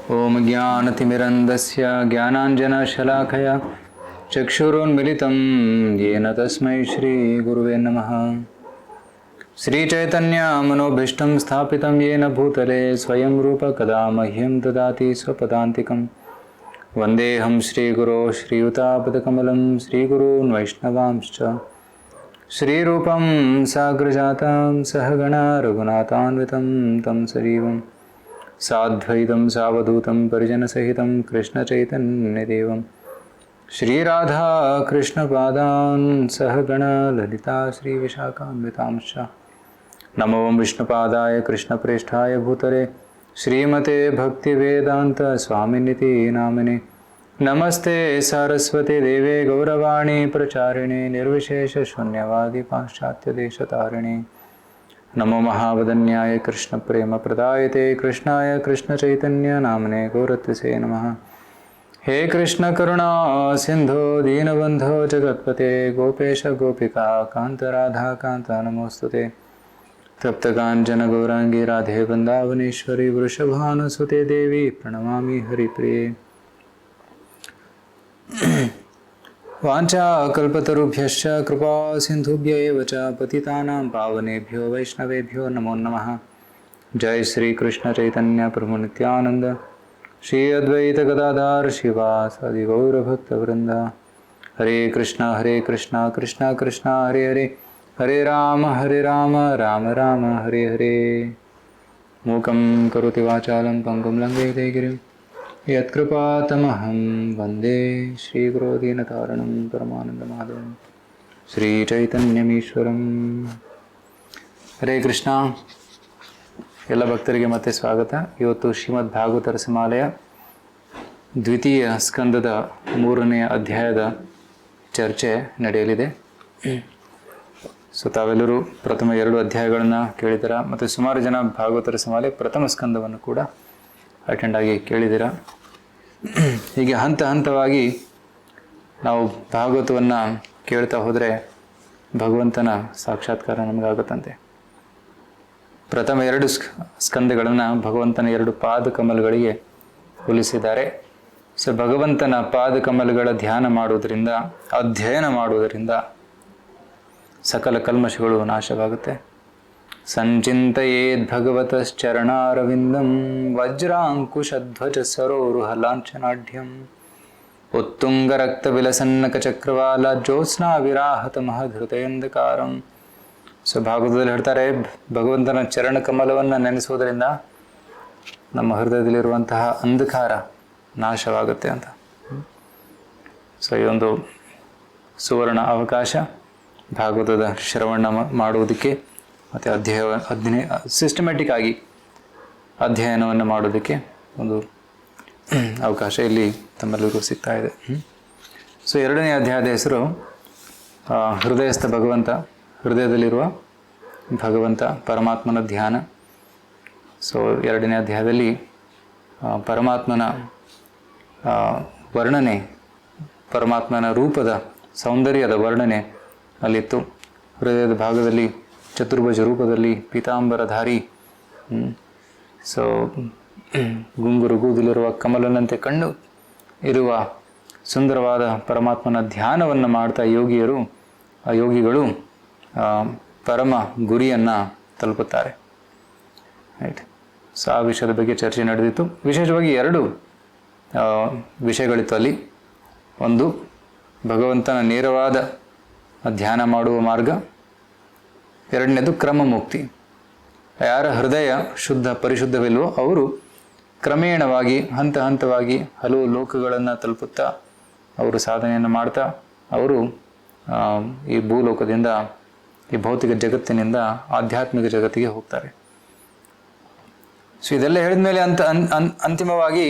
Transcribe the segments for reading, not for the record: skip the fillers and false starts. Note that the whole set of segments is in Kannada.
ओम ज्ञानतिमिरन्दस्य ज्ञानाञ्जनशलाकया चक्षुरुन्मिलितं येन तस्मै श्रीगुरुवे नमः। श्रीचैतन्यमनोभीष्टं स्थापितं येन भूतले स्वयं रूप कदा मह्यं ददाति स्वपदान्तिकं। वन्देऽहं श्रीगुरो श्रीयुतापदकमलं श्रीगुरून् वैष्णवांश्च श्रीरूपं साग्रजातं सहगणा रघुनाथान्वितं तं सजीवं साद्वैतं सावधूतं परिजनसहितं कृष्णचैतन्यदेवं श्रीराधा कृष्णपादान् सहगणा ललिता श्रीविशाखान्वितांश्च। नमो विष्णुपादाय कृष्णप्रेष्ठाय भूतले श्रीमते भक्तिवेदान्त स्वामिनिति नामिने। नमस्ते सारस्वती देवे गौरवाणी प्रचारिणे निर्विशेष शून्यवादी पाश्चात्यदेशतारिणे। नमो महावदन्याय कृष्ण प्रेम प्रदायते कृष्णाय कृष्ण चैतन्य नामने गौरत्वसे नमः। हे कृष्ण करुणा सिंधो दीनबंधो जगत्पते गोपेश गोपिका कांत राधा कांत नमोस्तुते। तप्तकांचन गौरांगी राधे वृंदावनेश्वरी वृषभानुसुते देवी प्रणमामि हरिप्रिये। वाञ्छाकल्पतरुभ्यश्च कृपा सिन्धुभ्य एव च पतितानां पावनेभ्यो वैष्णवेभ्यो नमो नमः। जय श्री कृष्ण चैतन्य प्रभु नित्यानंद श्री अद्वैत गदाधर शिवासादि गौरभक्तवृंद। हरे कृष्णा कृष्णा कृष्णा हरे हरे हरे राम राम राम हरे हरे। मूकं करोति वाचालं पंगुं लङ्घयते गिरिं यत्कृपातमहं वन्दे श्रीगुरो दीनतारणं परमानन्दमाधवं श्रीचैतन्यमीश्वरं। ಹರೇ ಕೃಷ್ಣ. ಎಲ್ಲ ಭಕ್ತರಿಗೆ ಮತ್ತೆ ಸ್ವಾಗತ. ಇವತ್ತು ಶ್ರೀಮದ್ ಭಾಗವತ ರಸಮಾಲೆಯ ದ್ವಿತೀಯ ಸ್ಕಂದದ 3ನೇ ಅಧ್ಯಾಯದ ಚರ್ಚೆ ನಡೆಯಲಿದೆ. ಸೊ ತಾವೆಲ್ಲರೂ ಪ್ರಥಮ 2 ಅಧ್ಯಾಯಗಳನ್ನು ಕೇಳಿದ್ದೀರ ಮತ್ತು ಸುಮಾರು ಜನ ಭಾಗವತ ರಸಮಾಲೆ ಪ್ರಥಮ ಸ್ಕಂದವನ್ನು ಕೂಡ ಅಟೆಂಡ್ ಆಗಿ ಕೇಳಿದ್ದೀರ. ಹೀಗೆ ಹಂತ ಹಂತವಾಗಿ ನಾವು ಭಾಗವತವನ್ನು ಕೇಳ್ತಾ ಹೋದರೆ ಭಗವಂತನ ಸಾಕ್ಷಾತ್ಕಾರ ನಮಗಾಗುತ್ತಂತೆ. ಪ್ರಥಮ 2 ಸ್ಕಂದಗಳನ್ನು ಭಗವಂತನ 2 ಪಾದಕಮಲಗಳಿಗೆ ಹೋಲಿಸಿದ್ದಾರೆ. ಸೊ ಭಗವಂತನ ಪಾದಕಮಲಗಳ ಧ್ಯಾನ ಮಾಡುವುದರಿಂದ, ಅಧ್ಯಯನ ಮಾಡುವುದರಿಂದ ಸಕಲ ಕಲ್ಮಶಗಳು ನಾಶವಾಗುತ್ತೆ. ಸಂಚಿಂತಯೇದ್ ಭಗವತಶ್ಚರಣಾರವಿಂದಂ ವಜ್ರಾಂಕುಶಧ್ವಜ ಸರೋರುಹ ಲಾಂಛನಾಢ್ಯಂ ಉತ್ತುಂಗ ರಕ್ತ ವಿಲಸನ್ನಕ ಚಕ್ರವಾಲ ಜ್ಯೋತ್ಸ್ನಾ ವಿರಾಹತ ಮಹಧೃತಯಂಧಕಾರಂ. ಸೊ ಭಾಗವತದಲ್ಲಿ ಹೇಳ್ತಾರೆ, ಭಗವಂತನ ಚರಣ ಕಮಲವನ್ನು ನೆನೆಸುವುದರಿಂದ ನಮ್ಮ ಹೃದಯದಲ್ಲಿರುವಂತಹ ಅಂಧಕಾರ ನಾಶವಾಗುತ್ತೆ ಅಂತ. ಸೊ ಈ ಒಂದು ಸುವರ್ಣ ಅವಕಾಶ ಭಾಗವತದ ಶ್ರವಣ ಮಾಡುವುದಕ್ಕೆ ಮತ್ತು ಸಿಸ್ಟಮ್ಯಾಟಿಕ್ ಆಗಿ ಅಧ್ಯಯನವನ್ನು ಮಾಡೋದಕ್ಕೆ ಒಂದು ಅವಕಾಶ ಇಲ್ಲಿ ತಮ್ಮೆಲ್ಲರಿಗೂ ಸಿಗ್ತಾ ಇದೆ. ಸೊ 2ನೇ ಅಧ್ಯಾಯದ ಹೆಸರು ಹೃದಯಸ್ಥ ಭಗವಂತ, ಹೃದಯದಲ್ಲಿರುವ ಭಗವಂತ ಪರಮಾತ್ಮನ ಧ್ಯಾನ. ಸೊ 2ನೇ ಅಧ್ಯಾಯದಲ್ಲಿ ಪರಮಾತ್ಮನ ವರ್ಣನೆ, ಪರಮಾತ್ಮನ ರೂಪದ ಸೌಂದರ್ಯದ ವರ್ಣನೆ ಅಲ್ಲಿತ್ತು. ಹೃದಯದ ಭಾಗದಲ್ಲಿ ಚತುರ್ಭುಜ ರೂಪದಲ್ಲಿ ಪೀತಾಂಬರಧಾರಿ, ಸೊ ಗುಂಗುರು ಕೂದಲಿರುವ ಕಮಲನಂತೆ ಕಣ್ಣು ಇರುವ ಸುಂದರವಾದ ಪರಮಾತ್ಮನ ಧ್ಯಾನವನ್ನು ಮಾಡ್ತಾ ಯೋಗಿಗಳು ಪರಮ ಗುರಿಯನ್ನು ತಲುಪುತ್ತಾರೆ. ರೈಟ್. ಸೊ ಆ ವಿಷಯದ ಬಗ್ಗೆ ಚರ್ಚೆ ನಡೆದಿತ್ತು. ವಿಶೇಷವಾಗಿ 2 ವಿಷಯಗಳಿತ್ತು ಅಲ್ಲಿ. ಒಂದು ಭಗವಂತನ ನೇರವಾದ ಧ್ಯಾನ ಮಾಡುವ ಮಾರ್ಗ, 2ನೇದು ಕ್ರಮ ಮುಕ್ತಿ. ಯಾರ ಹೃದಯ ಪರಿಶುದ್ಧವಿಲ್ವೋ ಅವರು ಕ್ರಮೇಣವಾಗಿ ಹಂತ ಹಂತವಾಗಿ ಹಲವು ಲೋಕಗಳನ್ನು ತಲುಪುತ್ತಾ ಅವರು ಸಾಧನೆಯನ್ನು ಮಾಡ್ತಾ ಅವರು ಈ ಭೂಲೋಕದಿಂದ, ಈ ಭೌತಿಕ ಜಗತ್ತಿನಿಂದ ಆಧ್ಯಾತ್ಮಿಕ ಜಗತ್ತಿಗೆ ಹೋಗ್ತಾರೆ. ಸೊ ಇದೆಲ್ಲ ಹೇಳಿದ ಮೇಲೆ ಅಂತಿಮವಾಗಿ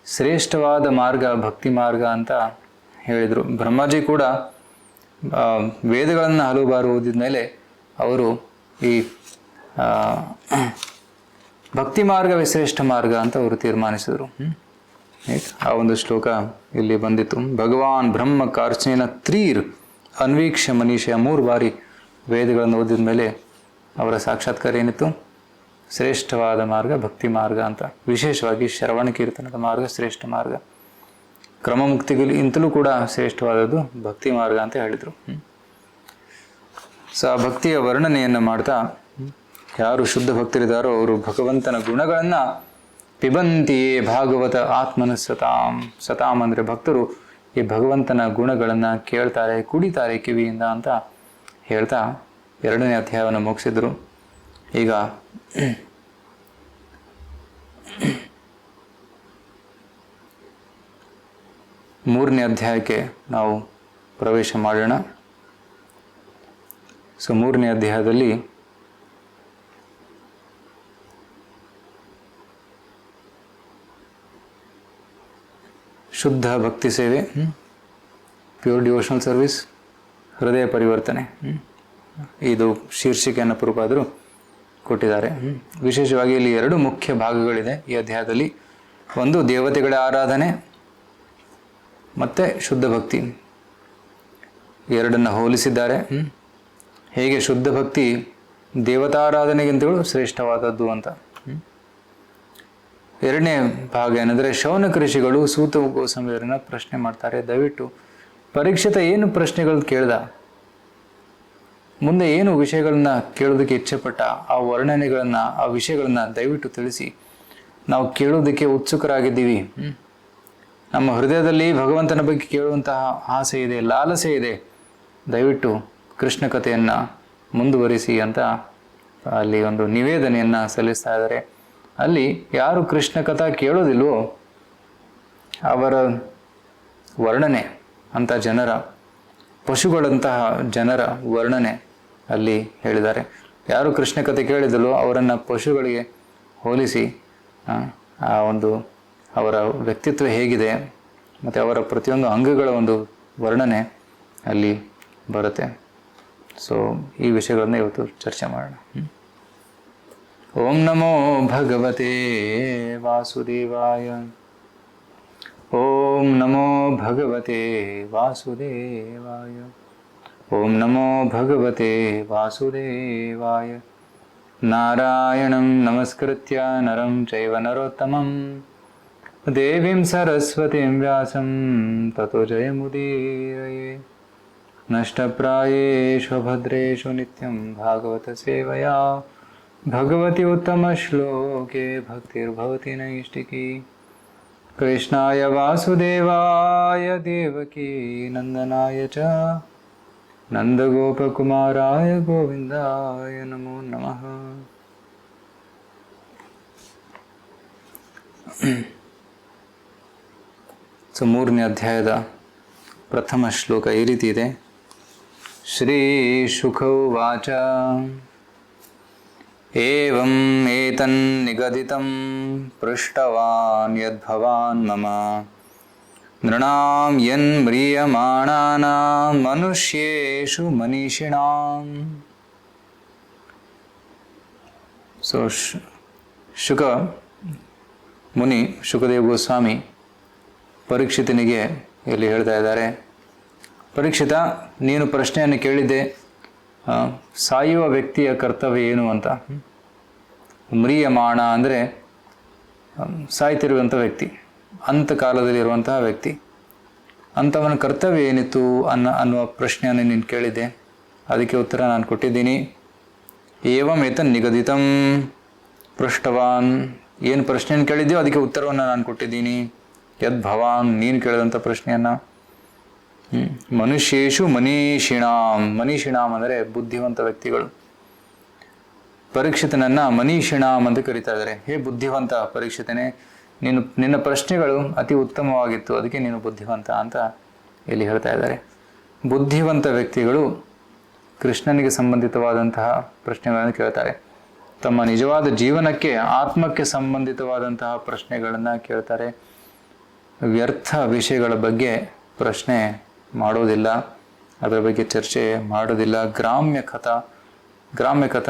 ಶ್ರೇಷ್ಠವಾದ ಮಾರ್ಗ ಭಕ್ತಿ ಮಾರ್ಗ ಅಂತ ಹೇಳಿದರು. ಬ್ರಹ್ಮಾಜಿ ಕೂಡ ವೇದಗಳನ್ನು ಹಲವು ಬಾರಿ ಓದಿದ ಮೇಲೆ ಅವರು ಈ ಭಕ್ತಿ ಮಾರ್ಗವೇ ಶ್ರೇಷ್ಠ ಮಾರ್ಗ ಅಂತ ಅವರು ತೀರ್ಮಾನಿಸಿದರು. ಆ ಒಂದು ಶ್ಲೋಕ ಇಲ್ಲಿ ಬಂದಿತ್ತು. ಭಗವಾನ್ ಬ್ರಹ್ಮ ಕಾರ್ಚೇನ ತ್ರೀರ್ ಅನ್ವೀಕ್ಷ ಮನೀಷ 3 ಬಾರಿ ವೇದಗಳನ್ನು ಓದಿದ ಮೇಲೆ ಅವರ ಸಾಕ್ಷಾತ್ಕಾರ ಏನಿತ್ತು? ಶ್ರೇಷ್ಠವಾದ ಮಾರ್ಗ ಭಕ್ತಿ ಮಾರ್ಗ ಅಂತ. ವಿಶೇಷವಾಗಿ ಶ್ರವಣ ಕೀರ್ತನದ ಮಾರ್ಗ ಶ್ರೇಷ್ಠ ಮಾರ್ಗ, ಕ್ರಮಮುಕ್ತಿಗಿಂತಲೂ ಕೂಡ ಶ್ರೇಷ್ಠವಾದದ್ದು ಭಕ್ತಿ ಮಾರ್ಗ ಅಂತ ಹೇಳಿದರು. ಸೊ ಆ ಭಕ್ತಿಯ ವರ್ಣನೆಯನ್ನು ಮಾಡ್ತಾ, ಯಾರು ಶುದ್ಧ ಭಕ್ತರಿದ್ದಾರೋ ಅವರು ಭಗವಂತನ ಗುಣಗಳನ್ನು ಪಿಬಂತಿಯೇ ಭಾಗವತ ಆತ್ಮನ ಸತಾಂ. ಸತಾಂ ಅಂದರೆ ಭಕ್ತರು ಈ ಭಗವಂತನ ಗುಣಗಳನ್ನು ಕೇಳ್ತಾರೆ, ಕುಡಿತಾರೆ ಕಿವಿಯಿಂದ ಅಂತ ಹೇಳ್ತಾ 2ನೇ ಅಧ್ಯಾಯವನ್ನು ಮುಗಿಸಿದ್ರು. ಈಗ 3ನೇ ಅಧ್ಯಾಯಕ್ಕೆ ನಾವು ಪ್ರವೇಶ ಮಾಡೋಣ. ಸೊ 3ನೇ ಅಧ್ಯಾಯದಲ್ಲಿ ಶುದ್ಧ ಭಕ್ತಿ ಸೇವೆ, ಪ್ಯೂರ್ ಡಿವೋಷನಲ್ ಸರ್ವಿಸ್, ಹೃದಯ ಪರಿವರ್ತನೆ, ಇದು ಶೀರ್ಷಿಕೆಯನ್ನು ಪ್ರಭುಪಾದರು ಕೊಟ್ಟಿದ್ದಾರೆ. ವಿಶೇಷವಾಗಿ ಇಲ್ಲಿ 2 ಮುಖ್ಯ ಭಾಗಗಳಿದೆ ಈ ಅಧ್ಯಾಯದಲ್ಲಿ. ಒಂದು ದೇವತೆಗಳ ಆರಾಧನೆ ಮತ್ತು ಶುದ್ಧ ಭಕ್ತಿ, ಎರಡನ್ನು ಹೋಲಿಸಿದ್ದಾರೆ. ಹೇಗೆ ಶುದ್ಧ ಭಕ್ತಿ ದೇವತಾರಾಧನೆಗಿಂತಲೂ ಶ್ರೇಷ್ಠವಾದದ್ದು ಅಂತ. 2ನೇ ಭಾಗ ಏನಂದರೆ ಶೌನಕ ಋಷಿಗಳು ಸೂತ ಗೋಸ್ವಾಮಿಯವರನ್ನ ಪ್ರಶ್ನೆ ಮಾಡ್ತಾರೆ. ದಯವಿಟ್ಟು ಪರೀಕ್ಷಿತ ಏನು ಪ್ರಶ್ನೆಗಳು ಕೇಳ್ದ, ಮುಂದೆ ಏನು ವಿಷಯಗಳನ್ನ ಕೇಳೋದಕ್ಕೆ ಇಚ್ಛೆಪಟ್ಟ, ಆ ವರ್ಣನೆಗಳನ್ನು, ಆ ವಿಷಯಗಳನ್ನು ದಯವಿಟ್ಟು ತಿಳಿಸಿ. ನಾವು ಕೇಳೋದಕ್ಕೆ ಉತ್ಸುಕರಾಗಿದ್ದೀವಿ. ನಮ್ಮ ಹೃದಯದಲ್ಲಿ ಭಗವಂತನ ಬಗ್ಗೆ ಕೇಳುವಂತಹ ಆಸೆ ಇದೆ, ಲಾಲಸೆ ಇದೆ. ದಯವಿಟ್ಟು ಕೃಷ್ಣ ಕಥೆಯನ್ನು ಮುಂದುವರಿಸಿ ಅಂತ ಅಲ್ಲಿ ಒಂದು ನಿವೇದನೆಯನ್ನು ಸಲ್ಲಿಸ್ತಾ ಇದ್ದಾರೆ. ಅಲ್ಲಿ ಯಾರು ಕೃಷ್ಣ ಕಥಾ ಕೇಳೋದಿಲ್ವೋ ಅವರ ವರ್ಣನೆ ಅಂತ ಜನರ, ಪಶುಗಳಂತಹ ಜನರ ವರ್ಣನೆ ಅಲ್ಲಿ ಹೇಳಿದ್ದಾರೆ. ಯಾರು ಕೃಷ್ಣ ಕಥೆ ಕೇಳಿದಲ್ವೋ ಅವರನ್ನು ಪಶುಗಳಿಗೆ ಹೋಲಿಸಿ ಆ ಒಂದು ಅವರ ವ್ಯಕ್ತಿತ್ವ ಹೇಗಿದೆ ಮತ್ತು ಅವರ ಪ್ರತಿಯೊಂದು ಅಂಗಗಳ ಒಂದು ವರ್ಣನೆ ಅಲ್ಲಿ ಬರುತ್ತೆ. ಸೊ ಈ ವಿಷಯಗಳನ್ನ ಇವತ್ತು ಚರ್ಚೆ ಮಾಡೋಣ. ಓಂ ನಮೋ ಭಗವತೆ ವಾಸುದೇವಾಯ. ಓಂ ನಮೋ ಭಗವತೆ ವಾಸುದೇವಾಯ. ಓಂ ನಮೋ ಭಗವತೆ ವಾಸುದೇವಾಯ. ನಾರಾಯಣಂ ನಮಸ್ಕೃತ್ಯ ನರಂ ಚೈವ ನರೋತ್ತಮಂ ದೇವೀಂ ಸರಸ್ವತೀಂ ವ್ಯಾಸಂ ತತೋ ಜಯಮುದೀರಯೇ. ನಷ್ಟಪ್ರಾಯೇಷು ಭದ್ರೇಷು ನಿತ್ಯಂ ಭಾಗವತ ಸೇವಯಾ ಭಗವತಿ ಉತ್ತಮ ಶ್ಲೋಕೆ ಭಕ್ತಿರ್ಭವತಿ ನೈಷ್ಟಿಕಿ. ಕೃಷ್ಣಾಯ ವಾಸುದೇವಾಯ ದೇವಕೀ ನಂದನಾಯ ಚ ನಂದಗೋಪಕುಮಾರಾಯ ಗೋವಿಂದಾಯ ನಮೋ ನಮಃ. ಸೊ 3ನೇ ಅಧ್ಯಾಯದ ಪ್ರಥಮ ಶ್ಲೋಕ ಈ ರೀತಿ ಇದೆ. ಶ್ರೀ ಶುಕ ಉವಾಚ. ಏವಂ ಏತನ್ನಿಗದಿತಂ ಪೃಷ್ಟವಾನ್ ಯದ್ಭವಾನ್ ಮಮ ನೃಣಾಂ ಯನ್ಮ್ರಿಯಮಾಣಾನಾಂ ಮನುಷ್ಯೇಷು ಮನೀಷಿಣಾಂ. ಸೊ ಶುಕ ಮುನಿ, ಶುಕದೇವ ಗೋಸ್ವಾಮಿ ಪರೀಕ್ಷಿತನಿಗೆ ಇಲ್ಲಿ ಹೇಳ್ತಾ ಇದ್ದಾರೆ, ಪರೀಕ್ಷಿತ, ನೀನು ಪ್ರಶ್ನೆಯನ್ನು ಕೇಳಿದ್ದೆ, ಸಾಯುವ ವ್ಯಕ್ತಿಯ ಕರ್ತವ್ಯ ಏನು ಅಂತ. ಮ್ರಿಯಮಾಣ ಅಂದರೆ ಸಾಯ್ತಿರುವಂಥ ವ್ಯಕ್ತಿ, ಅಂತಕಾಲದಲ್ಲಿರುವಂತಹ ವ್ಯಕ್ತಿ, ಅಂಥವನ ಕರ್ತವ್ಯ ಏನಿತ್ತು ಅನ್ನುವ ಪ್ರಶ್ನೆಯನ್ನು ನೀನು ಕೇಳಿದ್ದೆ. ಅದಕ್ಕೆ ಉತ್ತರ ನಾನು ಕೊಟ್ಟಿದ್ದೀನಿ. ಏವಂ ಏತನ್ ನಿಗದಿತಂ ಪೃಷ್ಟವಾನ್, ಏನು ಪ್ರಶ್ನೆಯನ್ನು ಕೇಳಿದ್ಯೋ ಅದಕ್ಕೆ ಉತ್ತರವನ್ನು ನಾನು ಕೊಟ್ಟಿದ್ದೀನಿ. ಯದ್ ಭವಾನ್, ನೀನು ಕೇಳಿದಂಥ ಪ್ರಶ್ನೆಯನ್ನು. ಮನುಷ್ಯೇಷು ಮನೀಷಿಣಾಂ, ಮನೀಷಿಣಾಂ ಅಂದರೆ ಬುದ್ಧಿವಂತ ವ್ಯಕ್ತಿಗಳು. ಪರೀಕ್ಷಿತನನ್ನು ಮನೀಷಿಣಾಂ ಅಂತ ಕರೀತಾ ಇದ್ದಾರೆ. ಹೇ ಬುದ್ಧಿವಂತ ಪರೀಕ್ಷಿತನೇ, ನಿನ್ನ ಪ್ರಶ್ನೆಗಳು ಅತಿ ಉತ್ತಮವಾಗಿತ್ತು, ಅದಕ್ಕೆ ನೀನು ಬುದ್ಧಿವಂತ ಅಂತ ಇಲ್ಲಿ ಹೇಳ್ತಾ ಇದ್ದಾರೆ. ಬುದ್ಧಿವಂತ ವ್ಯಕ್ತಿಗಳು ಕೃಷ್ಣನಿಗೆ ಸಂಬಂಧಿತವಾದಂತಹ ಪ್ರಶ್ನೆಗಳನ್ನು ಕೇಳ್ತಾರೆ. ತಮ್ಮ ನಿಜವಾದ ಜೀವನಕ್ಕೆ, ಆತ್ಮಕ್ಕೆ ಸಂಬಂಧಿತವಾದಂತಹ ಪ್ರಶ್ನೆಗಳನ್ನು ಕೇಳ್ತಾರೆ. ವ್ಯರ್ಥ ವಿಷಯಗಳ ಬಗ್ಗೆ ಪ್ರಶ್ನೆ ಮಾಡೋದಿಲ್ಲ, ಅದರ ಬಗ್ಗೆ ಚರ್ಚೆ ಮಾಡೋದಿಲ್ಲ. ಗ್ರಾಮ್ಯ ಕಥಾ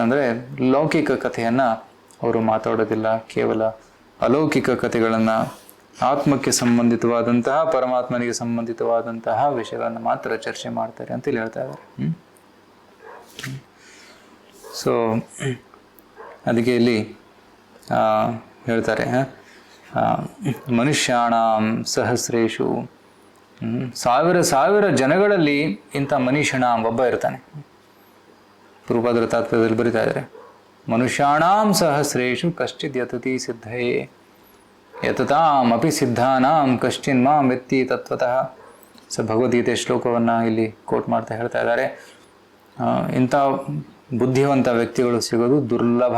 ಅಂದರೆ ಲೌಕಿಕ ಕಥೆಯನ್ನು ಅವರು ಮಾತಾಡೋದಿಲ್ಲ. ಕೇವಲ ಅಲೌಕಿಕ ಕಥೆಗಳನ್ನು, ಆತ್ಮಕ್ಕೆ ಸಂಬಂಧಿತವಾದಂತಹ, ಪರಮಾತ್ಮನಿಗೆ ಸಂಬಂಧಿತವಾದಂತಹ ವಿಷಯಗಳನ್ನು ಮಾತ್ರ ಚರ್ಚೆ ಮಾಡ್ತಾರೆ ಅಂತ ಇಲ್ಲಿ ಹೇಳ್ತಾ ಇದ್ದಾರೆ. ಸೊ ಅದಕ್ಕೆ ಇಲ್ಲಿ ಹೇಳ್ತಾರೆ, ಮನುಷ್ಯಾಣಂ ಸಹಸ್ರೇಶು, ಸಾವಿರ ಸಾವಿರ ಜನಗಳಲ್ಲಿ ಇಂಥ ಮನುಷ್ಯನ ಒಬ್ಬ ಇರ್ತಾನೆ. ಪ್ರಭುಪಾದರ ತಾತ್ಪರ್ಯದಲ್ಲಿ ಬರಿತಾ ಇದ್ದಾರೆ, ಮನುಷ್ಯಾಣಾಂ ಸಹಸ್ರೇಶು ಕಶ್ಚಿತ್ ಯತತಿ ಸಿದ್ಧಯೇ ಯತತಾಂ ಅಪಿ ಸಿದ್ಧಾನಾಂ ಕಶ್ಚಿನ್ ಮಾಂ ವೆತ್ತಿ ತತ್ವತಃ. ಭಗವದ್ಗೀತೆ ಶ್ಲೋಕವನ್ನು ಇಲ್ಲಿ ಕೋಟ್ ಮಾಡ್ತಾ ಹೇಳ್ತಾ ಇದ್ದಾರೆ, ಇಂಥ ಬುದ್ಧಿವಂತ ವ್ಯಕ್ತಿಗಳು ಸಿಗೋದು ದುರ್ಲಭ,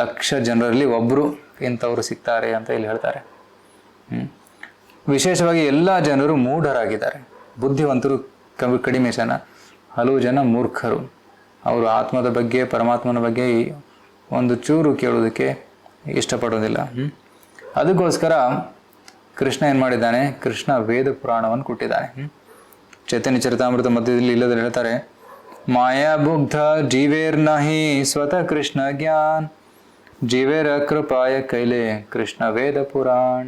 ಲಕ್ಷ ಜನರಲ್ಲಿ ಒಬ್ಬರು ಇಂಥವರು ಸಿಗ್ತಾರೆ ಅಂತ ಇಲ್ಲಿ ಹೇಳ್ತಾರೆ. ವಿಶೇಷವಾಗಿ ಎಲ್ಲ ಜನರು ಮೂಢರಾಗಿದ್ದಾರೆ, ಬುದ್ಧಿವಂತರು ಕಡಿಮೆ ಜನ, ಹಲವು ಜನ ಮೂರ್ಖರು. ಅವರು ಆತ್ಮದ ಬಗ್ಗೆ ಪರಮಾತ್ಮನ ಬಗ್ಗೆ ಒಂದು ಚೂರು ಕೇಳೋದಕ್ಕೆ ಇಷ್ಟಪಡೋದಿಲ್ಲ. ಅದಕ್ಕೋಸ್ಕರ ಕೃಷ್ಣ ಏನು ಮಾಡಿದ್ದಾನೆ, ಕೃಷ್ಣ ವೇದ ಪುರಾಣವನ್ನು ಕೊಟ್ಟಿದ್ದಾನೆ. ಚೈತನ್ಯ ಚರಿತಾಮೃತ ಮಧ್ಯದಲ್ಲಿ ಇಲ್ಲದ್ರೆ ಹೇಳ್ತಾರೆ, ಮಾಯಾಬುಗ್ಧ ಜೀವೇರ್ನಹಿ ಸ್ವತಃ ಕೃಷ್ಣ ಜ್ಞಾನ್ ಜೀವೇರ ಕೃಪಾಯ ಕೈಲೆ ಕೃಷ್ಣ ವೇದ ಪುರಾಣ.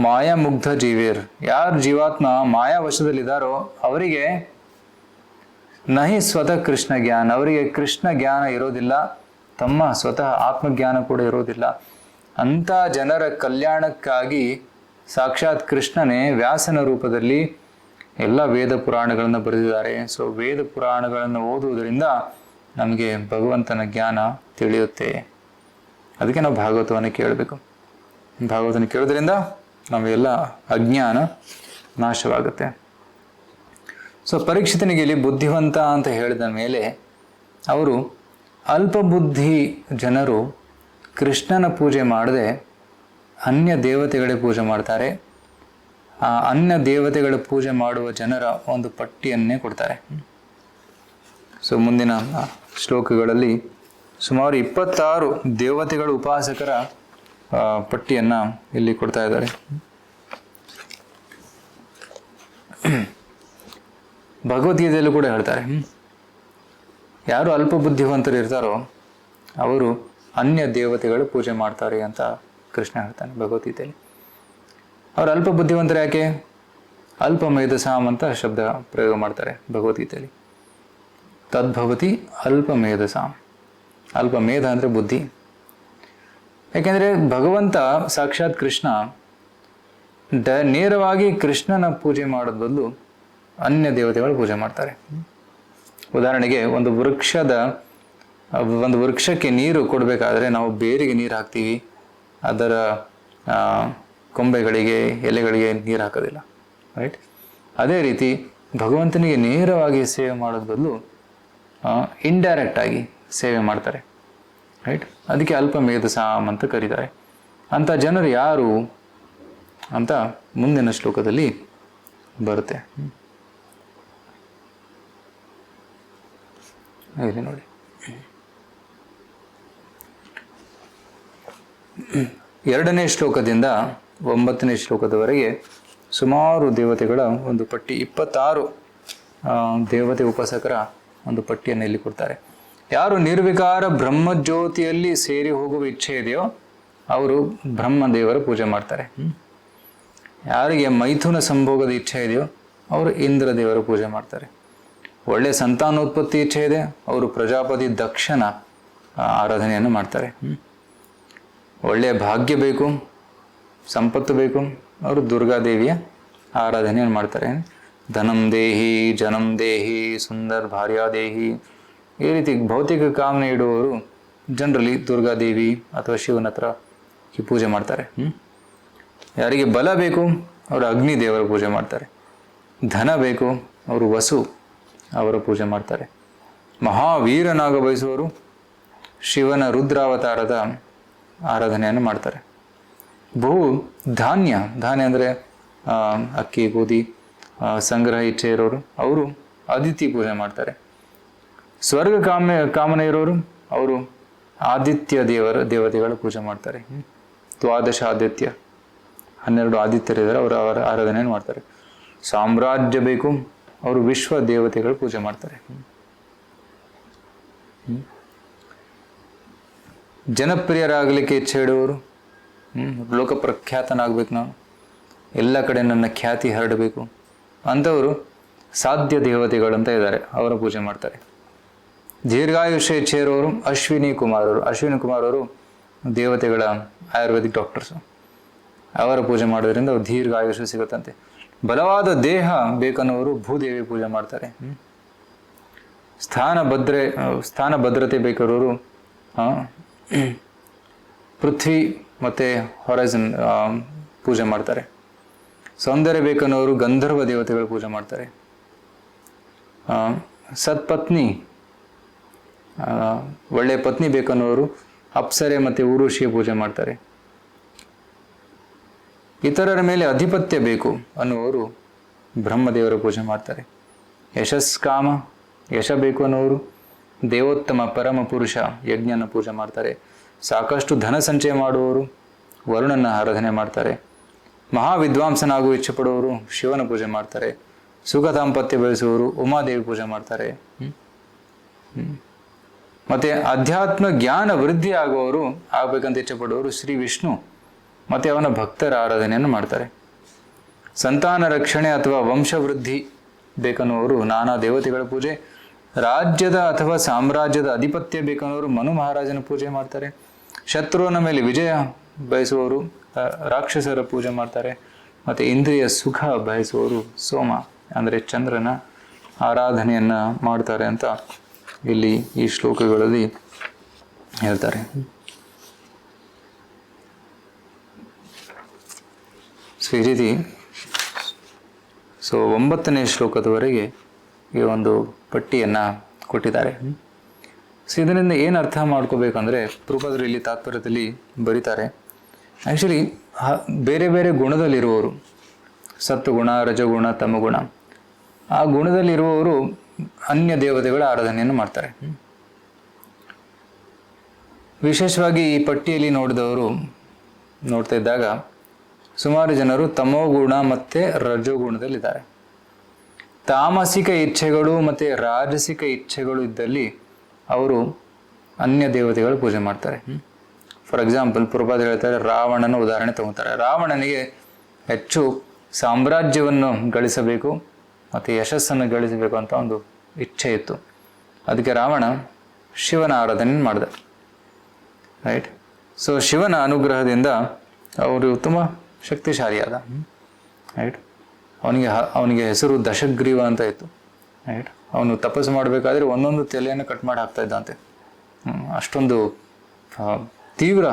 ಮಾಯಾಮುಗ್ಧ ಜೀವೇರ್, ಯಾರು ಜೀವಾತ್ಮ ಮಾಯಾ ವಶದಲ್ಲಿದ್ದಾರೋ ಅವರಿಗೆ ನಹಿ ಸ್ವತಃ ಕೃಷ್ಣ ಜ್ಞಾನ, ಅವರಿಗೆ ಕೃಷ್ಣ ಜ್ಞಾನ ಇರೋದಿಲ್ಲ, ತಮ್ಮ ಸ್ವತಃ ಆತ್ಮಜ್ಞಾನ ಕೂಡ ಇರೋದಿಲ್ಲ. ಅಂಥ ಜನರ ಕಲ್ಯಾಣಕ್ಕಾಗಿ ಸಾಕ್ಷಾತ್ ಕೃಷ್ಣನೇ ವ್ಯಾಸನ ರೂಪದಲ್ಲಿ ಎಲ್ಲ ವೇದ ಪುರಾಣಗಳನ್ನು ಬರೆದಿದ್ದಾರೆ. ಸೊ ವೇದ ಪುರಾಣಗಳನ್ನು ಓದುವುದರಿಂದ ನಮಗೆ ಭಗವಂತನ ಜ್ಞಾನ ತಿಳಿಯುತ್ತೆ. ಅದಕ್ಕೆ ನಾವು ಭಾಗವತವನ್ನು ಕೇಳಬೇಕು. ಭಾಗವತನ ಕೇಳೋದ್ರಿಂದ ನಮಗೆಲ್ಲ ಅಜ್ಞಾನ ನಾಶವಾಗುತ್ತೆ. ಸೊ ಪರೀಕ್ಷಿತನಿಗೆ ಇಲ್ಲಿ ಬುದ್ಧಿವಂತ ಅಂತ ಹೇಳಿದ ಮೇಲೆ ಅವರು ಅಲ್ಪಬುದ್ಧಿ ಜನರು ಕೃಷ್ಣನ ಪೂಜೆ ಮಾಡದೆ ಅನ್ಯ ದೇವತೆಗಳಿಗೆ ಪೂಜೆ ಮಾಡ್ತಾರೆ. ಆ ಅನ್ಯ ದೇವತೆಗಳ ಪೂಜೆ ಮಾಡುವ ಜನರ ಒಂದು ಪಟ್ಟಿಯನ್ನೇ ಕೊಡ್ತಾರೆ. ಸೊ ಮುಂದಿನ ಶ್ಲೋಕಗಳಲ್ಲಿ ಸುಮಾರು 26 ದೇವತೆಗಳ ಉಪಾಸಕರ ಪಟ್ಟಿಯನ್ನು ಇಲ್ಲಿ ಕೊಡ್ತಾ ಇದ್ದಾರೆ. ಭಗವದ್ಗೀತೆಯಲ್ಲೂ ಕೂಡ ಹೇಳ್ತಾರೆ, ಯಾರು ಅಲ್ಪ ಬುದ್ಧಿವಂತರು ಇರ್ತಾರೋ ಅವರು ಅನ್ಯ ದೇವತೆಗಳು ಪೂಜೆ ಮಾಡ್ತಾರೆ ಅಂತ ಕೃಷ್ಣ ಹೇಳ್ತಾನೆ ಭಗವದ್ಗೀತೆಯಲ್ಲಿ. ಅವ್ರು ಅಲ್ಪ ಬುದ್ಧಿವಂತರು ಯಾಕೆ? ಅಲ್ಪ ಮೇಧಸಾಮ್ ಅಂತ ಶಬ್ದ ಪ್ರಯೋಗ ಮಾಡ್ತಾರೆ ಭಗವದ್ಗೀತೆಯಲ್ಲಿ. ತದ್ಭವತಿ ಅಲ್ಪ ಮೇಧಸಾಮ್. ಅಲ್ಪ ಮೇಧ ಅಂದರೆ ಬುದ್ಧಿ. ಯಾಕೆಂದರೆ ಭಗವಂತ ಸಾಕ್ಷಾತ್ ಕೃಷ್ಣ ನೇರವಾಗಿ ಕೃಷ್ಣನ ಪೂಜೆ ಮಾಡೋದ್ ಬದಲು ಅನ್ಯ ದೇವತೆಗಳು ಪೂಜೆ ಮಾಡ್ತಾರೆ. ಉದಾಹರಣೆಗೆ ಒಂದು ವೃಕ್ಷಕ್ಕೆ ನೀರು ಕೊಡಬೇಕಾದ್ರೆ ನಾವು ಬೇರಿಗೆ ನೀರು ಹಾಕ್ತೀವಿ, ಅದರ ಕೊಂಬೆಗಳಿಗೆ ಎಲೆಗಳಿಗೆ ನೀರು ಹಾಕೋದಿಲ್ಲ, ರೈಟ್? ಅದೇ ರೀತಿ ಭಗವಂತನಿಗೆ ನೇರವಾಗಿ ಸೇವೆ ಮಾಡೋದ್ ಬದಲು ಇಂಡೈರೆಕ್ಟ್ ಆಗಿ ಸೇವೆ ಮಾಡ್ತಾರೆ, ರೈಟ್? ಅದಕ್ಕೆ ಅಲ್ಪ ಮೇಧಸಾಮ್ ಅಂತ ಕರೀತಾರೆ. ಅಂಥ ಜನರು ಯಾರು ಅಂತ ಮುಂದಿನ ಶ್ಲೋಕದಲ್ಲಿ ಬರುತ್ತೆ. ಇಲ್ಲಿ ನೋಡಿ, 2ನೇ ಶ್ಲೋಕದಿಂದ 9ನೇ ಶ್ಲೋಕದವರೆಗೆ ಸುಮಾರು ದೇವತೆಗಳ ಒಂದು ಪಟ್ಟಿ, 26 ದೇವತೆ ಉಪಾಸಕರ ಒಂದು ಪಟ್ಟಿಯನ್ನು ಇಲ್ಲಿ ಕೊಡ್ತಾರೆ. ಯಾರು ನಿರ್ವಿಕಾರ ಬ್ರಹ್ಮಜ್ಯೋತಿಯಲ್ಲಿ ಸೇರಿ ಹೋಗುವ ಇಚ್ಛೆ ಇದೆಯೋ ಅವರು ಬ್ರಹ್ಮದೇವರ ಪೂಜೆ ಮಾಡ್ತಾರೆ. ಯಾರಿಗೆ ಮೈಥುನ ಸಂಭೋಗದ ಇಚ್ಛೆ ಇದೆಯೋ ಅವರು ಇಂದ್ರ ದೇವರ ಪೂಜೆ ಮಾಡ್ತಾರೆ. ಒಳ್ಳೆಯ ಸಂತಾನೋತ್ಪತ್ತಿ ಇಚ್ಛೆ ಇದೆ, ಅವರು ಪ್ರಜಾಪತಿ ದಕ್ಷನ ಆರಾಧನೆಯನ್ನು ಮಾಡ್ತಾರೆ. ಒಳ್ಳೆಯ ಭಾಗ್ಯ ಬೇಕು, ಸಂಪತ್ತು ಬೇಕು, ಅವರು ದುರ್ಗಾದೇವಿಯ ಆರಾಧನೆಯನ್ನು ಮಾಡ್ತಾರೆ. ಧನಂ ದೇಹಿ, ಜನಂ ದೇಹಿ, ಸುಂದರ್ ಭಾರ್ಯಾದೇಹಿ, ಈ ರೀತಿ ಭೌತಿಕ ಕಾಮನೆ ಇಡುವವರು ಜನರಲಿ ದುರ್ಗಾದೇವಿ ಅಥವಾ ಶಿವನ ಹತ್ರ ಪೂಜೆ ಮಾಡ್ತಾರೆ. ಯಾರಿಗೆ ಬಲ ಬೇಕು ಅವರು ಅಗ್ನಿ ದೇವರ ಪೂಜೆ ಮಾಡ್ತಾರೆ. ಧನ ಬೇಕು ಅವರು ವಸು ಅವರ ಪೂಜೆ ಮಾಡ್ತಾರೆ. ಮಹಾವೀರನಾಗ ಬಯಸುವವರು ಶಿವನ ರುದ್ರಾವತಾರದ ಆರಾಧನೆಯನ್ನು ಮಾಡ್ತಾರೆ. ಧಾನ್ಯ ಅಂದರೆ ಅಕ್ಕಿ ಗೋಧಿ ಸಂಗ್ರಹ ಇಚ್ಛೆ ಇರೋರು ಅವರು ಆದಿತ್ಯ ಪೂಜೆ ಮಾಡ್ತಾರೆ. ಸ್ವರ್ಗ ಕಾಮನೆ ಇರೋರು ಅವರು ಆದಿತ್ಯ ದೇವತೆಗಳ ಪೂಜೆ ಮಾಡ್ತಾರೆ. ದ್ವಾದಶ ಆದಿತ್ಯ, 12 ಆದಿತ್ಯರಿದ್ದಾರೆ, ಅವರ ಆರಾಧನೆಯನ್ನು ಮಾಡ್ತಾರೆ. ಸಾಮ್ರಾಜ್ಯ ಬೇಕು ಅವರು ವಿಶ್ವ ದೇವತೆಗಳು ಪೂಜೆ ಮಾಡ್ತಾರೆ. ಜನಪ್ರಿಯರಾಗಲಿಕ್ಕೆ ಇಚ್ಛೆ ಇಡುವವರು, ಲೋಕ ಪ್ರಖ್ಯಾತನಾಗಬೇಕು, ನಾನು ಎಲ್ಲ ಕಡೆ ನನ್ನ ಖ್ಯಾತಿ ಹರಡಬೇಕು ಅಂಥವರು ಸಾಧ್ಯ ದೇವತೆಗಳಂತ ಇದ್ದಾರೆ, ಅವರ ಪೂಜೆ ಮಾಡ್ತಾರೆ. ದೀರ್ಘಾಯುಷ್ಯ ಇಚ್ಛೆಯಿರೋರು ಅಶ್ವಿನಿ ಕುಮಾರ್ ಅವರು. ಅಶ್ವಿನಿ ಕುಮಾರ್ ಅವರು ದೇವತೆಗಳ ಆಯುರ್ವೇದಿಕ್ ಡಾಕ್ಟರ್ಸು. ಅವರ ಪೂಜೆ ಮಾಡೋದ್ರಿಂದ ಅವ್ರು ದೀರ್ಘಾಯುಷ್ಯ ಸಿಗುತ್ತಂತೆ. ಬಲವಾದ ದೇಹ ಬೇಕನ್ನೋರು ಭೂದೇವಿ ಪೂಜೆ ಮಾಡ್ತಾರೆ. ಸ್ಥಾನ ಭದ್ರತೆ ಬೇಕಾರೋರು ಪೃಥ್ವಿ ಮತ್ತು ಹೊರೈಸನ್ ಪೂಜೆ ಮಾಡ್ತಾರೆ. ಸೌಂದರ್ಯ ಬೇಕನ್ನೋರು ಗಂಧರ್ವ ದೇವತೆಗಳ ಪೂಜೆ ಮಾಡ್ತಾರೆ. ಸತ್ಪತ್ನಿ ಒಳ್ಳೆಯ ಪತ್ನಿ ಬೇಕನ್ನೋರು ಅಪ್ಸರೆ ಮತ್ತು ಊರುಷಿಯ ಪೂಜೆ ಮಾಡ್ತಾರೆ. ಇತರರ ಮೇಲೆ ಅಧಿಪತ್ಯ ಬೇಕು ಅನ್ನುವರು ಬ್ರಹ್ಮದೇವರ ಪೂಜೆ ಮಾಡ್ತಾರೆ. ಯಶಸ್ಕಾಮ ಯಶ ಬೇಕು ಅನ್ನೋರು ದೇವೋತ್ತಮ ಪರಮ ಪುರುಷ ಯಜ್ಞನ ಪೂಜೆ ಮಾಡ್ತಾರೆ. ಸಾಕಷ್ಟು ಧನ ಸಂಚಯ ಮಾಡುವವರು ವರುಣನ ಆರಾಧನೆ ಮಾಡ್ತಾರೆ. ಮಹಾವಿದ್ವಾಂಸನಾಗುವ ಇಚ್ಛೆ ಪಡುವವರು ಶಿವನ ಪೂಜೆ ಮಾಡ್ತಾರೆ. ಸುಖ ದಾಂಪತ್ಯ ಬಯಸುವವರು ಉಮಾದೇವಿ ಪೂಜೆ ಮಾಡ್ತಾರೆ. ಮತ್ತೆ ಅಧ್ಯಾತ್ಮ ಜ್ಞಾನ ವೃದ್ಧಿ ಆಗುವವರು ಆಗ್ಬೇಕಂತ ಇಚ್ಛೆ ಪಡುವವರು ಶ್ರೀ ವಿಷ್ಣು ಮತ್ತೆ ಅವನ ಭಕ್ತರ ಆರಾಧನೆಯನ್ನು ಮಾಡ್ತಾರೆ. ಸಂತಾನ ರಕ್ಷಣೆ ಅಥವಾ ವಂಶವೃದ್ಧಿ ಬೇಕನ್ನುವರು ನಾನಾ ದೇವತೆಗಳ ಪೂಜೆ. ರಾಜ್ಯದ ಅಥವಾ ಸಾಮ್ರಾಜ್ಯದ ಅಧಿಪತ್ಯ ಬೇಕನ್ನೋರು ಮನು ಮಹಾರಾಜನ ಪೂಜೆ ಮಾಡ್ತಾರೆ. ಶತ್ರುವಿನ ಮೇಲೆ ವಿಜಯ ಬಯಸುವವರು ರಾಕ್ಷಸರ ಪೂಜೆ ಮಾಡ್ತಾರೆ. ಮತ್ತು ಇಂದ್ರಿಯ ಸುಖ ಬಯಸುವವರು ಸೋಮ ಅಂದರೆ ಚಂದ್ರನ ಆರಾಧನೆಯನ್ನ ಮಾಡ್ತಾರೆ ಅಂತ ಇಲ್ಲಿ ಈ ಶ್ಲೋಕಗಳಲ್ಲಿ ಹೇಳ್ತಾರೆ. ಸೊ ಈ ರೀತಿ 9ನೇ ಶ್ಲೋಕದವರೆಗೆ ಈ ಒಂದು ಪಟ್ಟಿಯನ್ನು ಕೊಟ್ಟಿದ್ದಾರೆ. ಸೊ ಇದರಿಂದ ಏನು ಅರ್ಥ ಮಾಡ್ಕೋಬೇಕಂದ್ರೆ ಪ್ರಭುಪಾದರು ಇಲ್ಲಿ ತಾತ್ಪರ್ಯದಲ್ಲಿ ಬರೀತಾರೆ. ಆ್ಯಕ್ಚುಲಿ ಬೇರೆ ಬೇರೆ ಗುಣದಲ್ಲಿರುವವರು, ಸತ್ವಗುಣ, ರಜಗುಣ, ತಮಗುಣ, ಆ ಗುಣದಲ್ಲಿರುವವರು ಅನ್ಯ ದೇವತೆಗಳ ಆರಾಧನೆಯನ್ನು ಮಾಡ್ತಾರೆ. ವಿಶೇಷವಾಗಿ ಈ ಪಟ್ಟಿಯಲ್ಲಿ ನೋಡ್ತಾ ಇದ್ದಾಗ ಸುಮಾರು ಜನರು ತಮೋಗುಣ ಮತ್ತು ರಜೋಗುಣದಲ್ಲಿದ್ದಾರೆ. ತಾಮಸಿಕ ಇಚ್ಛೆಗಳು ಮತ್ತು ರಾಜಸಿಕ ಇಚ್ಛೆಗಳು ಇದ್ದಲ್ಲಿ ಅವರು ಅನ್ಯ ದೇವತೆಗಳ ಪೂಜೆ ಮಾಡ್ತಾರೆ. ಫಾರ್ ಎಕ್ಸಾಂಪಲ್ ಪ್ರಭುಪಾದ ಹೇಳ್ತಾರೆ, ರಾವಣನ ಉದಾಹರಣೆ ತಗೋತಾರೆ. ರಾವಣನಿಗೆ ಹೆಚ್ಚು ಸಾಮ್ರಾಜ್ಯವನ್ನು ಗಳಿಸಬೇಕು ಮತ್ತು ಯಶಸ್ಸನ್ನು ಗಳಿಸಬೇಕು ಅಂತ ಒಂದು ಇಚ್ಛೆ ಇತ್ತು. ಅದಕ್ಕೆ ರಾವಣ ಶಿವನ ಆರಾಧನೆ ಮಾಡಿದ. ರೈಟ್. ಸೊ ಶಿವನ ಅನುಗ್ರಹದಿಂದ ಅವರು ತುಂಬ ಶಕ್ತಿಶಾಲಿಯಾದ. ರೈಟ್. ಅವನಿಗೆ ಹೆಸರು ದಶಗ್ರೀವ ಅಂತ ಇತ್ತು. ರೈಟ್. ಅವನು ತಪಸ್ಸು ಮಾಡಬೇಕಾದ್ರೆ ಒಂದೊಂದು ತಲೆಯನ್ನು ಕಟ್ ಮಾಡಿ ಹಾಕ್ತಾ ಇದ್ದಂತೆ. ಅಷ್ಟೊಂದು ತೀವ್ರ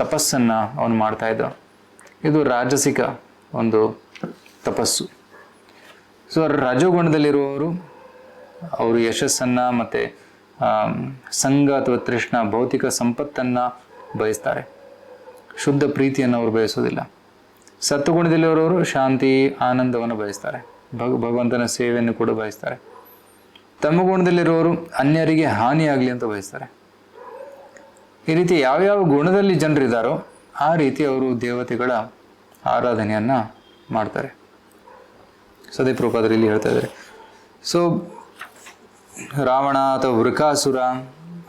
ತಪಸ್ಸನ್ನು ಅವನು ಮಾಡ್ತಾ ಇದ್ದ. ಇದು ರಾಜಸಿಕ ಒಂದು ತಪಸ್ಸು. ಸೊ ರಜೋಗುಣದಲ್ಲಿರುವವರು ಅವರು ಯಶಸ್ಸನ್ನು ಮತ್ತು ಸಂಘ ಅಥವಾ ತೃಷ್ಣ ಭೌತಿಕ ಸಂಪತ್ತನ್ನು ಬಯಸ್ತಾರೆ. ಶುದ್ಧ ಪ್ರೀತಿಯನ್ನು ಅವರು ಬಯಸೋದಿಲ್ಲ. ಸತ್ವಗುಣದಲ್ಲಿರೋರು ಶಾಂತಿ ಆನಂದವನ್ನು ಬಯಸ್ತಾರೆ. ಭಗವಂತನ ಸೇವೆಯನ್ನು ಕೂಡ ಬಯಸ್ತಾರೆ. ತಮಗುಣದಲ್ಲಿರುವವರು ಅನ್ಯರಿಗೆ ಹಾನಿಯಾಗಲಿ ಅಂತ ಬಯಸ್ತಾರೆ. ಈ ರೀತಿ ಯಾವ್ಯಾವ ಗುಣದಲ್ಲಿ ಜನರಿದ್ದಾರೋ ಆ ರೀತಿ ಅವರು ದೇವತೆಗಳ ಆರಾಧನೆಯನ್ನು ಮಾಡ್ತಾರೆ. ಸದೇ ಪ್ರಭುಪಾದರು ಇಲ್ಲಿ ಹೇಳ್ತಾ ಇದ್ದಾರೆ. ಸೊ ರಾವಣ ಅಥವಾ ವೃಕಾಸುರ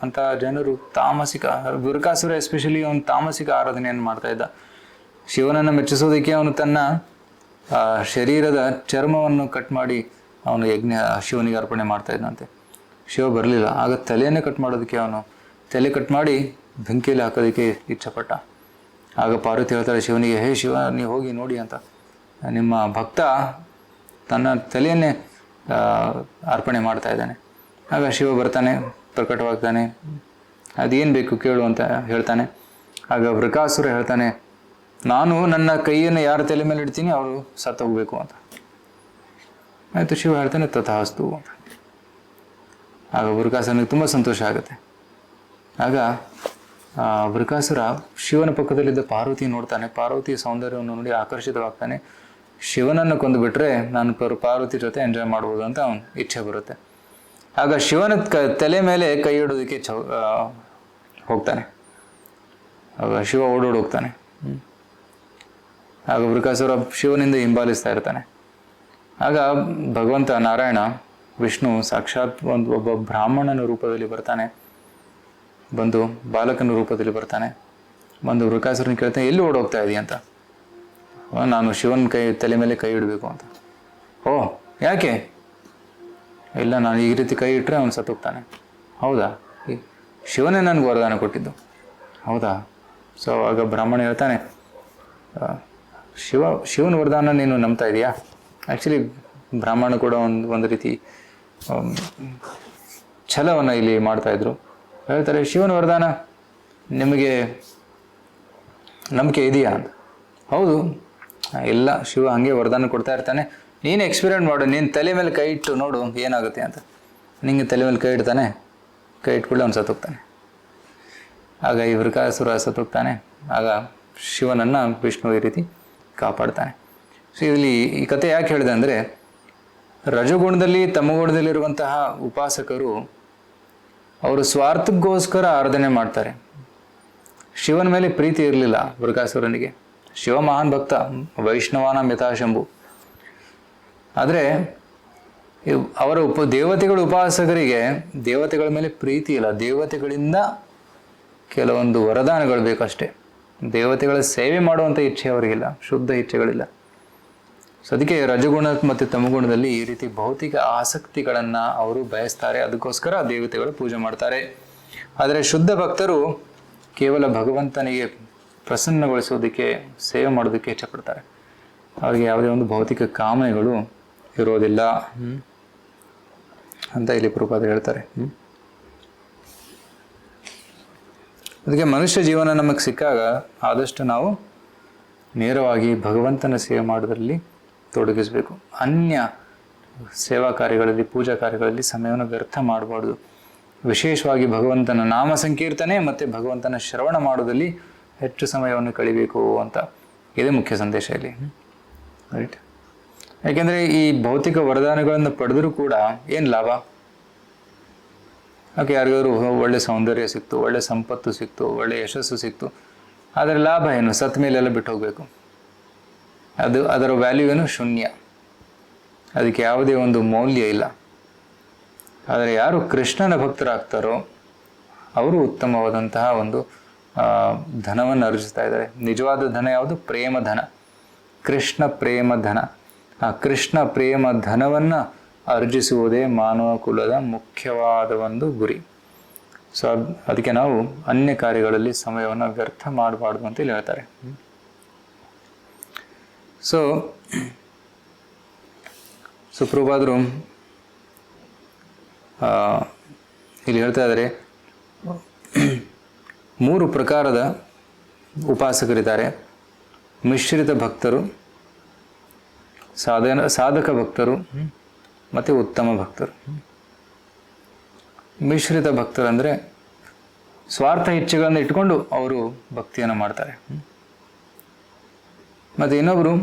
ಅಂತ ಜನರು ತಾಮಸಿಕ, ವೃಕಾಸುರ ಎಸ್ಪೆಷಲಿ ಅವನು ತಾಮಸಿಕ ಆರಾಧನೆಯನ್ನು ಮಾಡ್ತಾ ಇದ್ದ. ಶಿವನನ್ನು ಮೆಚ್ಚಿಸೋದಕ್ಕೆ ಅವನು ತನ್ನ ಶರೀರದ ಚರ್ಮವನ್ನು ಕಟ್ ಮಾಡಿ ಅವನು ಶಿವನಿಗೆ ಅರ್ಪಣೆ ಮಾಡ್ತಾ ಇದ್ದಂತೆ. ಶಿವ ಬರಲಿಲ್ಲ. ಆಗ ತಲೆಯನ್ನೇ ಕಟ್ ಮಾಡೋದಕ್ಕೆ ಅವನು ತಲೆ ಕಟ್ ಮಾಡಿ ಬೆಂಕಿಯಲ್ಲಿ ಹಾಕೋದಕ್ಕೆ ಇಚ್ಛಪಟ್ಟ. ಆಗ ಪಾರ್ವತಿ ಹೇಳ್ತಾಳೆ ಶಿವನಿಗೆ, ಹೇ ಶಿವ, ನೀವು ಹೋಗಿ ನೋಡಿ ಅಂತ, ನಿಮ್ಮ ಭಕ್ತ ತನ್ನ ತಲೆಯನ್ನೇ ಅರ್ಪಣೆ ಮಾಡ್ತಾ ಇದ್ದಾನೆ. ಆಗ ಶಿವ ಬರ್ತಾನೆ, ಪ್ರಕಟವಾಗ್ತಾನೆ. ಅದೇನು ಬೇಕು ಕೇಳು ಅಂತ ಹೇಳ್ತಾನೆ. ಆಗ ವೃಕಾಸುರ ಹೇಳ್ತಾನೆ, ನಾನು ನನ್ನ ಕೈಯನ್ನು ಯಾರ ತಲೆ ಮೇಲೆ ಇಡ್ತೀನಿ ಅವರು ಸತ್ತೋಗ್ಬೇಕು ಅಂತ. ಆಯಿತು, ಶಿವ ಹೇಳ್ತಾನೆ ತಥಾಸ್ತು ಅಂತ. ಆಗ ವೃಕಾಸುರನಿಗೆ ತುಂಬ ಸಂತೋಷ ಆಗುತ್ತೆ. ಆಗ ವೃಕಾಸುರ ಶಿವನ ಪಕ್ಕದಲ್ಲಿದ್ದ ಪಾರ್ವತಿ ನೋಡ್ತಾನೆ. ಪಾರ್ವತಿಯ ಸೌಂದರ್ಯವನ್ನು ನೋಡಿ ಆಕರ್ಷಿತವಾಗ್ತಾನೆ. ಶಿವನನ್ನು ಕೊಂದುಬಿಟ್ರೆ ನಾನು ಪಾರ್ವತಿ ಜೊತೆ ಎಂಜಾಯ್ ಮಾಡ್ಬೋದು ಅಂತ ಅವನು ಇಚ್ಛೆ ಬರುತ್ತೆ. ಆಗ ಶಿವನ ತಲೆ ಮೇಲೆ ಕೈ ಇಡೋದಕ್ಕೆ ಹೋಗ್ತಾನೆ. ಆಗ ಶಿವ ಓಡೋಗ್ತಾನೆ. ಆಗ ವೃಕಾಸುರ ಶಿವನಿಂದ ಹಿಂಬಾಲಿಸ್ತಾ ಇರ್ತಾನೆ. ಆಗ ಭಗವಂತ ನಾರಾಯಣ ವಿಷ್ಣು ಸಾಕ್ಷಾತ್ ಒಬ್ಬ ಬ್ರಾಹ್ಮಣನ ರೂಪದಲ್ಲಿ ಬರ್ತಾನೆ. ಬಂದು ಬಾಲಕನ ರೂಪದಲ್ಲಿ ಬರ್ತಾನೆ. ಬಂದು ವೃಕಾಸುರನ ಕೇಳ್ತಾನೆ, ಎಲ್ಲಿ ಓಡೋಗ್ತಾ ಇದೀಯ ಅಂತ. ನಾನು ಶಿವನ ತಲೆ ಮೇಲೆ ಕೈ ಇಡಬೇಕು ಅಂತ. ಓ ಯಾಕೆ? ಇಲ್ಲ, ನಾನು ಈ ರೀತಿ ಕೈ ಇಟ್ಟರೆ ಅವನು ಸತ್ತೋಗ್ತಾನೆ. ಹೌದಾ, ಶಿವನೇ ನನಗೆ ವರದಾನ ಕೊಟ್ಟಿದ್ದು, ಹೌದಾ? ಸೊ ಆಗ ಬ್ರಾಹ್ಮಣ ಹೇಳ್ತಾನೆ, ಶಿವನ ವರದಾನ ನೀನು ನಂಬ್ತಾ ಇದೆಯಾ? ಆ್ಯಕ್ಚುಲಿ ಬ್ರಾಹ್ಮಣ ಕೂಡ ಒಂದು ರೀತಿ ಛಲವನ್ನು ಇಲ್ಲಿ ಮಾಡ್ತಾಯಿದ್ರು. ಹೇಳ್ತಾರೆ, ಶಿವನ ವರದಾನ ನಿಮಗೆ ನಂಬಿಕೆ ಇದೆಯಾ ಅಂತ. ಹೌದು, ಇಲ್ಲ, ಶಿವ ಹಾಗೆ ವರದಾನ ಕೊಡ್ತಾ ಇರ್ತಾನೆ, ನೀನು ಎಕ್ಸ್ಪೀರಿಯೆಂಟ್ ಮಾಡು, ನೀನು ತಲೆ ಮೇಲೆ ಕೈ ಇಟ್ಟು ನೋಡು ಏನಾಗುತ್ತೆ ಅಂತ. ನಿಂಗೆ ತಲೆ ಮೇಲೆ ಕೈ ಇಡ್ತಾನೆ, ಕೈ ಇಟ್ಕೊಳ್ಳಿ ಅವ್ನು ಸತ್ತೋಗ್ತಾನೆ. ಆಗ ಈ ವೃಕಾಸುರ ಸತ್ತೋಗ್ತಾನೆ. ಆಗ ಶಿವನನ್ನು ವಿಷ್ಣು ಈ ರೀತಿ ಕಾಪಾಡ್ತಾನೆ. ಸೊ ಇಲ್ಲಿ ಈ ಕಥೆ ಯಾಕೆ ಹೇಳಿದೆ ಅಂದರೆ, ರಜಗುಣದಲ್ಲಿ ತಮಗುಣದಲ್ಲಿರುವಂತಹ ಉಪಾಸಕರು ಅವರು ಸ್ವಾರ್ಥಕ್ಕೋಸ್ಕರ ಆರಾಧನೆ ಮಾಡ್ತಾರೆ. ಶಿವನ ಮೇಲೆ ಪ್ರೀತಿ ಇರಲಿಲ್ಲ ವೃಕಾಸುರನಿಗೆ. ಶಿವ ಮಹಾನ್ ಭಕ್ತ, ವೈಷ್ಣವಾನ ಯಥಾಶಂಭು. ಆದರೆ ಅವರ ದೇವತೆಗಳ ಉಪಾಸಕರಿಗೆ ದೇವತೆಗಳ ಮೇಲೆ ಪ್ರೀತಿ ಇಲ್ಲ. ದೇವತೆಗಳಿಂದ ಕೆಲವೊಂದು ವರದಾನಗಳು ಬೇಕಷ್ಟೇ. ದೇವತೆಗಳ ಸೇವೆ ಮಾಡುವಂಥ ಇಚ್ಛೆ ಅವರಿಗಿಲ್ಲ, ಶುದ್ಧ ಇಚ್ಛೆಗಳಿಲ್ಲ. ಸೊ ಅದಕ್ಕೆ ರಜಗುಣ ಮತ್ತು ತಮಗುಣದಲ್ಲಿ ಈ ರೀತಿ ಭೌತಿಕ ಆಸಕ್ತಿಗಳನ್ನು ಅವರು ಬಯಸ್ತಾರೆ. ಅದಕ್ಕೋಸ್ಕರ ದೇವತೆಗಳು ಪೂಜೆ ಮಾಡ್ತಾರೆ. ಆದರೆ ಶುದ್ಧ ಭಕ್ತರು ಕೇವಲ ಭಗವಂತನಿಗೆ ಪ್ರಸನ್ನಗೊಳಿಸೋದಕ್ಕೆ, ಸೇವೆ ಮಾಡೋದಕ್ಕೆ ಇಚ್ಛೆಪಡ್ತಾರೆ. ಅವರಿಗೆ ಯಾವುದೇ ಒಂದು ಭೌತಿಕ ಕಾಮನೆಗಳು ಇರೋದಿಲ್ಲ ಅಂತ ಇಲ್ಲಿ ಪ್ರಭುಪಾದರು ಹೇಳ್ತಾರೆ. ಅದಕ್ಕೆ ಮನುಷ್ಯ ಜೀವನ ನಮಗೆ ಸಿಕ್ಕಾಗ ಆದಷ್ಟು ನಾವು ನೇರವಾಗಿ ಭಗವಂತನ ಸೇವೆ ಮಾಡೋದ್ರಲ್ಲಿ ತೊಡಗಿಸಬೇಕು. ಅನ್ಯ ಸೇವಾ ಕಾರ್ಯಗಳಲ್ಲಿ, ಪೂಜಾ ಕಾರ್ಯಗಳಲ್ಲಿ ಸಮಯವನ್ನು ವ್ಯರ್ಥ ಮಾಡಬಾರ್ದು. ವಿಶೇಷವಾಗಿ ಭಗವಂತನ ನಾಮ ಸಂಕೀರ್ತನೆ ಮತ್ತು ಭಗವಂತನ ಶ್ರವಣ ಮಾಡೋದಲ್ಲಿ ಹೆಚ್ಚು ಸಮಯವನ್ನು ಕಳಿಬೇಕು ಅಂತ ಇದೇ ಮುಖ್ಯ ಸಂದೇಶ ಇಲ್ಲಿ. ರೈಟ್. ಯಾಕೆಂದರೆ ಈ ಭೌತಿಕ ವರದಾನಗಳನ್ನು ಪಡೆದರೂ ಕೂಡ ಏನು ಲಾಭ? ಯಾಕೆ ಯಾರಿಗಾದ್ರು ಒಳ್ಳೆ ಸೌಂದರ್ಯ ಸಿಕ್ತು, ಒಳ್ಳೆ ಸಂಪತ್ತು ಸಿಕ್ತು, ಒಳ್ಳೆ ಯಶಸ್ಸು ಸಿಕ್ತು, ಆದರೆ ಲಾಭ ಏನು? ಸತ್ತ ಮೇಲೆಲ್ಲ ಬಿಟ್ಟು ಹೋಗಬೇಕು. ಅದರ ವ್ಯಾಲ್ಯೂ ಏನು? ಶೂನ್ಯ. ಅದಕ್ಕೆ ಯಾವುದೇ ಒಂದು ಮೌಲ್ಯ ಇಲ್ಲ. ಆದರೆ ಯಾರು ಕೃಷ್ಣನ ಭಕ್ತರಾಗ್ತಾರೋ ಅವರು ಉತ್ತಮವಾದಂತಹ ಒಂದು ಧನವನ್ನು ಅರ್ಜಿಸ್ತಾ ಇದ್ದಾರೆ. ನಿಜವಾದ ಧನ ಯಾವುದು? ಪ್ರೇಮ ಧನ, ಕೃಷ್ಣ ಪ್ರೇಮ ಧನ. ಆ ಕೃಷ್ಣ ಪ್ರೇಮ ಧನವನ್ನು ಅರ್ಜಿಸುವುದೇ ಮಾನವ ಕುಲದ ಮುಖ್ಯವಾದ ಒಂದು ಗುರಿ. ಸೊ ಅದಕ್ಕೆ ನಾವು ಅನ್ಯ ಕಾರ್ಯಗಳಲ್ಲಿ ಸಮಯವನ್ನು ವ್ಯರ್ಥ ಮಾಡಬಾರ್ದು ಅಂತ ಇಲ್ಲಿ ಹೇಳ್ತಾರೆ. ಸೊ ಪ್ರಭುಪಾದರು ಇಲ್ಲಿ ಹೇಳ್ತಾ ಇದ್ದಾರೆ, 3 ಪ್ರಕಾರದ ಉಪಾಸಕರಿದ್ದಾರೆ. ಮಿಶ್ರಿತ ಭಕ್ತರು, ಸಾಧಕ ಭಕ್ತರು ಮತ್ತು ಉತ್ತಮ ಭಕ್ತರು. ಮಿಶ್ರಿತ ಭಕ್ತರು ಅಂದರೆ ಸ್ವಾರ್ಥ ಇಚ್ಛೆಗಳನ್ನು ಇಟ್ಕೊಂಡು ಅವರು ಭಕ್ತಿಯನ್ನು ಮಾಡ್ತಾರೆ. ಮತ್ತು ಇನ್ನೊಬ್ಬರು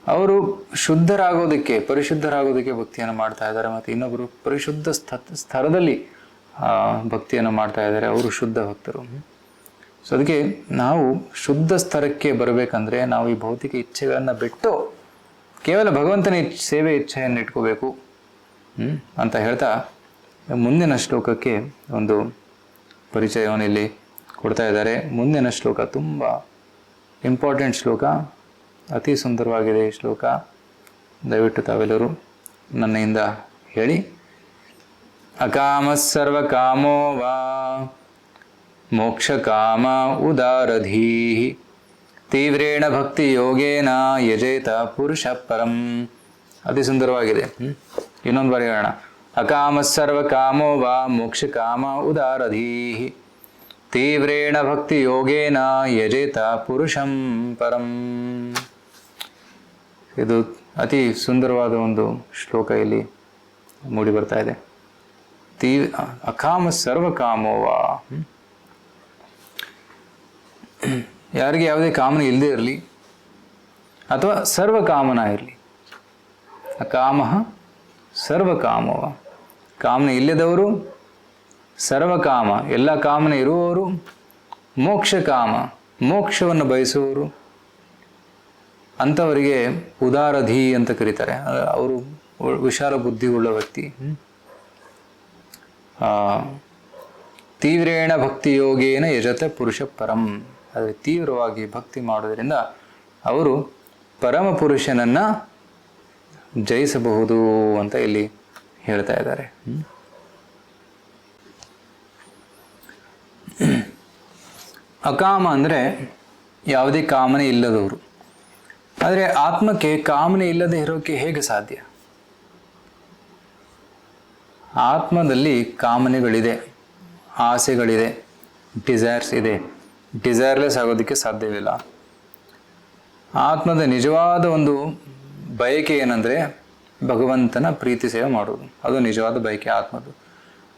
ಅವರು ಶುದ್ಧರಾಗೋದಕ್ಕೆ, ಪರಿಶುದ್ಧರಾಗೋದಕ್ಕೆ ಭಕ್ತಿಯನ್ನು ಮಾಡ್ತಾ ಇದ್ದಾರೆ. ಮತ್ತು ಇನ್ನೊಬ್ಬರು ಪರಿಶುದ್ಧ ಸ್ತರದಲ್ಲಿ ಭಕ್ತಿಯನ್ನು ಮಾಡ್ತಾ ಇದ್ದಾರೆ, ಅವರು ಶುದ್ಧ ಭಕ್ತರು. ಸೊ ಅದಕ್ಕೆ ನಾವು ಶುದ್ಧ ಸ್ತರಕ್ಕೆ ಬರಬೇಕಂದ್ರೆ ನಾವು ಈ ಭೌತಿಕ ಇಚ್ಛೆಗಳನ್ನು ಬಿಟ್ಟು ಕೇವಲ ಭಗವಂತನ ಸೇವೆ ಇಚ್ಛೆಯನ್ನು ಇಟ್ಕೋಬೇಕು ಅಂತ ಹೇಳ್ತಾ ಮುಂದಿನ ಶ್ಲೋಕಕ್ಕೆ ಒಂದು ಪರಿಚಯವನ್ನು ಇಲ್ಲಿ ಕೊಡ್ತಾ ಇದ್ದಾರೆ. ಮುಂದಿನ ಶ್ಲೋಕ ತುಂಬ ಇಂಪಾರ್ಟೆಂಟ್ ಶ್ಲೋಕ, ಅತಿ ಸುಂದರವಾಗಿದೆ ಈ ಶ್ಲೋಕ. ದಯವಿಟ್ಟು ತಾವೆಲ್ಲರೂ ನನ್ನಿಂದ ಹೇಳಿ. ಅಕಾಮ ಸರ್ವಕಾಮೋ ವಾ ಮೋಕ್ಷ ಕಾಮ ಉದಾರಧೀ ತೀವ್ರೇಣ ಭಕ್ತಿ ಯೋಗೇನ ಯಜೇತ ಪುರುಷ ಪರಂ. ಅತಿ ಸುಂದರವಾಗಿದೆ. ಇನ್ನೊಂದು ಬಾರಿ ಹೇಳೋಣ. ಅಕಾಮ ಸರ್ವಕಾಮೋ ವಾ ಮೋಕ್ಷ ಕಾಮ ಉದಾರಧೀ ತೀವ್ರೇಣ ಭಕ್ತಿ ಯೋಗೇನ ಯಜೇತ ಪುರುಷಂ ಪರಂ. ಇದು ಅತಿ ಸುಂದರವಾದ ಒಂದು ಶ್ಲೋಕ ಇಲ್ಲಿ ಮೂಡಿ ಬರ್ತಾ ಇದೆ. ಅಕಾಮ ಸರ್ವಕಾಮೋವಾ, ಯಾರಿಗೆ ಯಾವುದೇ ಕಾಮನ ಇಲ್ಲದೆ ಇರಲಿ ಅಥವಾ ಸರ್ವಕಾಮನ ಇರಲಿ. ಅಕಾಮ ಸರ್ವಕಾಮವ, ಕಾಮನೆ ಇಲ್ಲದವರು, ಸರ್ವಕಾಮ ಎಲ್ಲ ಕಾಮನೆ ಇರುವವರು, ಮೋಕ್ಷ ಕಾಮ ಮೋಕ್ಷವನ್ನು ಬಯಸುವವರು, ಅಂಥವರಿಗೆ ಉದಾರಧೀ ಅಂತ ಕರೀತಾರೆ. ಅವರು ವಿಶಾಲ ಬುದ್ಧಿ ಉಳ್ಳ ವ್ಯಕ್ತಿ. ತೀವ್ರೇಣ ಭಕ್ತಿ ಯೋಗೇನ ಯಜತೆ ಪುರುಷ ಪರಂ. ಆದರೆ ತೀವ್ರವಾಗಿ ಭಕ್ತಿ ಮಾಡೋದರಿಂದ ಅವರು ಪರಮ ಪುರುಷನನ್ನು ಜಯಿಸಬಹುದು ಅಂತ ಇಲ್ಲಿ ಹೇಳ್ತಾ ಇದ್ದಾರೆ. ಅಕಾಮ ಅಂದರೆ ಯಾವುದೇ ಕಾಮನೆ ಇಲ್ಲದವರು. ಆದರೆ ಆತ್ಮಕ್ಕೆ ಕಾಮನೆ ಇಲ್ಲದೆ ಇರೋಕ್ಕೆ ಹೇಗೆ ಸಾಧ್ಯ? ಆತ್ಮದಲ್ಲಿ ಕಾಮನೆಗಳಿದೆ, ಆಸೆಗಳಿದೆ, ಡಿಸೈರ್ಸ್ ಇದೆ. ಡಿಸೈರ್ಲೆಸ್ ಆಗೋದಕ್ಕೆ ಸಾಧ್ಯವಿಲ್ಲ. ಆತ್ಮದ ನಿಜವಾದ ಒಂದು ಬಯಕೆ ಏನಂದರೆ ಭಗವಂತನ ಪ್ರೀತಿ ಸೇವೆ ಮಾಡೋದು. ಅದು ನಿಜವಾದ ಬಯಕೆ ಆತ್ಮದು.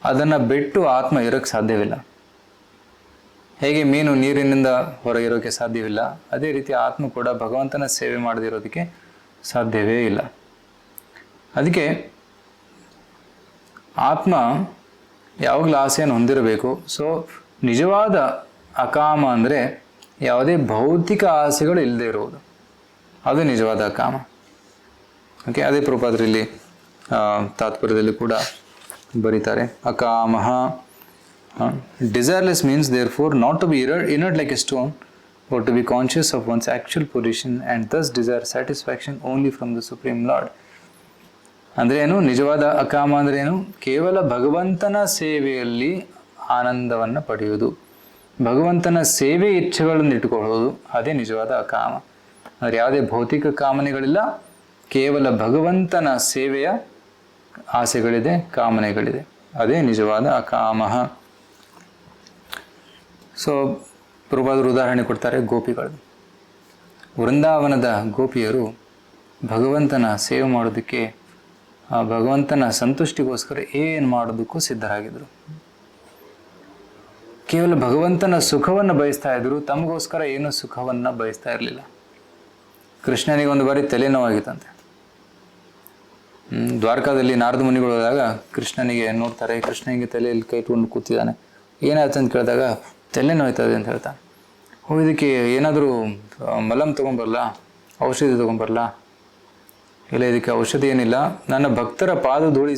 ಅದನ್ನು ಬಿಟ್ಟು ಆತ್ಮ ಇರೋಕ್ಕೆ ಸಾಧ್ಯವಿಲ್ಲ. ಹೇಗೆ ಮೀನು ನೀರಿನಿಂದ ಹೊರಗಿರೋಕ್ಕೆ ಸಾಧ್ಯವಿಲ್ಲ, ಅದೇ ರೀತಿ ಆತ್ಮ ಕೂಡ ಭಗವಂತನ ಸೇವೆ ಮಾಡದಿರೋದಕ್ಕೆ ಸಾಧ್ಯವೇ ಇಲ್ಲ. ಅದಕ್ಕೆ ಆತ್ಮ ಯಾವಾಗಲೂ ಆಸೆಯನ್ನು ಹೊಂದಿರಬೇಕು. ಸೊ ನಿಜವಾದ ಅಕಾಮ ಅಂದರೆ ಯಾವುದೇ ಭೌತಿಕ ಆಸೆಗಳು ಇಲ್ಲದೆ ಇರುವುದು, ಅದು ನಿಜವಾದ ಅಕಾಮ. ಓಕೆ, ಅದೇ ಪ್ರಭುಪಾದರಲ್ಲಿ ತಾತ್ಪರ್ಯದಲ್ಲಿ ಕೂಡ ಬರೀತಾರೆ. ಅಕಾಮಃ desireless means therefore not to be inert like a stone, but to be conscious of one's actual position and thus desire satisfaction only from the Supreme Lord. ಅಂದರೆ ಏನು? ನಿಜವಾದ ಅಕಾಮ ಅಂದರೆ ಏನು? ಕೇವಲ ಭಗವಂತನ ಸೇವೆಯಲ್ಲಿ ಆನಂದವನ್ನು ಪಡೆಯುವುದು, ಭಗವಂತನ ಸೇವೆ ಇಚ್ಛೆಗಳನ್ನು ಇಟ್ಟುಕೊಳ್ಳೋದು, ಅದೇ ನಿಜವಾದ ಅಕಾಮ. ಅಂದರೆ ಯಾವುದೇ ಭೌತಿಕ ಕಾಮನೆಗಳಿಲ್ಲ, ಕೇವಲ ಭಗವಂತನ ಸೇವೆಯ ಆಸೆಗಳಿದೆ, ಕಾಮನೆಗಳಿದೆ, ಅದೇ ನಿಜವಾದ ಅಕಾಮಃ. ಸೊ ಪ್ರಭುಪಾದರು ಉದಾಹರಣೆ ಕೊಡ್ತಾರೆ ಗೋಪಿಗಳು. ವೃಂದಾವನದ ಗೋಪಿಯರು ಭಗವಂತನ ಸೇವೆ ಮಾಡೋದಕ್ಕೆ, ಭಗವಂತನ ಸಂತುಷ್ಟಿಗೋಸ್ಕರ ಏನು ಮಾಡೋದಕ್ಕೂ ಸಿದ್ಧರಾಗಿದ್ದರು. ಕೇವಲ ಭಗವಂತನ ಸುಖವನ್ನು ಬಯಸ್ತಾ ಇದ್ರು, ತಮಗೋಸ್ಕರ ಏನೂ ಸುಖವನ್ನು ಬಯಸ್ತಾ ಇರಲಿಲ್ಲ. ಕೃಷ್ಣನಿಗೆ ಒಂದು ಬಾರಿ ತಲೆನೋವಾಗಿತ್ತಂತೆ. ದ್ವಾರಕಾದಲ್ಲಿ ನಾರದ ಮುನಿಗಳು ಹೋದಾಗ ಕೃಷ್ಣನಿಗೆ ನೋಡ್ತಾರೆ, ಕೃಷ್ಣನಿಗೆ ತಲೆಯಲ್ಲಿ ಕೈ ಇಟ್ಕೊಂಡು ಕೂತಿದ್ದಾನೆ. ಏನಾಯ್ತು ಅಂತ ಕೇಳಿದಾಗ ತಲೆನೋಯ್ತದೆ ಅಂತ ಹೇಳ್ತಾನೆ. ಇದಕ್ಕೆ ಏನಾದರೂ ಮಲಮ್ ತೊಗೊಂಬರಲ್ಲ, ಔಷಧಿ ತೊಗೊಂಬರಲ್ಲ? ಇಲ್ಲ, ಇದಕ್ಕೆ ಔಷಧಿ ಏನಿಲ್ಲ, ನನ್ನ ಭಕ್ತರ ಪಾದ ಧೂಳಿ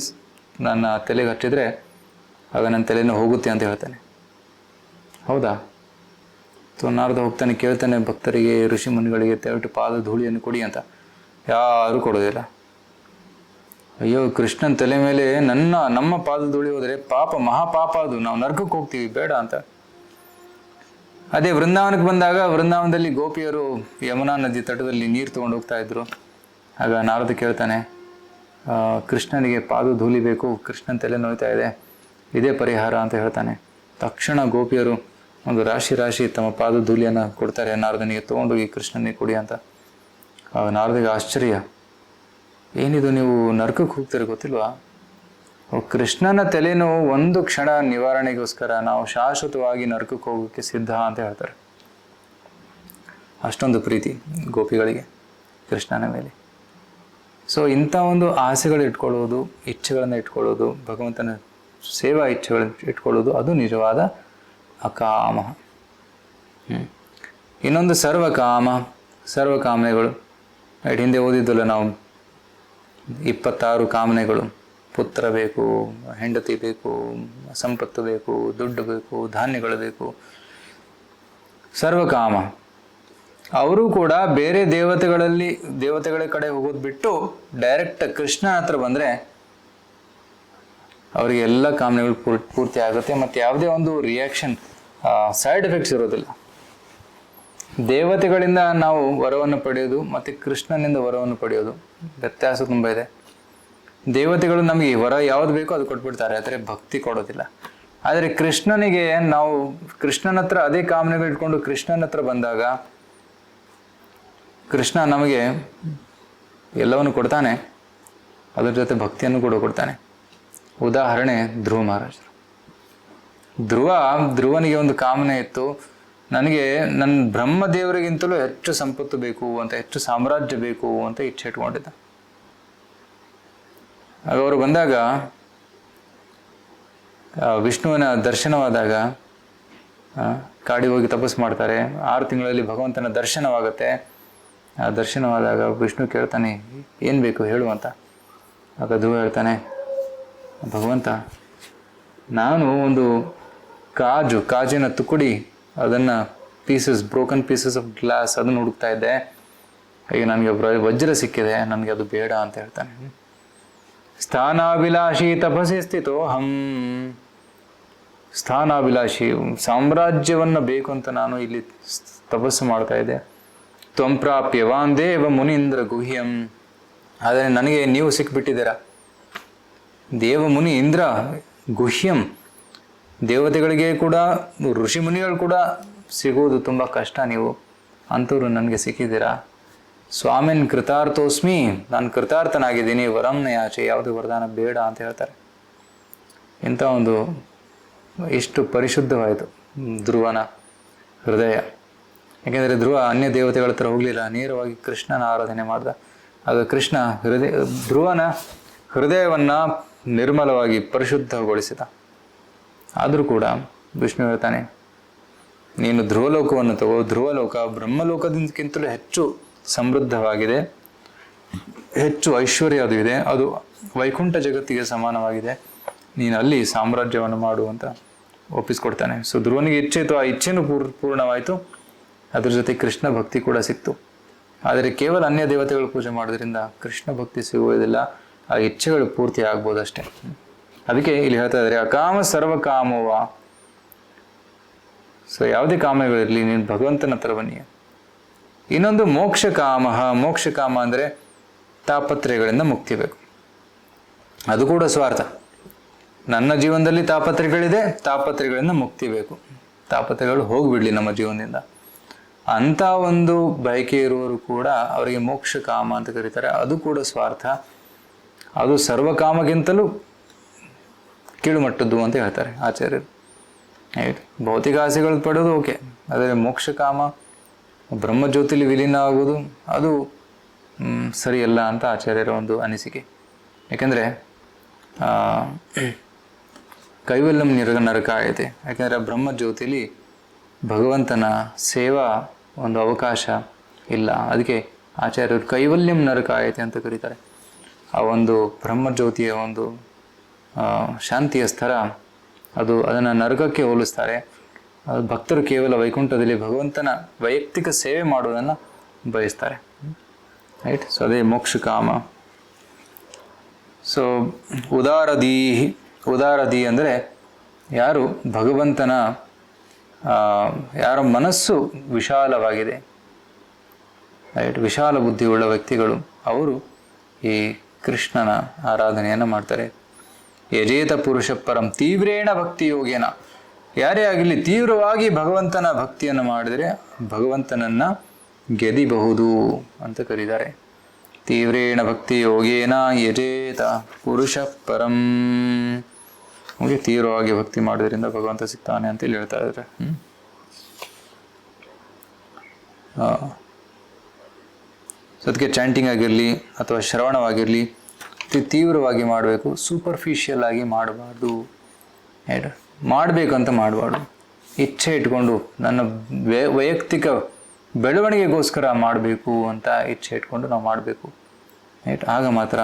ನನ್ನ ತಲೆಗೆ ಹಚ್ಚಿದ್ರೆ ಆಗ ನನ್ನ ತಲೆನೋ ಹೋಗುತ್ತೆ ಅಂತ ಹೇಳ್ತಾನೆ. ಹೌದಾ? ಸೊ ನಾರದ ಹೋಗ್ತಾನೆ, ಕೇಳ್ತಾನೆ ಭಕ್ತರಿಗೆ, ಋಷಿ ಮುನಿಗಳಿಗೆ, ದಯವಿಟ್ಟು ಪಾದ ಧೂಳಿಯನ್ನು ಕೊಡಿ ಅಂತ. ಯಾರೂ ಕೊಡೋದಿಲ್ಲ. ಅಯ್ಯೋ, ಕೃಷ್ಣನ ತಲೆ ಮೇಲೆ ನಮ್ಮ ಪಾದ ಧೂಳಿ ಹೋದರೆ ಪಾಪ, ಮಹಾಪಾಪ, ಅದು ನಾವು ನರಕಕ್ಕೆ ಹೋಗ್ತೀವಿ, ಬೇಡ ಅಂತ. ಅದೇ ವೃಂದಾವನಕ್ಕೆ ಬಂದಾಗ ವೃಂದಾವನದಲ್ಲಿ ಗೋಪಿಯರು ಯಮುನಾ ನದಿ ತಟದಲ್ಲಿ ನೀರು ತೊಗೊಂಡು ಹೋಗ್ತಾ ಇದ್ರು. ಆಗ ನಾರದ ಕೇಳ್ತಾನೆ, ಕೃಷ್ಣನಿಗೆ ಪಾದ ಧೂಳಿ ಬೇಕು, ಕೃಷ್ಣನ ತಲೆ ನೋಯ್ತಾ ಇದೆ, ಇದೇ ಪರಿಹಾರ ಅಂತ ಹೇಳ್ತಾನೆ. ತಕ್ಷಣ ಗೋಪಿಯರು ಒಂದು ರಾಶಿ ತಮ್ಮ ಪಾದ ಧೂಳಿಯನ್ನು ಕೊಡ್ತಾರೆ ನಾರದನಿಗೆ, ತೊಗೊಂಡೋಗಿ ಕೃಷ್ಣನಿಗೆ ಕೊಡಿ ಅಂತ. ನಾರದಿಗೆ ಆಶ್ಚರ್ಯ, ಏನಿದು ನೀವು ನರಕಕ್ಕೆ ಹೋಗ್ತೀರಿ ಗೊತ್ತಿಲ್ವಾ? ಕೃಷ್ಣನ ತಲೆನೋವು ಒಂದು ಕ್ಷಣ ನಿವಾರಣೆಗೋಸ್ಕರ ನಾವು ಶಾಶ್ವತವಾಗಿ ನರಕಕ್ಕೆ ಹೋಗೋಕ್ಕೆ ಸಿದ್ಧ ಅಂತ ಹೇಳ್ತಾರೆ. ಅಷ್ಟೊಂದು ಪ್ರೀತಿ ಗೋಪಿಗಳಿಗೆ ಕೃಷ್ಣನ ಮೇಲೆ. ಸೊ ಇಂಥ ಒಂದು ಆಸೆಗಳು ಇಟ್ಕೊಳ್ಳೋದು, ಇಚ್ಛೆಗಳನ್ನು ಇಟ್ಕೊಳ್ಳೋದು, ಭಗವಂತನ ಸೇವಾ ಇಚ್ಛೆಗಳನ್ನು ಇಟ್ಕೊಳ್ಳೋದು, ಅದು ನಿಜವಾದ ಅಕಾಮ. ಇನ್ನೊಂದು ಸರ್ವಕಾಮನೆಗಳು. ಹಿಂದೆ ಓದಿದ್ದಲ್ಲ ನಾವು, 26 ಕಾಮನೆಗಳು. ಪುತ್ರ ಬೇಕು, ಹೆಂಡತಿ ಬೇಕು, ಸಂಪತ್ತು ಬೇಕು, ದುಡ್ಡು ಬೇಕು, ಧಾನ್ಯಗಳು ಬೇಕು, ಸರ್ವಕಾಮ. ಅವರು ಕೂಡ ಬೇರೆ ದೇವತೆಗಳ ಕಡೆ ಹೋಗೋದು ಬಿಟ್ಟು ಡೈರೆಕ್ಟ್ ಕೃಷ್ಣ ಹತ್ರ ಬಂದರೆ ಅವರಿಗೆ ಎಲ್ಲ ಕಾಮನೆಗಳು ಪೂರ್ತಿ ಆಗುತ್ತೆ. ಮತ್ತು ಯಾವುದೇ ಒಂದು ರಿಯಾಕ್ಷನ್, ಸೈಡ್ ಎಫೆಕ್ಟ್ಸ್ ಇರೋದಿಲ್ಲ. ದೇವತೆಗಳಿಂದ ನಾವು ವರವನ್ನು ಪಡೆಯೋದು ಮತ್ತು ಕೃಷ್ಣನಿಂದ ವರವನ್ನು ಪಡೆಯೋದು ವ್ಯತ್ಯಾಸ ತುಂಬ ಇದೆ. ದೇವತೆಗಳು ನಮಗೆ ವರ ಯಾವುದು ಬೇಕೋ ಅದು ಕೊಟ್ಬಿಡ್ತಾರೆ, ಆದರೆ ಭಕ್ತಿ ಕೊಡೋದಿಲ್ಲ. ಆದರೆ ಕೃಷ್ಣನಿಗೆ ನಾವು ಕೃಷ್ಣನ ಹತ್ರ ಅದೇ ಕಾಮನೆಗಳು ಇಟ್ಕೊಂಡು ಕೃಷ್ಣನ ಹತ್ರ ಬಂದಾಗ ಕೃಷ್ಣ ನಮಗೆ ಎಲ್ಲವನ್ನು ಕೊಡ್ತಾನೆ, ಅದರ ಜೊತೆ ಭಕ್ತಿಯನ್ನು ಕೂಡ ಕೊಡ್ತಾನೆ. ಉದಾಹರಣೆ ಧ್ರುವ ಮಹಾರಾಜರು. ಧ್ರುವನಿಗೆ ಒಂದು ಕಾಮನೆ ಇತ್ತು, ನನಗೆ ನನ್ನ ಬ್ರಹ್ಮದೇವರಿಗಿಂತಲೂ ಹೆಚ್ಚು ಸಂಪತ್ತು ಬೇಕು ಅಂತ, ಹೆಚ್ಚು ಸಾಮ್ರಾಜ್ಯ ಬೇಕು ಅಂತ ಇಚ್ಛೆ ಇಟ್ಕೊಂಡಿದ್ದ. ಆಗ ಅವರು ಬಂದಾಗ, ವಿಷ್ಣುವಿನ ದರ್ಶನವಾದಾಗ, ಕಾಡಿಗೆ ಹೋಗಿ ತಪಸ್ಸು ಮಾಡ್ತಾರೆ. 6 ತಿಂಗಳಲ್ಲಿ ಭಗವಂತನ ದರ್ಶನವಾಗುತ್ತೆ. ಆ ದರ್ಶನವಾದಾಗ ವಿಷ್ಣು ಕೇಳ್ತಾನೆ, ಏನು ಬೇಕು ಹೇಳು ಅಂತ. ಆಗ ಧ್ರುವ ಹೇಳ್ತಾನೆ, ಭಗವಂತ, ನಾನು ಒಂದು ಕಾಜಿನ ತುಕುಡಿ, ಅದನ್ನು ಬ್ರೋಕನ್ ಪೀಸಸ್ ಆಫ್ ಗ್ಲಾಸ್, ಅದನ್ನು ಹುಡುಕ್ತಾ ಇದ್ದೆ. ಈಗ ನನಗೆ ವಜ್ರ ಸಿಕ್ಕಿದೆ, ನನಗೆ ಅದು ಬೇಡ ಅಂತ ಹೇಳ್ತಾನೆ. ಸ್ಥಾನಾಭಿಲಾಷಿ ತಪಸ್ಸಿ ಸ್ಥಿತೋ ಹಂ. ಸ್ಥಾನಾಭಿಲಾಷಿ, ಸಾಮ್ರಾಜ್ಯವನ್ನು ಬೇಕು ಅಂತ ನಾನು ಇಲ್ಲಿ ತಪಸ್ಸು ಮಾಡ್ತಾ ಇದ್ದೆ. ತ್ವಂ ಪ್ರಾಪ್ಯ ವಾಂದೇವ ಮುನೀಂದ್ರ ಗುಹ್ಯಂ. ಆದರೆ ನನಗೆ ನೀವು ಸಿಕ್ಬಿಟ್ಟಿದ್ದೀರಾ. ದೇವ ಮುನಿ ಇಂದ್ರ ಗುಹ್ಯಂ, ದೇವತೆಗಳಿಗೆ ಕೂಡ ಋಷಿ ಮುನಿಗಳು ಕೂಡ ಸಿಗುವುದು ತುಂಬ ಕಷ್ಟ. ನೀವು ಅಂಥವ್ರು ನನಗೆ ಸಿಕ್ಕಿದ್ದೀರಾ. ಸ್ವಾಮಿನ್ ಕೃತಾರ್ಥೋಸ್ಮಿ, ನಾನು ಕೃತಾರ್ಥನಾಗಿದ್ದೀನಿ. ವರಂನ ಯಾಚೆ, ಯಾವುದೇ ವರದಾನ ಬೇಡ ಅಂತ ಹೇಳ್ತಾರೆ. ಇಂಥ ಒಂದು ಎಷ್ಟು ಪರಿಶುದ್ಧವಾಯಿತು ಧ್ರುವನ ಹೃದಯ. ಯಾಕೆಂದರೆ ಧ್ರುವ ಅನ್ಯ ದೇವತೆಗಳ ಹತ್ರ ಹೋಗಲಿಲ್ಲ, ನೇರವಾಗಿ ಕೃಷ್ಣನ ಆರಾಧನೆ ಮಾಡ್ದ. ಅದು ಕೃಷ್ಣ ಧ್ರುವನ ಹೃದಯವನ್ನು ನಿರ್ಮಲವಾಗಿ ಪರಿಶುದ್ಧಗೊಳಿಸಿದ. ಆದರೂ ಕೂಡ ವಿಷ್ಣು ಹೇಳ್ತಾನೆ, ನೀನು ಧ್ರುವಲೋಕವನ್ನು ತಗೋ. ಧ್ರುವಲೋಕ ಬ್ರಹ್ಮಲೋಕದಿಂದಕ್ಕಿಂತಲೂ ಹೆಚ್ಚು ಸಮೃದ್ಧವಾಗಿದೆ, ಹೆಚ್ಚು ಐಶ್ವರ್ಯ ಅದು ಇದೆ, ಅದು ವೈಕುಂಠ ಜಗತ್ತಿಗೆ ಸಮಾನವಾಗಿದೆ. ನೀನು ಅಲ್ಲಿ ಸಾಮ್ರಾಜ್ಯವನ್ನು ಮಾಡು ಅಂತ ಒಪ್ಪಿಸ್ಕೊಡ್ತಾನೆ. ಸೊ ಧ್ರುವನಿಗೆ ಇಚ್ಛೆ ಇತ್ತು, ಆ ಇಚ್ಛೆನೂ ಪೂರ್ಣವಾಯಿತು. ಅದ್ರ ಜೊತೆ ಕೃಷ್ಣ ಭಕ್ತಿ ಕೂಡ ಸಿಕ್ತು. ಆದರೆ ಕೇವಲ ಅನ್ಯ ದೇವತೆಗಳು ಪೂಜೆ ಮಾಡೋದ್ರಿಂದ ಕೃಷ್ಣ ಭಕ್ತಿ ಸಿಗುವುದಿಲ್ಲ, ಆ ಇಚ್ಛೆಗಳು ಪೂರ್ತಿ ಆಗ್ಬೋದಷ್ಟೇ. ಅದಕ್ಕೆ ಇಲ್ಲಿ ಹೇಳ್ತಾ ಇದ್ದಾರೆ, ಅಕಾಮ ಸರ್ವಕಾಮೋವ. ಸೊ ಯಾವುದೇ ಕಾಮಗಳಿರಲಿ, ನೀನು ಭಗವಂತನ ಹತ್ರ ಬನ್ನಿ. ಇನ್ನೊಂದು ಮೋಕ್ಷ ಕಾಮ. ಮೋಕ್ಷ ಕಾಮ ಅಂದರೆ ತಾಪತ್ರಯಗಳಿಂದ ಮುಕ್ತಿ ಬೇಕು. ಅದು ಕೂಡ ಸ್ವಾರ್ಥ. ನನ್ನ ಜೀವನದಲ್ಲಿ ತಾಪತ್ರಯಗಳಿದೆ, ತಾಪತ್ರಯಗಳಿಂದ ಮುಕ್ತಿ ಬೇಕು, ತಾಪತ್ರಯಗಳು ಹೋಗಿಬಿಡ್ಲಿ ನಮ್ಮ ಜೀವನದಿಂದ ಅಂಥ ಒಂದು ಬಯಕೆ ಇರುವವರು ಕೂಡ ಅವರಿಗೆ ಮೋಕ್ಷ ಕಾಮ ಅಂತ ಕರೀತಾರೆ. ಅದು ಕೂಡ ಸ್ವಾರ್ಥ. ಅದು ಸರ್ವಕಾಮಗಿಂತಲೂ ಕೀಳುಮಟ್ಟದ್ದು ಅಂತ ಹೇಳ್ತಾರೆ ಆಚಾರ್ಯರು. ಆಯ್ತು, ಭೌತಿಕ ಆಸೆಗಳು ಪಡೋದು ಓಕೆ, ಆದರೆ ಮೋಕ್ಷ ಕಾಮ, ಬ್ರಹ್ಮಜ್ಯೋತಿಲಿ ವಿಲೀನ ಆಗೋದು ಅದು ಸರಿಯಲ್ಲ ಅಂತ ಆಚಾರ್ಯರ ಒಂದು ಅನಿಸಿಕೆ. ಯಾಕೆಂದರೆ ಕೈವಲ್ಯಂ ನರಕಾಯತೆ. ಯಾಕೆಂದರೆ ಬ್ರಹ್ಮಜ್ಯೋತಿಲಿ ಭಗವಂತನ ಸೇವಾ ಒಂದು ಅವಕಾಶ ಇಲ್ಲ. ಅದಕ್ಕೆ ಆಚಾರ್ಯರು ಕೈವಲ್ಯಂ ನರಕಾಯತೆ ಅಂತ ಕರೀತಾರೆ. ಆ ಒಂದು ಬ್ರಹ್ಮಜ್ಯೋತಿಯ ಒಂದು ಶಾಂತಿಯ ಸ್ಥಳ, ಅದನ್ನು ನರಕಕ್ಕೆ ಹೋಲಿಸ್ತಾರೆ. ಭಕ್ತರು ಕೇವಲ ವೈಕುಂಠದಲ್ಲಿ ಭಗವಂತನ ವೈಯಕ್ತಿಕ ಸೇವೆ ಮಾಡುವುದನ್ನು ಬಯಸ್ತಾರೆ. ರೈಟ್. ಸೊ ಅದೇ ಮೋಕ್ಷ ಕಾಮ. ಸೊ ಉದಾರದಿ ಅಂದರೆ ಯಾರು ಭಗವಂತನ ಯಾರ ಮನಸ್ಸು ವಿಶಾಲವಾಗಿದೆ, ರೈಟ್, ವಿಶಾಲ ಬುದ್ಧಿಯುಳ್ಳ ವ್ಯಕ್ತಿಗಳು, ಅವರು ಈ ಕೃಷ್ಣನ ಆರಾಧನೆಯನ್ನು ಮಾಡ್ತಾರೆ. ಯಜೇತ ಪುರುಷ ಪರಂ ತೀವ್ರೇಣ ಭಕ್ತಿ ಯೋಗೇನ. ಯಾರೇ ಆಗಲಿ ತೀವ್ರವಾಗಿ ಭಗವಂತನ ಭಕ್ತಿಯನ್ನು ಮಾಡಿದರೆ ಭಗವಂತನನ್ನು ಗೆದಿಬಹುದು ಅಂತ ಕರೀತಾರೆ. ತೀವ್ರೇಣ ಭಕ್ತಿ ಯೋಗೇನ ಯಜೇತ ಪುರುಷ ಪರಂ. ನಮಗೆ ತೀವ್ರವಾಗಿ ಭಕ್ತಿ ಮಾಡೋದ್ರಿಂದ ಭಗವಂತ ಸಿಗ್ತಾನೆ ಅಂತೇಳಿ ಹೇಳ್ತಾ ಇದ್ದಾರೆ. ಅದಕ್ಕೆ ಚಾಂಟಿಂಗ್ ಆಗಿರಲಿ ಅಥವಾ ಶ್ರವಣವಾಗಿರಲಿ ತೀವ್ರವಾಗಿ ಮಾಡಬೇಕು, ಸೂಪರ್ಫಿಷಿಯಲ್ ಆಗಿ ಮಾಡಬಾರ್ದು. ಮಾಡಬೇಕಂತ ಮಾಡಬಾರ್ದು. ಇಚ್ಛೆ ಇಟ್ಕೊಂಡು ನನ್ನ ವೈಯಕ್ತಿಕ ಬೆಳವಣಿಗೆಗೋಸ್ಕರ ಮಾಡಬೇಕು ಅಂತ ಇಚ್ಛೆ ಇಟ್ಕೊಂಡು ನಾವು ಮಾಡಬೇಕು. ಆಗ ಮಾತ್ರ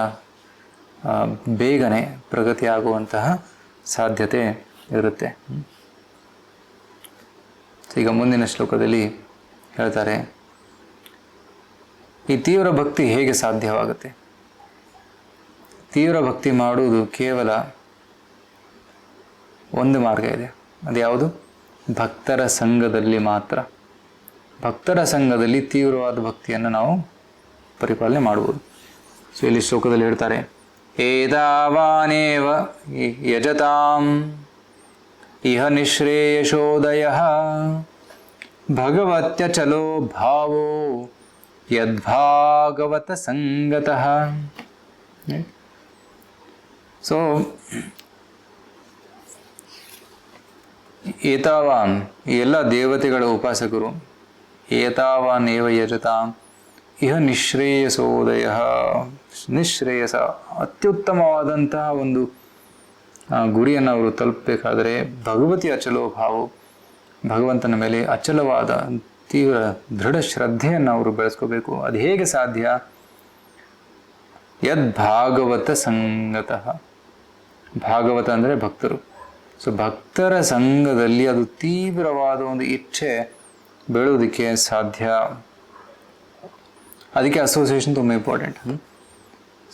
ಬೇಗನೆ ಪ್ರಗತಿ ಆಗುವಂತಹ ಸಾಧ್ಯತೆ ಇರುತ್ತೆ. ಈಗ ಮುಂದಿನ ಶ್ಲೋಕದಲ್ಲಿ ಹೇಳ್ತಾರೆ, ಈ ತೀವ್ರ ಭಕ್ತಿ ಹೇಗೆ ಸಾಧ್ಯವಾಗುತ್ತೆ? ತೀವ್ರ ಭಕ್ತಿ ಮಾಡುವುದು ಕೇವಲ ಒಂದು ಮಾರ್ಗ ಇದೆ. ಅದು ಯಾವುದು? ಭಕ್ತರ ಸಂಘದಲ್ಲಿ ಮಾತ್ರ. ಭಕ್ತರ ಸಂಘದಲ್ಲಿ ತೀವ್ರವಾದ ಭಕ್ತಿಯನ್ನು ನಾವು ಪರಿಪಾಲನೆ ಮಾಡುವುದು. ಸೊ ಇಲ್ಲಿ ಶ್ಲೋಕದಲ್ಲಿ ಹೇಳ್ತಾರೆ, ಏತಾವಾನೇವ ಯಜತಾಂ ಇಹ ನಿಶ್ರೇಯಶೋದಯಃ ಭಗವತ್ಯಚಲೋ ಭಾವೋ ಯದ್ಭಾಗವತ ಸಂಗತಃ. ಸೊ ಏತಾವಾನ್, ಈ ಎಲ್ಲ ದೇವತೆಗಳ ಉಪಾಸಕರು, ಏತಾವಾನ್ ಏವ ಯಜತಾಂ ಇಹ ನಿಶ್ರೇಯಸೋದಯ. ನಿಶ್ರೇಯಸ, ಅತ್ಯುತ್ತಮವಾದಂತಹ ಒಂದು ಗುರಿಯನ್ನು ಅವರು ತಲುಪಬೇಕಾದರೆ ಭಗವತಿ ಅಚಲೋ ಭಾವ, ಭಗವಂತನ ಮೇಲೆ ಅಚಲವಾದ ತೀವ್ರ ದೃಢ ಶ್ರದ್ಧೆಯನ್ನು ಅವರು ಬೆಳೆಸ್ಕೋಬೇಕು. ಅದು ಹೇಗೆ ಸಾಧ್ಯ? ಯದ್ ಭಾಗವತ ಸಂಗತಃ. ಭಾಗವತ ಅಂದರೆ ಭಕ್ತರು. ಸೊ ಭಕ್ತರ ಸಂಘದಲ್ಲಿ ಅದು ತೀವ್ರವಾದ ಒಂದು ಇಚ್ಛೆ ಬೆಳೆಯೋದಕ್ಕೆ ಸಾಧ್ಯ. ಅದಕ್ಕೆ ಅಸೋಸಿಯೇಷನ್ ತುಂಬ ಇಂಪಾರ್ಟೆಂಟ್.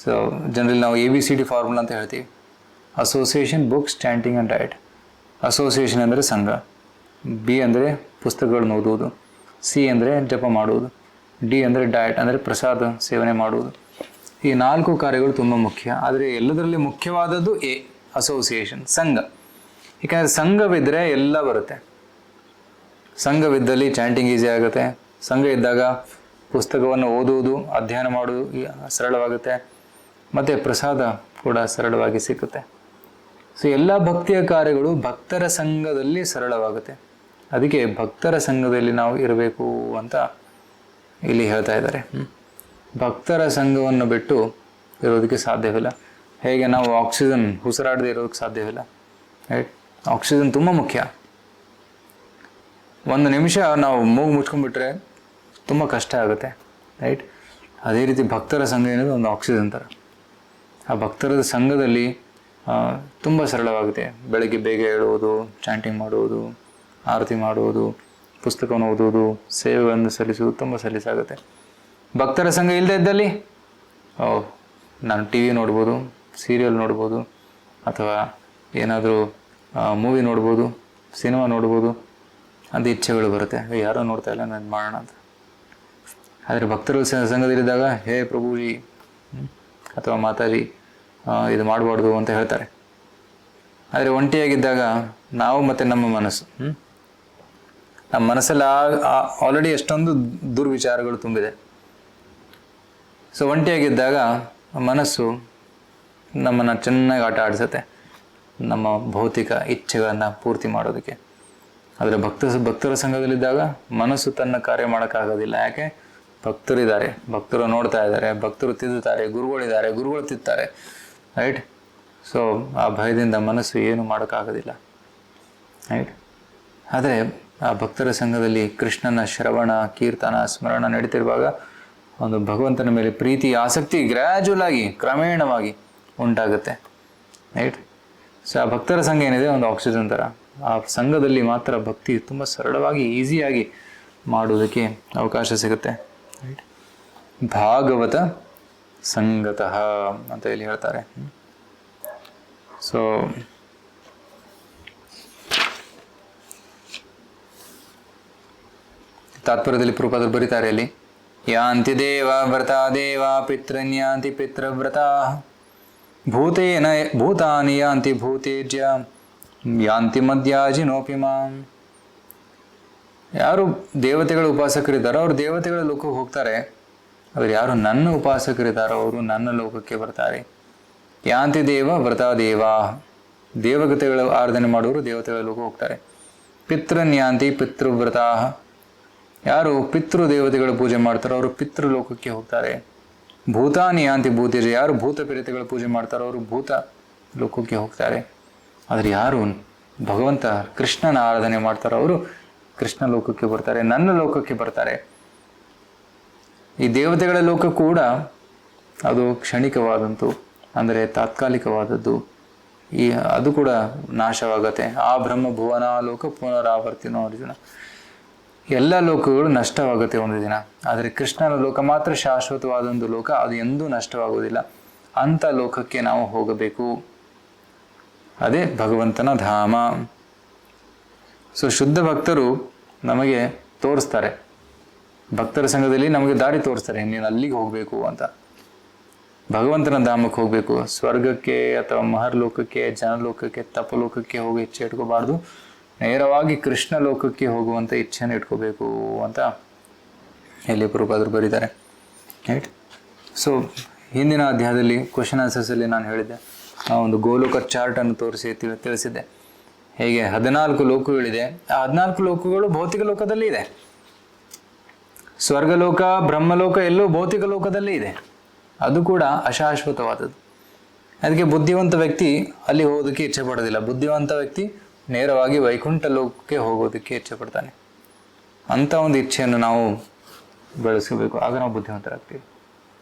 ಸೊ ಜನರಲಿ ನಾವು ABCD ಫಾರ್ಮುಲಾ ಅಂತ ಹೇಳ್ತೀವಿ. Association, books, chanting and diet. Association ಅಂದರೆ ಸಂಘ, ಬಿ ಅಂದರೆ ಪುಸ್ತಕಗಳನ್ನ ಓದುವುದು, ಸಿ ಅಂದರೆ ಜಪ ಮಾಡುವುದು, ಡಿ ಅಂದರೆ ಡಯಟ್ ಅಂದರೆ ಪ್ರಸಾದ ಸೇವನೆ ಮಾಡುವುದು. ಈ 4 ಕಾರ್ಯಗಳು ತುಂಬ ಮುಖ್ಯ. ಆದರೆ ಎಲ್ಲದರಲ್ಲಿ ಮುಖ್ಯವಾದದ್ದು ಎ, ಅಸೋಸಿಯೇಷನ್, ಸಂಘ. ಯಾಕಂದರೆ ಸಂಘವಿದ್ದರೆ ಎಲ್ಲ ಬರುತ್ತೆ. ಸಂಘವಿದ್ದಲ್ಲಿ ಚಾಂಟಿಂಗ್ ಈಸಿ ಆಗುತ್ತೆ. ಸಂಘ ಇದ್ದಾಗ ಪುಸ್ತಕವನ್ನು ಓದುವುದು, ಅಧ್ಯಯನ ಮಾಡುವುದು ಸರಳವಾಗುತ್ತೆ, ಮತ್ತು ಪ್ರಸಾದ ಕೂಡ ಸರಳವಾಗಿ ಸಿಕ್ಕುತ್ತೆ. ಸೊ ಎಲ್ಲ ಭಕ್ತಿಯ ಕಾರ್ಯಗಳು ಭಕ್ತರ ಸಂಘದಲ್ಲಿ ಸರಳವಾಗುತ್ತೆ. ಅದಕ್ಕೆ ಭಕ್ತರ ಸಂಘದಲ್ಲಿ ನಾವು ಇರಬೇಕು ಅಂತ ಇಲ್ಲಿ ಹೇಳ್ತಾ ಇದ್ದಾರೆ. ಭಕ್ತರ ಸಂಘವನ್ನು ಬಿಟ್ಟು ಇರೋದಕ್ಕೆ ಸಾಧ್ಯವಿಲ್ಲ. ಹೇಗೆ ನಾವು ಆಕ್ಸಿಜನ್ ಉಸಿರಾಡದೆ ಇರೋದಕ್ಕೆ ಸಾಧ್ಯವಿಲ್ಲ, ರೈಟ್? ಆಕ್ಸಿಜನ್ ತುಂಬ ಮುಖ್ಯ. 1 ನಿಮಿಷ ನಾವು ಮೂಗು ಮುಚ್ಕೊಂಡ್ಬಿಟ್ರೆ ತುಂಬ ಕಷ್ಟ ಆಗುತ್ತೆ, ರೈಟ್? ಅದೇ ರೀತಿ ಭಕ್ತರ ಸಂಘ ಏನಿದೆ ಒಂದು ಆಕ್ಸಿಜನ್ ಥರ. ಆ ಭಕ್ತರ ಸಂಘದಲ್ಲಿ ತುಂಬ ಸರಳವಾಗುತ್ತೆ. ಬೆಳಗ್ಗೆ ಬೇಗ ಹೇಳುವುದು, ಚಾಂಟಿಂಗ್ ಮಾಡುವುದು, ಆರತಿ ಮಾಡುವುದು, ಪುಸ್ತಕವನ್ನು ಓದುವುದು, ಸೇವೆಗಳನ್ನು ಸಲ್ಲಿಸುವುದು ತುಂಬ ಸಲೀಸಾಗುತ್ತೆ. ಭಕ್ತರ ಸಂಘ ಇಲ್ಲದೆ ಇದ್ದಲ್ಲಿ ನಾನು ಟಿ ವಿ ನೋಡ್ಬೋದು, ಸೀರಿಯಲ್ ನೋಡ್ಬೋದು, ಅಥವಾ ಏನಾದರೂ ಮೂವಿ ನೋಡ್ಬೋದು, ಸಿನಿಮಾ ನೋಡ್ಬೋದು ಅಂತ ಇಚ್ಛೆಗಳು ಬರುತ್ತೆ. ಯಾರೋ ನೋಡ್ತಾ ಇಲ್ಲ, ನಾನು ಮಾಡೋಣ ಅಂತ. ಆದರೆ ಭಕ್ತರು ಸಂಘದಲ್ಲಿದ್ದಾಗ ಹೇ ಪ್ರಭುಜಿ ಅಥವಾ ಮಾತಾಜಿ ಇದು ಮಾಡಬಾರ್ದು ಅಂತ ಹೇಳ್ತಾರೆ. ಆದರೆ ಒಂಟಿಯಾಗಿದ್ದಾಗ ನಾವು ಮತ್ತು ನಮ್ಮ ಮನಸ್ಸು, ನಮ್ಮ ಮನಸ್ಸಲ್ಲಿ ಆಲ್ರೆಡಿ ಎಷ್ಟೊಂದು ದುರ್ವಿಚಾರಗಳು ತುಂಬಿದೆ. ಸೊ ಒಂಟಿಯಾಗಿದ್ದಾಗ ಮನಸ್ಸು ನಮ್ಮನ್ನು ಚೆನ್ನಾಗಿ ಆಟ ಆಡಿಸುತ್ತೆ, ನಮ್ಮ ಭೌತಿಕ ಇಚ್ಛೆಗಳನ್ನು ಪೂರ್ತಿ ಮಾಡೋದಕ್ಕೆ. ಆದರೆ ಭಕ್ತರ ಸಂಘದಲ್ಲಿದ್ದಾಗ ಮನಸ್ಸು ತನ್ನ ಕಾರ್ಯ ಮಾಡೋಕ್ಕಾಗೋದಿಲ್ಲ. ಯಾಕೆ? ಭಕ್ತರಿದ್ದಾರೆ, ಭಕ್ತರು ನೋಡ್ತಾ ಇದ್ದಾರೆ, ಭಕ್ತರು ತಿದ್ದುತ್ತಾರೆ, ಗುರುಗಳಿದ್ದಾರೆ, ಗುರುಗಳು ತಿದ್ತಾರೆ, ರೈಟ್? ಸೊ ಆ ಭಯದಿಂದ ಮನಸ್ಸು ಏನು ಮಾಡೋಕ್ಕಾಗೋದಿಲ್ಲ, ರೈಟ್? ಆದರೆ ಆ ಭಕ್ತರ ಸಂಘದಲ್ಲಿ ಕೃಷ್ಣನ ಶ್ರವಣ, ಕೀರ್ತನ, ಸ್ಮರಣ ನಡೀತಿರುವಾಗ ಒಂದು ಭಗವಂತನ ಮೇಲೆ ಪ್ರೀತಿ, ಆಸಕ್ತಿ ಗ್ರ್ಯಾಜುವಲ್ ಆಗಿ, ಕ್ರಮೇಣವಾಗಿ ಉಂಟಾಗುತ್ತೆ, ರೈಟ್? ಸೊ ಆ ಭಕ್ತರ ಸಂಘ ಏನಿದೆ ಒಂದು ಆಕ್ಸಿಜನ್ ಥರ. ಆ ಸಂಘದಲ್ಲಿ ಮಾತ್ರ ಭಕ್ತಿ ತುಂಬ ಸರಳವಾಗಿ, ಈಸಿಯಾಗಿ ಮಾಡುವುದಕ್ಕೆ ಅವಕಾಶ ಸಿಗುತ್ತೆ, ರೈಟ್? ಭಾಗವತ ಸಂಗತಃ ಅಂತ ಇಲ್ಲಿ ಹೇಳ್ತಾರೆ. ಸೊ ತಾತ್ಪರ್ಯದಲ್ಲಿ ಪ್ರಭುಪಾದರು ಬರೀತಾರೆ ಅಲ್ಲಿ, ಯಾಂತಿ ದೇವ ವ್ರತ ದೇವ ಪಿತೃನ್ಯಾಂತಿ ಪಿತೃವ್ರತ ಭೂತೇನ ಭೂತಾನಿ ಯಾಂತಿ ಭೂತೇಜ್ಯ ಯಾಂತಿ ಮಧ್ಯಾಜಿನೋಪಿ ಮಾಂ. ಯಾರು ದೇವತೆಗಳ ಉಪಾಸಕರಿದ್ದಾರೋ ಅವರು ದೇವತೆಗಳ ಲೋಕಕ್ಕೆ ಹೋಗ್ತಾರೆ. ಆದರೆ ಯಾರು ನನ್ನ ಉಪಾಸಕರಿದ್ದಾರೋ ಅವರು ನನ್ನ ಲೋಕಕ್ಕೆ ಬರ್ತಾರೆ. ಯಾಂತಿ ದೇವ ವ್ರತ ದೇವ, ದೇವತೆಗಳ ಆರಾಧನೆ ಮಾಡುವರು ದೇವತೆಗಳ ಲೋಕ ಹೋಗ್ತಾರೆ. ಪಿತೃನ್ಯಾಂತಿ ಪಿತೃವ್ರತ, ಯಾರು ಪಿತೃ ದೇವತೆಗಳ ಪೂಜೆ ಮಾಡ್ತಾರೋ ಅವರು ಪಿತೃಲೋಕಕ್ಕೆ ಹೋಗ್ತಾರೆ. ಭೂತಾನಿ ಯಾಂತಿ ಭೂತೇಜ, ಯಾರು ಭೂತ ಪ್ರೇತಗಳ ಪೂಜೆ ಮಾಡ್ತಾರೋ ಅವರು ಭೂತ ಲೋಕಕ್ಕೆ ಹೋಗ್ತಾರೆ. ಆದರೆ ಯಾರು ಭಗವಂತ ಕೃಷ್ಣನ ಆರಾಧನೆ ಮಾಡ್ತಾರೋ ಅವರು ಕೃಷ್ಣ ಲೋಕಕ್ಕೆ ಬರ್ತಾರೆ, ನನ್ನ ಲೋಕಕ್ಕೆ ಬರ್ತಾರೆ. ಈ ದೇವತೆಗಳ ಲೋಕ ಕೂಡ ಅದು ಕ್ಷಣಿಕವಾದಂತು, ಅಂದರೆ ತಾತ್ಕಾಲಿಕವಾದದ್ದು. ಅದು ಕೂಡ ನಾಶವಾಗತ್ತೆ. ಆ ಬ್ರಹ್ಮ ಭುವನ ಲೋಕ ಪುನರಾವರ್ತಿನೋ ಅರ್ಜುನ. ಎಲ್ಲ ಲೋಕಗಳು ನಷ್ಟವಾಗುತ್ತೆ ಒಂದು ದಿನ. ಆದರೆ ಕೃಷ್ಣನ ಲೋಕ ಮಾತ್ರ ಶಾಶ್ವತವಾದೊಂದು ಲೋಕ, ಅದು ಎಂದೂ ನಷ್ಟವಾಗುವುದಿಲ್ಲ. ಅಂಥ ಲೋಕಕ್ಕೆ ನಾವು ಹೋಗಬೇಕು. ಅದೇ ಭಗವಂತನ ಧಾಮ. ಸೊ ಶುದ್ಧ ಭಕ್ತರು ನಮಗೆ ತೋರಿಸ್ತಾರೆ, ಭಕ್ತರ ಸಂಘದಲ್ಲಿ ನಮಗೆ ದಾರಿ ತೋರಿಸ್ತಾರೆ, ನೀನು ಅಲ್ಲಿಗೆ ಹೋಗಬೇಕು ಅಂತ. ಭಗವಂತನ ಧಾಮಕ್ಕೆ ಹೋಗಬೇಕು. ಸ್ವರ್ಗಕ್ಕೆ ಅಥವಾ ಮಹರ್ಲೋಕಕ್ಕೆ, ಜನಲೋಕಕ್ಕೆ, ತಪಲೋಕಕ್ಕೆ ಹೋಗಿ ಇಚ್ಛೆ ಇಟ್ಕೋಬಾರ್ದು. ನೇರವಾಗಿ ಕೃಷ್ಣ ಲೋಕಕ್ಕೆ ಹೋಗುವಂಥ ಇಚ್ಛೆನ ಇಟ್ಕೋಬೇಕು ಅಂತ ಇಲ್ಲಿ ಪ್ರಭುಪಾದರು ಬರೀತಾರೆ, ರೈಟ್? ಸೊ ಹಿಂದಿನ ಅಧ್ಯಾಯದಲ್ಲಿ ಕ್ವಶನ್ ಆನ್ಸರ್ಸಲ್ಲಿ ನಾನು ಹೇಳಿದ್ದೆ, ಒಂದು ಗೋಲೋಕ ಚಾರ್ಟನ್ನು ತೋರಿಸಿ ತಿಳಿಸಿದ್ದೆ. ಹೇಗೆ 14 ಲೋಕಗಳಿದೆ. ಆ 14 ಲೋಕಗಳು ಭೌತಿಕ ಲೋಕದಲ್ಲಿ ಇದೆ. ಸ್ವರ್ಗಲೋಕ, ಬ್ರಹ್ಮಲೋಕ ಎಲ್ಲೋ ಭೌತಿಕ ಲೋಕದಲ್ಲಿ ಇದೆ. ಅದು ಕೂಡ ಅಶಾಶ್ವತವಾದದ್ದು. ಅದಕ್ಕೆ ಬುದ್ಧಿವಂತ ವ್ಯಕ್ತಿ ಅಲ್ಲಿ ಹೋಗೋದಕ್ಕೆ ಇಚ್ಛೆ ಪಡೋದಿಲ್ಲ. ಬುದ್ಧಿವಂತ ವ್ಯಕ್ತಿ ನೇರವಾಗಿ ವೈಕುಂಠ ಲೋಕಕ್ಕೆ ಹೋಗೋದಕ್ಕೆ ಇಚ್ಛೆ ಪಡ್ತಾನೆ. ಅಂಥ ಒಂದು ಇಚ್ಛೆಯನ್ನು ನಾವು ಬೆಳೆಸಬೇಕು, ಆಗ ನಾವು ಬುದ್ಧಿವಂತರಾಗ್ತೀವಿ.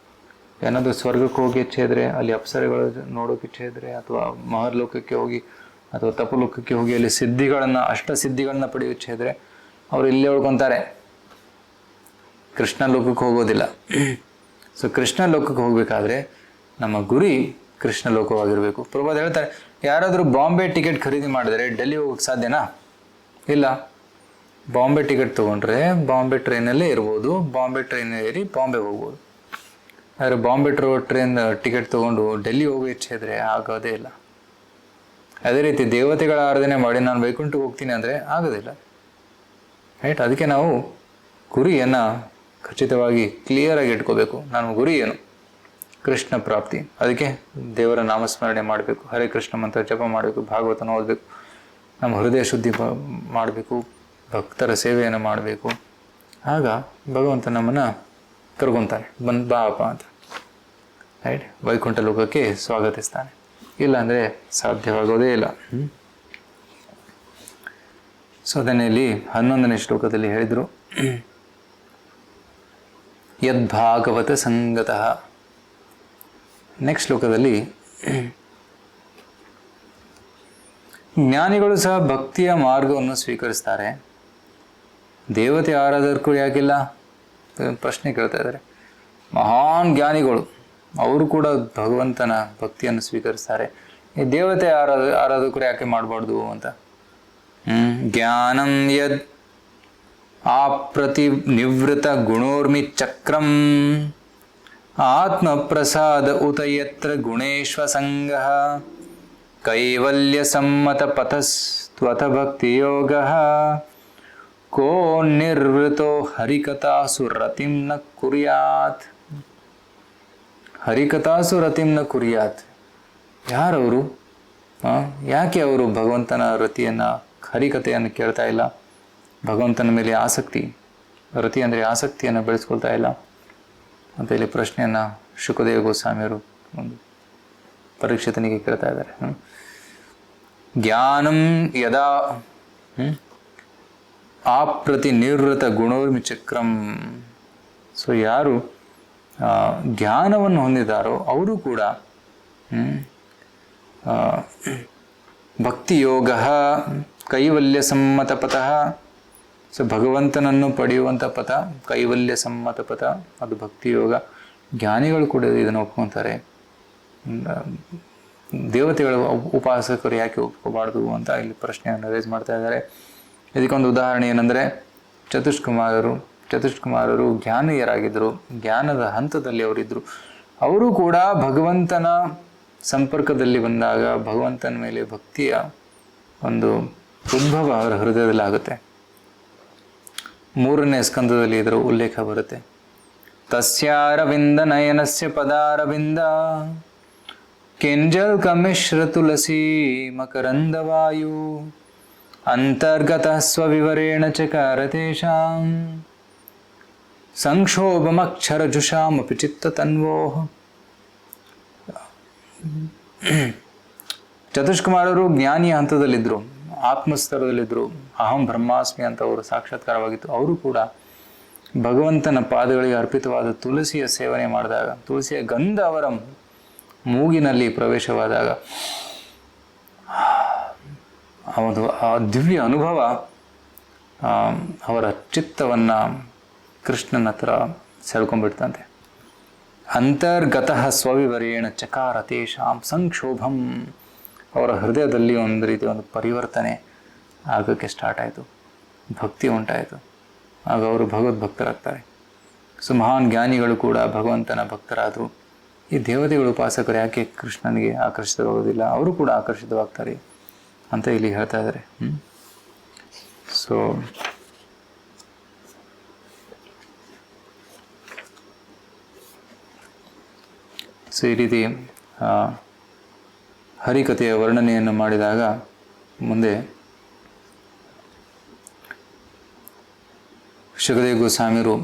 ಏನಾದರೂ ಸ್ವರ್ಗಕ್ಕೆ ಹೋಗಿ ಇಚ್ಛೆ ಇದ್ದರೆ, ಅಲ್ಲಿ ಅಪ್ಸರೆಗಳು ನೋಡೋಕೆ ಇಚ್ಛೆ ಇದ್ದರೆ, ಅಥವಾ ಮಹರ್ಲೋಕಕ್ಕೆ ಹೋಗಿ ಅಥವಾ ತಪಲೋಕಕ್ಕೆ ಹೋಗಿ ಅಲ್ಲಿ ಸಿದ್ಧಿಗಳನ್ನು, ಅಷ್ಟಸಿದ್ಧಿಗಳನ್ನ ಪಡೆಯೋ ಇಚ್ಛೆ ಇದ್ದರೆ ಅವರು ಇಲ್ಲೇ ಉಳ್ಕೊತಾರೆ, ಕೃಷ್ಣ ಲೋಕಕ್ಕೆ ಹೋಗೋದಿಲ್ಲ. ಸೊ ಕೃಷ್ಣ ಲೋಕಕ್ಕೆ ಹೋಗಬೇಕಾದ್ರೆ ನಮ್ಮ ಗುರಿ ಕೃಷ್ಣ ಲೋಕವಾಗಿರಬೇಕು. ಪ್ರಭುಪಾದ ಹೇಳ್ತಾರೆ, ಯಾರಾದರೂ ಬಾಂಬೆ ಟಿಕೆಟ್ ಖರೀದಿ ಮಾಡಿದರೆ ಡೆಲ್ಲಿ ಹೋಗೋಕ್ಕೆ ಸಾಧ್ಯನಾ? ಇಲ್ಲ. ಬಾಂಬೆ ಟಿಕೆಟ್ ತೊಗೊಂಡ್ರೆ ಬಾಂಬೆ ಟ್ರೈನಲ್ಲೇ ಇರ್ಬೋದು, ಬಾಂಬೆ ಟ್ರೈನ್ ಏರಿ ಬಾಂಬೆ ಹೋಗ್ಬೋದು. ಆದರೆ ಬಾಂಬೆ ಟ್ರೈನ್ ಟಿಕೆಟ್ ತೊಗೊಂಡು ಡೆಲ್ಲಿ ಹೋಗೋ ಇಚ್ಛೆ ಇದ್ದರೆ ಆಗೋದೇ ಇಲ್ಲ. ಅದೇ ರೀತಿ ದೇವತೆಗಳ ಆರಾಧನೆ ಮಾಡಿ ನಾನು ವೈಕುಂಠಕ್ಕೆ ಹೋಗ್ತೀನಿ ಅಂದರೆ ಆಗೋದಿಲ್ಲ, ರೈಟ್? ಅದಕ್ಕೆ ನಾವು ಗುರಿಯನ್ನು ಖಚಿತವಾಗಿ ಕ್ಲಿಯರಾಗಿ ಇಟ್ಕೋಬೇಕು. ನನ್ನ ಗುರಿ ಏನು? ಕೃಷ್ಣ ಪ್ರಾಪ್ತಿ. ಅದಕ್ಕೆ ದೇವರ ನಾಮಸ್ಮರಣೆ ಮಾಡಬೇಕು, ಹರೇ ಕೃಷ್ಣ ಮಂತ್ರ ಜಪ ಮಾಡಬೇಕು, ಭಾಗವತನ ಓದಬೇಕು, ನಮ್ಮ ಹೃದಯ ಶುದ್ಧಿ ಮಾಡಬೇಕು, ಭಕ್ತರ ಸೇವೆಯನ್ನು ಮಾಡಬೇಕು. ಆಗ ಭಗವಂತ ನಮ್ಮನ್ನು ಕರ್ಕೊತಾನೆ, ಬಾಪ ಅಂತ, ರೈಟ್? ವೈಕುಂಠ ಲೋಕಕ್ಕೆ ಸ್ವಾಗತಿಸ್ತಾನೆ. ಇಲ್ಲ ಅಂದರೆ ಸಾಧ್ಯವಾಗೋದೇ ಇಲ್ಲ. ಸೊ ಅದನ್ನೇ ಇಲ್ಲಿ 11ನೇ ಶ್ಲೋಕದಲ್ಲಿ ಹೇಳಿದರು, ಯದ್ಭಾಗವತ ಸಂಗತಃ. ನೆಕ್ಸ್ಟ್ ಶ್ಲೋಕದಲ್ಲಿ ಜ್ಞಾನಿಗಳು ಸಹ ಭಕ್ತಿಯ ಮಾರ್ಗವನ್ನು ಸ್ವೀಕರಿಸ್ತಾರೆ, ದೇವತೆ ಆರಾಧಕರು ಯಾಕಿಲ್ಲ? ಪ್ರಶ್ನೆ ಕೇಳ್ತಾ ಇದ್ದಾರೆ. ಮಹಾನ್ ಜ್ಞಾನಿಗಳು ಅವರು ಕೂಡ ಭಗವಂತನ ಭಕ್ತಿಯನ್ನು ಸ್ವೀಕರಿಸ್ತಾರೆ, ಈ ದೇವತೆ ಆರಾಧಕರು ಯಾಕೆ ಮಾಡಬಾರ್ದು ಅಂತ. ಜ್ಞಾನಂ ಯದ್ ಆಪ್ರತಿನಿವೃತ ಗುಣೋರ್ಮಿ ಚಕ್ರಂ ಆತ್ಮಪ್ರಸಾದ ಉತ ಯತ್ರ ಗುಣೇಶ್ವ ಸಂಗಃ ಕೈವಲ್ಯ ಸಮ್ಮತ ಪಥಸ್ತ್ವಥ ಭಕ್ತಿಯೋಗ ಕೋ ನಿರ್ವೃತೋ ಹರಿಕಥಾಸು ರತಿಂ ನ ಕುರ್ಯಾತ್. ಹರಿಕಥಾಸು ರತಿಂ ನ ಕುರ್ಯಾತ್. ಯಾರವರು? ಯಾಕೆ ಅವರು ಭಗವಂತನ ರತಿಯನ್ನು, ಹರಿಕಥೆಯನ್ನು ಕೇಳ್ತಾ ಇಲ್ಲ? ಭಗವಂತನ ಮೇಲೆ ಆಸಕ್ತಿ, ರತಿ ಅಂದರೆ ಆಸಕ್ತಿಯನ್ನು ಬೆಳೆಸ್ಕೊಳ್ತಾ ಇಲ್ಲ ಅಂತ ಇಲ್ಲಿ ಪ್ರಶ್ನೆಯನ್ನು ಶುಕದೇವ ಗೋಸ್ವಾಮಿಯವರು ಒಂದು ಪರೀಕ್ಷಿತನಿಗೆ ಕೇಳ್ತಾ ಇದ್ದಾರೆ. ಜ್ಞಾನಂ ಯದಾ ಆಪ್ರತಿನಿವೃತ ಗುಣೋರ್ಮಿ ಚಕ್ರಂ. ಸೊ ಯಾರು ಜ್ಞಾನವನ್ನು ಹೊಂದಿದ್ದಾರೋ ಅವರು ಕೂಡ ಭಕ್ತಿಯೋಗ ಕೈವಲ್ಯ ಸಮ್ಮತ ಪಥಃ. ಸೊ ಭಗವಂತನನ್ನು ಪಡೆಯುವಂಥ ಪಥ ಕೈವಲ್ಯ ಸಮ್ಮತ ಪಥ, ಅದು ಭಕ್ತಿಯೋಗ. ಜ್ಞಾನಿಗಳು ಕೂಡ ಇದನ್ನು ಒಪ್ಕೊತಾರೆ. ದೇವತೆಗಳ ಉಪಾಸಕರು ಯಾಕೆ ಒಪ್ಕೋಬಾರ್ದು ಅಂತ ಇಲ್ಲಿ ಪ್ರಶ್ನೆಯನ್ನು ರೇಸ್ ಮಾಡ್ತಾ ಇದ್ದಾರೆ. ಇದಕ್ಕೊಂದು ಉದಾಹರಣೆ ಏನಂದರೆ, ಚತುಷ್ಕುಮಾರರು ಜ್ಞಾನಿಯರಾಗಿದ್ದರು, ಜ್ಞಾನದ ಹಂತದಲ್ಲಿ ಅವರಿದ್ದರು. ಅವರು ಕೂಡ ಭಗವಂತನ ಸಂಪರ್ಕದಲ್ಲಿ ಬಂದಾಗ ಭಗವಂತನ ಮೇಲೆ ಭಕ್ತಿಯ ಒಂದು ಉದ್ಭವ ಅವರ ಹೃದಯದಲ್ಲಿ ಆಗುತ್ತೆ. 3ನೇ ಸ್ಕಂದದಲ್ಲಿ ಇದರ ಉಲ್ಲೇಖ ಬರುತ್ತೆ. ತಸ್ಯಾರವಿಂದ ನಯನಸ್ಯ ಪದಾರವಿಂದ ಕೆಂಜಲ್ ಕಮಿಶ್ರ ತುಳಸಿ ಮಕರಂದ ವಾಯು ಅಂತರ್ಗತ ಸ್ವವಿವರೇಣ ಚಕಾರ ತೇಷಾಂ ಸಂಕ್ಷೋಭಮಕ್ಷರ ಜುಷಾಮಪಿ ಚಿತ್ತ ತನ್ವೋಃ. ಚತುಷ್ಕುಮಾರರು ಜ್ಞಾನಿಯ ಹಂತದಲ್ಲಿದ್ದರು, ಆತ್ಮಸ್ತರದಲ್ಲಿದ್ದರು, ಅಹಂ ಬ್ರಹ್ಮಾಸ್ಮಿ ಅಂತ ಅವರು ಸಾಕ್ಷಾತ್ಕಾರವಾಗಿತ್ತು. ಅವರು ಕೂಡ ಭಗವಂತನ ಪಾದಗಳಿಗೆ ಅರ್ಪಿತವಾದ ತುಳಸಿಯ ಸೇವನೆ ಮಾಡಿದಾಗ, ತುಳಸಿಯ ಗಂಧ ಅವರ ಮೂಗಿನಲ್ಲಿ ಪ್ರವೇಶವಾದಾಗ ಆ ದಿವ್ಯ ಅನುಭವ ಅವರ ಚಿತ್ತವನ್ನು ಕೃಷ್ಣನ ಹತ್ರ ಸೆಳ್ಕೊಂಡ್ಬಿಡ್ತಂತೆ. ಅಂತರ್ಗತಃ ಸ್ವವಿವರೇಣ ಚಕಾರ ತೇಷಾಂ ಸಂಕ್ಷೋಭಂ. ಅವರ ಹೃದಯದಲ್ಲಿ ಒಂದು ರೀತಿ ಒಂದು ಪರಿವರ್ತನೆ ಆಗೋಕ್ಕೆ ಸ್ಟಾರ್ಟ್ ಆಯಿತು, ಭಕ್ತಿ ಉಂಟಾಯಿತು. ಆಗ ಅವರು ಭಗವದ್ಭಕ್ತರಾಗ್ತಾರೆ. ಸೊ ಮಹಾನ್ ಜ್ಞಾನಿಗಳು ಕೂಡ ಭಗವಂತನ ಭಕ್ತರಾದರು. ಈ ದೇವತೆಗಳು ಉಪಾಸಕರು ಯಾಕೆ ಕೃಷ್ಣನಿಗೆ ಆಕರ್ಷಿತವಾಗೋದಿಲ್ಲ? ಅವರು ಕೂಡ ಆಕರ್ಷಿತವಾಗ್ತಾರೆ ಅಂತ ಇಲ್ಲಿ ಹೇಳ್ತಾ ಇದ್ದಾರೆ. ಸೊ ಈ ರೀತಿ ಹರಿಕಥೆಯ ವರ್ಣನೆಯನ್ನು ಮಾಡಿದಾಗ ಮುಂದೆ ಶುಕದೇವ ಗೋಸ್ವಾಮಿಯರು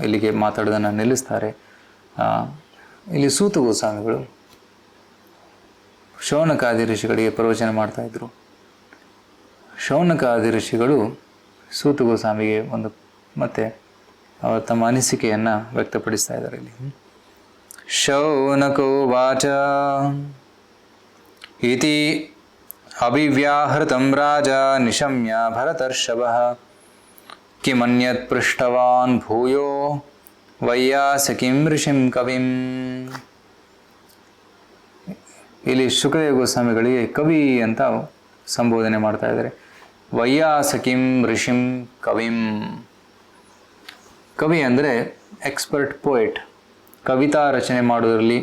ಇಲ್ಲಿಗೆ ಮಾತಾಡೋದನ್ನು ನಿಲ್ಲಿಸ್ತಾರೆ. ಇಲ್ಲಿ ಸೂತ ಗೋಸ್ವಾಮಿಗಳು ಶೌನಕಾದಿ ಋಷಿಗಳಿಗೆ ಪ್ರವಚನ ಮಾಡ್ತಾಯಿದ್ರು. ಶೌನಕಾದಿ ಋಷಿಗಳು ಸೂತ ಗೋಸ್ವಾಮಿಗೆ ಮತ್ತೆ ಅವರ ತಮ್ಮ ಅನಿಸಿಕೆಯನ್ನು ವ್ಯಕ್ತಪಡಿಸ್ತಾ ಇದ್ದಾರೆ ಇಲ್ಲಿ. ಶೌನಕೋ ವಾಚ ಇತಿ ಅಭಿವ್ಯಾಹೃತಂ ರಾಜ ನಿಶಮ್ಯ ಭರತರ್ಷಭಃ ಕಿಮನ್ಯತ್ ಪೃಷ್ಟವಾನ್ ಭೂಯೋ ವೈಯಾಸಕಿಂ ಋಷಿಂ ಕವಿಂ. ಇಲ್ಲಿ ಶುಕದೇವ ಗೋಸ್ವಾಮಿಗಳಿಗೆ ಕವಿ ಅಂತ ಸಂಬೋಧನೆ ಮಾಡ್ತಾ ಇದ್ದಾರೆ. ವೈಯಾಸಕಿಂ ಋಷಿಂ ಕವಿಂ. ಕವಿ ಅಂದರೆ ಎಕ್ಸ್ಪರ್ಟ್ ಪೋಯೆಟ್, ಕವಿತಾ ರಚನೆ ಮಾಡೋದರಲ್ಲಿ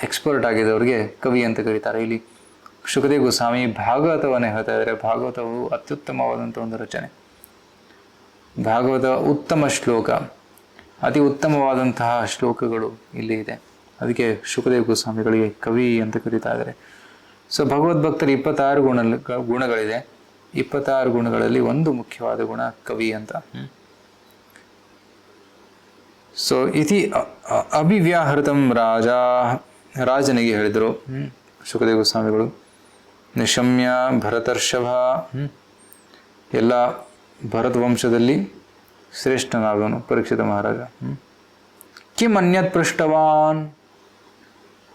ಎಕ್ಸ್ಪರ್ಟ್ ಆಗಿದ್ದವ್ರಿಗೆ ಕವಿ ಅಂತ ಕರೀತಾರೆ. ಇಲ್ಲಿ ಶುಕದೇವ ಗೋಸ್ವಾಮಿ ಭಾಗವತವನ್ನು ಹೇಳ್ತಾ ಇದ್ದಾರೆ. ಭಾಗವತವು ಅತ್ಯುತ್ತಮವಾದಂಥ ಒಂದು ರಚನೆ. ಭಾಗವತ ಉತ್ತಮ ಶ್ಲೋಕ, ಅತಿ ಉತ್ತಮವಾದಂತಹ ಶ್ಲೋಕಗಳು ಇಲ್ಲಿ ಇದೆ. ಅದಕ್ಕೆ ಶುಕದೇವ ಗೋಸ್ವಾಮಿಗಳಿಗೆ ಕವಿ ಅಂತ ಕರೀತಾ ಇದ್ದಾರೆ. ಸೊ ಭಗವದ್ಭಕ್ತರು 26 ಗುಣಗಳಿದೆ. 26 ಗುಣಗಳಲ್ಲಿ ಒಂದು ಮುಖ್ಯವಾದ ಗುಣ ಕವಿ ಅಂತ. ಸೊ ಇತಿ ಅಭಿವ್ಯಾಹೃತಂ ರಾಜನಿಗೆ ಹೇಳಿದರು ಶುಕದೇವ ಗೋಸ್ವಾಮಿಗಳು. ನಿಶಮ್ಯ ಭರತರ್ಷಭ, ಎಲ್ಲ ಭರತ ವಂಶದಲ್ಲಿ ಶ್ರೇಷ್ಠನಾದವನು ಪರೀಕ್ಷಿತ ಮಹಾರಾಜ. ಕಿಂ ಅನ್ಯತ್ ಪೃಷ್ಟವಾನ್,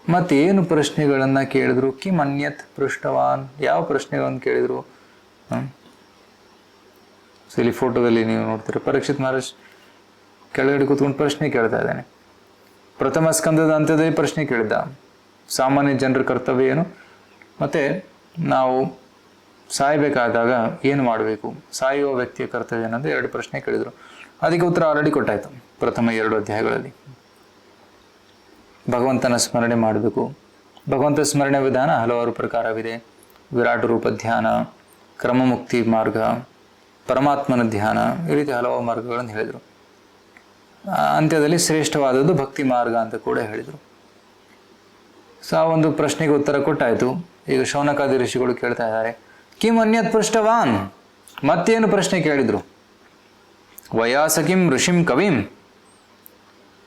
ಮತ್ತೇನು ಪ್ರಶ್ನೆಗಳನ್ನು ಕೇಳಿದ್ರು? ಕಿಂ ಅನ್ಯತ್ ಪೃಷ್ಟವಾನ್, ಯಾವ ಪ್ರಶ್ನೆಗಳನ್ನು ಕೇಳಿದ್ರು? ಸೊ ಇಲ್ಲಿ ಫೋಟೋದಲ್ಲಿ ನೀವು ನೋಡ್ತೀರ, ಪರೀಕ್ಷಿತ್ ಮಹಾರಾಜ್ ಕೆಳಗಡೆ ಕೂತ್ಕೊಂಡು ಪ್ರಶ್ನೆ ಕೇಳ್ತಾ ಇದ್ದಾನೆ. ಪ್ರಥಮ ಸ್ಕಂದದ ಅಂತ್ಯದಲ್ಲಿ ಪ್ರಶ್ನೆ ಕೇಳಿದ್ದ, ಸಾಮಾನ್ಯ ಜನರ ಕರ್ತವ್ಯ ಏನು, ಮತ್ತು ನಾವು ಸಾಯಬೇಕಾದಾಗ ಏನು ಮಾಡಬೇಕು, ಸಾಯುವ ವ್ಯಕ್ತಿಯ ಕರ್ತವ್ಯ ಏನಂದ್ರೆ 2 ಪ್ರಶ್ನೆ ಕೇಳಿದರು. ಅದಕ್ಕೆ ಉತ್ತರ ಆಲ್ರೆಡಿ ಕೊಟ್ಟಾಯ್ತು ಪ್ರಥಮ 2 ಅಧ್ಯಾಯಗಳಲ್ಲಿ. ಭಗವಂತನ ಸ್ಮರಣೆ ಮಾಡಬೇಕು. ಭಗವಂತ ಸ್ಮರಣೆ ವಿಧಾನ ಹಲವಾರು ಪ್ರಕಾರವಿದೆ. ವಿರಾಟ ರೂಪ ಧ್ಯಾನ, ಕ್ರಮಮುಕ್ತಿ ಮಾರ್ಗ, ಪರಮಾತ್ಮನ ಧ್ಯಾನ, ಈ ರೀತಿ ಹಲವು ಮಾರ್ಗಗಳನ್ನು ಹೇಳಿದರು. ಅಂತ್ಯದಲ್ಲಿ ಶ್ರೇಷ್ಠವಾದದ್ದು ಭಕ್ತಿ ಮಾರ್ಗ ಅಂತ ಕೂಡ ಹೇಳಿದರು. ಸೊ ಆ ಒಂದು ಪ್ರಶ್ನೆಗೆ ಉತ್ತರ ಕೊಟ್ಟಾಯಿತು. ಈಗ ಶೌನಕಾದಿ ಋಷಿಗಳು ಕೇಳ್ತಾ ಇದ್ದಾರೆ, ಕಿಂ ಅನ್ಯತ್ ಪೃಷ್ಟವಾನ್, ಮತ್ತೇನು ಪ್ರಶ್ನೆ ಕೇಳಿದ್ರು? ವಯಾಸಕಿಂ ಋಷಿಂ ಕವಿಂ,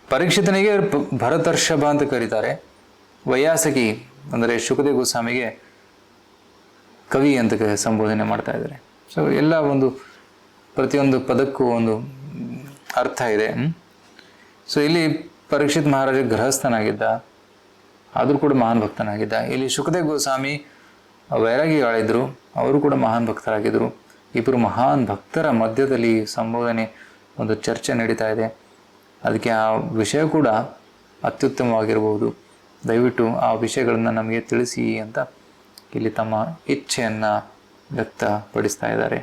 ಪರೀಕ್ಷಿತನಿಗೆ ಭರತರ್ಷಭ ಅಂತ ಕರೀತಾರೆ. ವಯಾಸಕಿ ಅಂದರೆ ಶುಕದೇವ ಗೋಸ್ವಾಮಿಗೆ ಕವಿ ಅಂತ ಸಂಬೋಧನೆ ಮಾಡ್ತಾ ಇದ್ದಾರೆ. ಸೊ ಎಲ್ಲ ಒಂದು ಪ್ರತಿಯೊಂದು ಪದಕ್ಕೂ ಒಂದು ಅರ್ಥ ಇದೆ. ಸೊ ಇಲ್ಲಿ ಪರೀಕ್ಷಿತ್ ಮಹಾರಾಜ ಗೃಹಸ್ಥನಾಗಿದ್ದ, ಆದರೂ ಕೂಡ ಮಹಾನ್ ಭಕ್ತನಾಗಿದ್ದ. ಇಲ್ಲಿ ಶುಕದೇವ ಗೋಸ್ವಾಮಿ ವೈರಾಗಿಗಳಿದ್ರು, ಅವರು ಕೂಡ ಮಹಾನ್ ಭಕ್ತರಾಗಿದ್ದರು. ಇಬ್ಬರು ಮಹಾನ್ ಭಕ್ತರ ಮಧ್ಯದಲ್ಲಿ ಸಂಬೋಧನೆ, ಒಂದು ಚರ್ಚೆ ನಡೀತಾ ಇದೆ. ಅದಕ್ಕೆ ಆ ವಿಷಯ ಕೂಡ ಅತ್ಯುತ್ತಮವಾಗಿರ್ಬೋದು. ದಯವಿಟ್ಟು ಆ ವಿಷಯಗಳನ್ನು ನಮಗೆ ತಿಳಿಸಿ ಅಂತ ಇಲ್ಲಿ ತಮ್ಮ ಇಚ್ಛೆಯನ್ನು ವ್ಯಕ್ತಪಡಿಸ್ತಾ ಇದ್ದಾರೆ.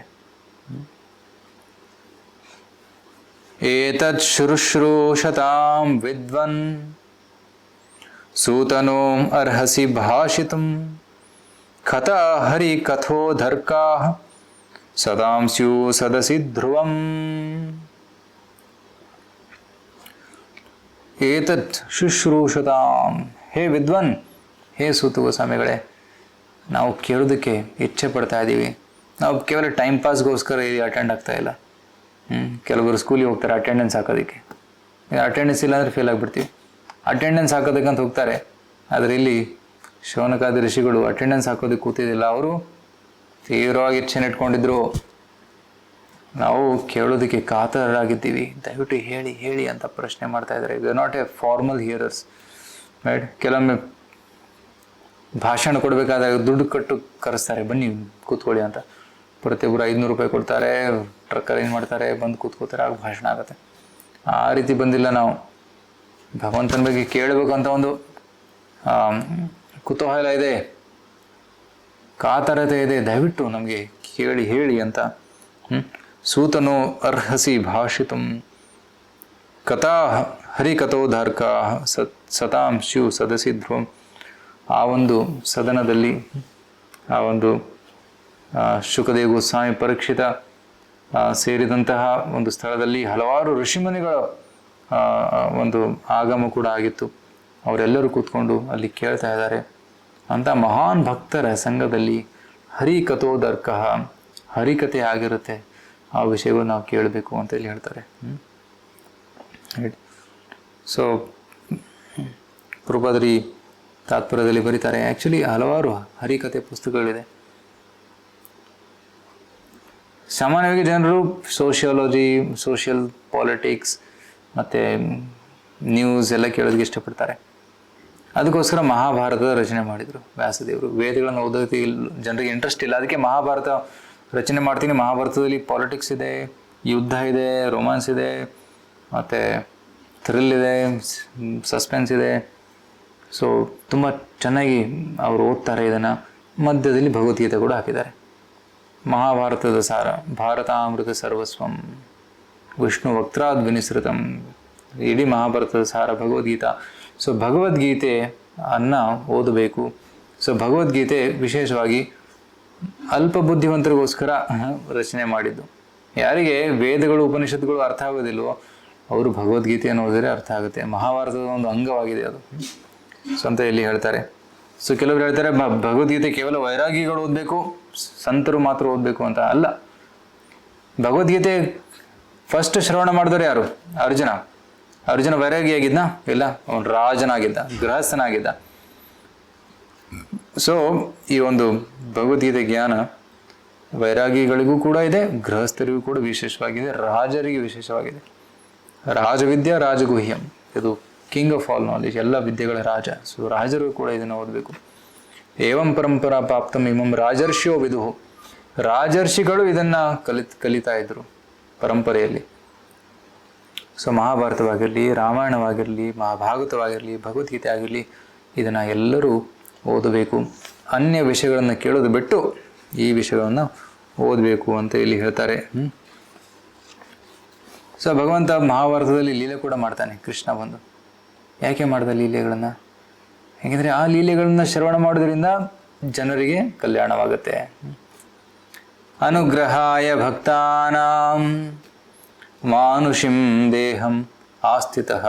ಏತತ್ ಶುಶ್ರೂಷತಾಂ ವಿದ್ವನ್ ಸೂತನೋಂ ಅರ್ಹಸಿ ಭಾಷಿತುಂ ಕಥ ಹರಿ ಕಥೋಧರ್ಕಾಃ ಸದಾಂ ಸ್ಯು ಸದಸಿ ಧ್ರುವಂ. ಏತತ್ ಶುಶ್ರೂಷತಾಂ, ಹೇ ವಿದ್ವನ್, ಹೇ ಸೂತ ಗೋಸ್ವಾಮಿಗಳೇ, ನಾವು ಕೇಳೋದಕ್ಕೆ ಇಚ್ಛೆ ಪಡ್ತಾ ಇದ್ದೀವಿ. ನಾವು ಕೇವಲ ಟೈಮ್ ಪಾಸ್ಗೋಸ್ಕರ ಇಲ್ಲಿ ಅಟೆಂಡ್ ಆಗ್ತಾ ಇಲ್ಲ. ಕೆಲವರು ಸ್ಕೂಲಿಗೆ ಹೋಗ್ತಾರೆ ಅಟೆಂಡೆನ್ಸ್ ಹಾಕೋದಕ್ಕೆ. ಅಟೆಂಡೆನ್ಸ್ ಇಲ್ಲ ಅಂದರೆ ಫೇಲ್ ಆಗಿಬಿಡ್ತೀವಿ. ಅಟೆಂಡೆನ್ಸ್ ಹಾಕೋದಕ್ಕಂತ ಹೋಗ್ತಾರೆ. ಆದರೆ ಇಲ್ಲಿ ಶೌನಕಾದಿ ಋಷಿಗಳು ಅಟೆಂಡೆನ್ಸ್ ಹಾಕೋದಕ್ಕೆ ಕೂತಿದ್ದಿಲ್ಲ. ಅವರು ತೀವ್ರವಾಗಿ ಇಚ್ಛೆನ ಇಟ್ಕೊಂಡಿದ್ರು, ನಾವು ಕೇಳೋದಕ್ಕೆ ಕಾತರರಾಗಿದ್ದೀವಿ, ದಯವಿಟ್ಟು ಹೇಳಿ ಹೇಳಿ ಅಂತ ಪ್ರಶ್ನೆ ಮಾಡ್ತಾ ಇದ್ದಾರೆ. We are not A formal ಹಿಯರರ್ಸ್, right? ಕೆಲವೊಮ್ಮೆ ಭಾಷಣ ಕೊಡಬೇಕಾದಾಗ ದುಡ್ಡು ಕಟ್ಟು ಕರೆಸ್ತಾರೆ, ಬನ್ನಿ ಕೂತ್ಕೊಳ್ಳಿ ಅಂತ. ಪ್ರತಿಯೊಬ್ಬರು 500 ರೂಪಾಯಿ ಕೊಡ್ತಾರೆ, ಟ್ರಕ್ ಅರೇಂಜ್ ಮಾಡ್ತಾರೆ, ಬಂದು ಕೂತ್ಕೋತಾರೆ, ಆಗ ಭಾಷಣ ಆಗುತ್ತೆ. ಆ ರೀತಿ ಬಂದಿಲ್ಲ ನಾವು. ಭಗವಂತನ ಬಗ್ಗೆ ಕೇಳಬೇಕಂತ ಒಂದು ಕುತೂಹಲ ಇದೆ, ಕಾತರತೆ ಇದೆ, ದಯವಿಟ್ಟು ನಮಗೆ ಕೇಳಿ ಹೇಳಿ ಅಂತ. ಸೂತನೋ ಅರ್ಹಸಿ ಭಾಷಿತುಂ ಕಥಾ ಹರಿಕಥೋಧಾರ್ಕಾ ಸತಾಂ ಸ್ಯು ಸದಸಿ ಧ್ರುವಂ. ಆ ಒಂದು ಸದನದಲ್ಲಿ, ಆ ಒಂದು ಶುಕದೇವ ಗೋಸ್ವಾಮಿ ಪರೀಕ್ಷಿತ ಸೇರಿದಂತಹ ಒಂದು ಸ್ಥಳದಲ್ಲಿ ಹಲವಾರು ಋಷಿಮುನಿಗಳ ಒಂದು ಆಗಮ ಕೂಡ ಆಗಿತ್ತು. ಅವರೆಲ್ಲರೂ ಕೂತ್ಕೊಂಡು ಅಲ್ಲಿ ಕೇಳ್ತಾ ಇದ್ದಾರೆ. ಅಂತ ಮಹಾನ್ ಭಕ್ತರ ಸಂಘದಲ್ಲಿ ಹರಿಕಥೋದರ್ಕ, ಹರಿಕತೆ ಆಗಿರುತ್ತೆ, ಆ ವಿಷಯಗಳು ನಾವು ಕೇಳಬೇಕು ಅಂತ ಹೇಳಿ ಹೇಳ್ತಾರೆ. ಸೊ ಪ್ರಭುಪಾದರಿ ತಾತ್ಪರ್ಯದಲ್ಲಿ ಬರೀತಾರೆ, ಆ್ಯಕ್ಚುಲಿ ಹಲವಾರು ಹರಿಕತೆ ಪುಸ್ತಕಗಳಿದೆ. ಸಾಮಾನ್ಯವಾಗಿ ಜನರು ಸೋಷಿಯಾಲಜಿ, ಸೋಷಿಯಲ್ ಪಾಲಿಟಿಕ್ಸ್ ಮತ್ತು ನ್ಯೂಸ್ ಎಲ್ಲ ಕೇಳೋದಕ್ಕೆ ಇಷ್ಟಪಡ್ತಾರೆ. ಅದಕ್ಕೋಸ್ಕರ ಮಹಾಭಾರತದ ರಚನೆ ಮಾಡಿದರು ವ್ಯಾಸದೇವರು. ವೇದಗಳನ್ನು ಓದೋದಕ್ಕೆ ಜನರಿಗೆ ಇಂಟ್ರೆಸ್ಟ್ ಇಲ್ಲ, ಅದಕ್ಕೆ ಮಹಾಭಾರತ ರಚನೆ ಮಾಡ್ತೀನಿ. ಮಹಾಭಾರತದಲ್ಲಿ ಪಾಲಿಟಿಕ್ಸ್ ಇದೆ, ಯುದ್ಧ ಇದೆ, ರೊಮ್ಯಾನ್ಸ್ ಇದೆ, ಮತ್ತು ಥ್ರಿಲ್ ಇದೆ, ಸಸ್ಪೆನ್ಸ್ ಇದೆ. ಸೊ ತುಂಬ ಚೆನ್ನಾಗಿ ಅವರು ಓದ್ತಾರೆ ಇದನ್ನು. ಮಧ್ಯದಲ್ಲಿ ಭಗವದ್ಗೀತೆ ಕೂಡ ಹಾಕಿದ್ದಾರೆ. ಮಹಾಭಾರತದ ಸಾರ, ಭಾರತಾಮೃತ ಸರ್ವಸ್ವಂ ವಿಷ್ಣು ವಕ್ತ್ರಾದ್ ವಿನಿಸೃತಂ, ಇಡೀ ಮಹಾಭಾರತದ ಸಾರ ಭಗವದ್ಗೀತಾ. ಸೊ ಭಗವದ್ಗೀತೆ ಅನ್ನ ಓದಬೇಕು. ಸೊ ಭಗವದ್ಗೀತೆ ವಿಶೇಷವಾಗಿ ಅಲ್ಪ ಬುದ್ಧಿವಂತರಿಗೋಸ್ಕರ ರಚನೆ ಮಾಡಿದ್ದು. ಯಾರಿಗೆ ವೇದಗಳು ಉಪನಿಷತ್ತುಗಳು ಅರ್ಥ ಆಗೋದಿಲ್ವೋ ಅವರು ಭಗವದ್ಗೀತೆಯನ್ನು ಓದಿದರೆ ಅರ್ಥ ಆಗುತ್ತೆ. ಮಹಾಭಾರತದ ಒಂದು ಅಂಗವಾಗಿದೆ ಅದು. ಸೊ ಅಂತ ಇಲ್ಲಿ ಹೇಳ್ತಾರೆ. ಸೊ ಕೆಲವರು ಹೇಳ್ತಾರೆ ಭಗವದ್ಗೀತೆ ಕೇವಲ ವೈರಾಗಿಗಳು ಓದಬೇಕು, ಸಂತರು ಮಾತ್ರ ಓದಬೇಕು ಅಂತ. ಅಲ್ಲ, ಭಗವದ್ಗೀತೆ ಫಸ್ಟ್ ಶ್ರವಣ ಮಾಡಿದವರು ಯಾರು? ಅರ್ಜುನ. ಅರ್ಜುನ ವೈರಾಗಿಯಾಗಿದ್ನ? ಇಲ್ಲ, ಅವನು ರಾಜನಾಗಿದ್ದ, ಗೃಹಸ್ಥನಾಗಿದ್ದ. ಸೊ ಈ ಒಂದು ಭಗವದ್ಗೀತೆ ಜ್ಞಾನ ವೈರಾಗಿಗಳಿಗೂ ಕೂಡ ಇದೆ, ಗೃಹಸ್ಥರಿಗೂ ಕೂಡ ವಿಶೇಷವಾಗಿದೆ, ರಾಜರಿಗೆ ವಿಶೇಷವಾಗಿದೆ. ರಾಜವಿದ್ಯಾ ರಾಜಗುಹ್ಯಂ, ಇದು ಕಿಂಗ್ ಆಫ್ ಆಲ್ ನಾಲೆಜ್, ಎಲ್ಲ ವಿದ್ಯೆಗಳ ರಾಜ. ಸೊ ರಾಜರು ಕೂಡ ಇದನ್ನು ಓದಬೇಕು. ಏವಂ ಪರಂಪರಾ ಪ್ರಾಪ್ತಂ ಇಮಂ ರಾಜರ್ಷಿಯೋ ವಿದುಹು, ರಾಜರ್ಷಿಗಳು ಇದನ್ನು ಕಲಿತಾ ಇದ್ರು ಪರಂಪರೆಯಲ್ಲಿ. ಸೊ ಮಹಾಭಾರತವಾಗಿರಲಿ, ರಾಮಾಯಣವಾಗಿರಲಿ, ಮಹಾಭಾಗವತವಾಗಿರಲಿ, ಭಗವದ್ಗೀತೆ ಆಗಿರಲಿ, ಇದನ್ನು ಎಲ್ಲರೂ ಓದಬೇಕು. ಅನ್ಯ ವಿಷಯಗಳನ್ನು ಕೇಳೋದು ಬಿಟ್ಟು ಈ ವಿಷಯಗಳನ್ನು ಓದಬೇಕು ಅಂತ ಇಲ್ಲಿ ಹೇಳ್ತಾರೆ. ಸೊ ಭಗವಂತ ಮಹಾಭಾರತದಲ್ಲಿ ಲೀಲೆ ಕೂಡ ಮಾಡ್ತಾನೆ. ಕೃಷ್ಣ ಬಂದು ಯಾಕೆ ಮಾಡ್ದ ಲೀಲೆಗಳನ್ನು? ಯಾಕೆಂದರೆ ಆ ಲೀಲೆಗಳನ್ನು ಶ್ರವಣ ಮಾಡೋದ್ರಿಂದ ಜನರಿಗೆ ಕಲ್ಯಾಣವಾಗುತ್ತೆ. ಅನುಗ್ರಹಾಯ ಭಕ್ತಾನಾಂ ಮಾನುಷಿಂ ದೇಹಂ ಆಸ್ಥಿತಃ.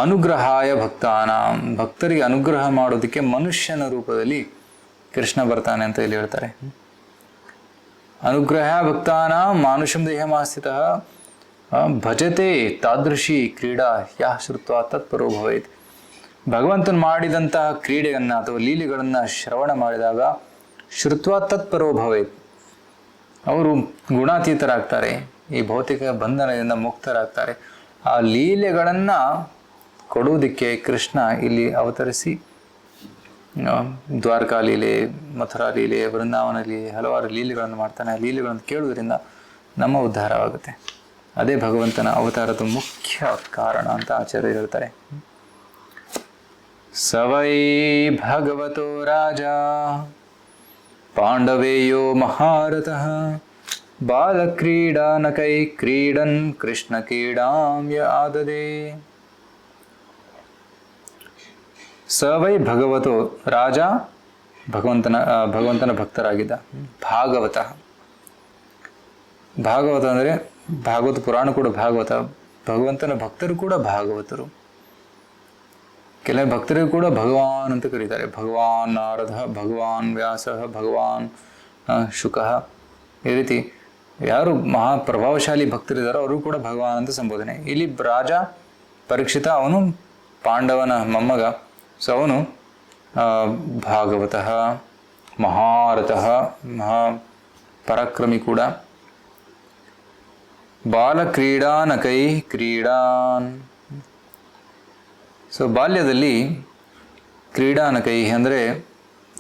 ಅನುಗ್ರಹಾಯ ಭಕ್ತಾನಾಂ, ಭಕ್ತರಿಗೆ ಅನುಗ್ರಹ ಮಾಡೋದಕ್ಕೆ ಮನುಷ್ಯನ ರೂಪದಲ್ಲಿ ಕೃಷ್ಣ ಬರ್ತಾನೆ ಅಂತ ಇಲ್ಲಿ ಹೇಳ್ತಾರೆ. ಅನುಗ್ರಹ ಭಕ್ತಾನಾಂ ಮಾನುಷಂ ದೇಹಂ ಆಸ್ಥಿತಃ ಭಜತೆ ತಾದೃಶಿ ಕ್ರೀಡಾ ಯಾ ಶ್ರುತ್ವ ತತ್ಪರೋ ಭವೇತ್. ಭಗವಂತನು ಮಾಡಿದಂತಹ ಕ್ರೀಡೆಯನ್ನು ಅಥವಾ ಲೀಲೆಗಳನ್ನು ಶ್ರವಣ ಮಾಡಿದಾಗ ಶ್ರುತ್ವ ತತ್ಪರೋ ಭವೇತ್, ಅವರು ಗುಣಾತೀತರಾಗ್ತಾರೆ, ಈ ಭೌತಿಕ ಬಂಧನದಿಂದ ಮುಕ್ತರಾಗ್ತಾರೆ. ಆ ಲೀಲೆಗಳನ್ನು ಕೊಡುವುದಕ್ಕೆ ಕೃಷ್ಣ ಇಲ್ಲಿ ಅವತರಿಸಿ ದ್ವಾರಕಾ ಲೀಲೆ, ಮಥುರಾ ಲೀಲೆ, ವೃಂದಾವನ ಲೀಲೆ, ಹಲವಾರು ಲೀಲೆಗಳನ್ನು ಮಾಡ್ತಾನೆ. ಆ ಲೀಲೆಗಳನ್ನು ಕೇಳುವುದರಿಂದ ನಮ್ಮ ಉದ್ಧಾರವಾಗುತ್ತೆ. ಅದೇ ಭಗವಂತನ ಅವತಾರದ ಮುಖ್ಯ ಕಾರಣ ಅಂತ ಆಚಾರ್ಯರು ಹೇಳ್ತಾರೆ. ಸವೈ ಭಗವತೋ ರಾಜ ಪಾಂಡವೇಯೋ ಮಹಾರಥಃ ಬಾಲಕ್ರೀಡಾನಕೈ ಕ್ರೀಡನ್ ಕೃಷ್ಣ ಕ್ರೀಡಾಂ ಯ ಆದದೆ. ಸವೈ ಭಗವತೋ ರಾಜ, ಭಗವಂತನ ಭಕ್ತರಾಗಿದ್ದ. ಭಾಗವತ, ಭಾಗವತ ಅಂದರೆ ಭಾಗವತ ಪುರಾಣ ಕೂಡ ಭಾಗವತ. ಭಗವಂತನ ಭಕ್ತರು ಕೂಡ ಭಾಗವತರು. ಕೆಲವು ಭಕ್ತರಿಗೂ ಕೂಡ ಭಗವಾನ್ ಅಂತ ಕರೀತಾರೆ. ಭಗವಾನ್ ನಾರದ, ಭಗವಾನ್ ವ್ಯಾಸ, ಭಗವಾನ್ ಶುಕಃ, ಈ ರೀತಿ ಯಾರು ಮಹಾಪ್ರಭಾವಶಾಲಿ ಭಕ್ತರಿದ್ದಾರೋ ಅವರು ಕೂಡ ಭಗವಾನ್ ಅಂತ ಸಂಬೋಧನೆ. ಇಲ್ಲಿ ರಾಜ ಪರೀಕ್ಷಿತ, ಅವನು ಪಾಂಡವನ ಮೊಮ್ಮಗ. ಸೊ ಅವನು ಭಾಗವತಃ, ಮಹಾರಥಃ, ಮಹಾಪರಾಕ್ರಮಿ ಕೂಡ. ಬಾಲಕ್ರೀಡಾನಕೈ ಕ್ರೀಡಾನ್. ಸೊ ಬಾಲ್ಯದಲ್ಲಿ ಕ್ರೀಡಾನಕೈ ಅಂದರೆ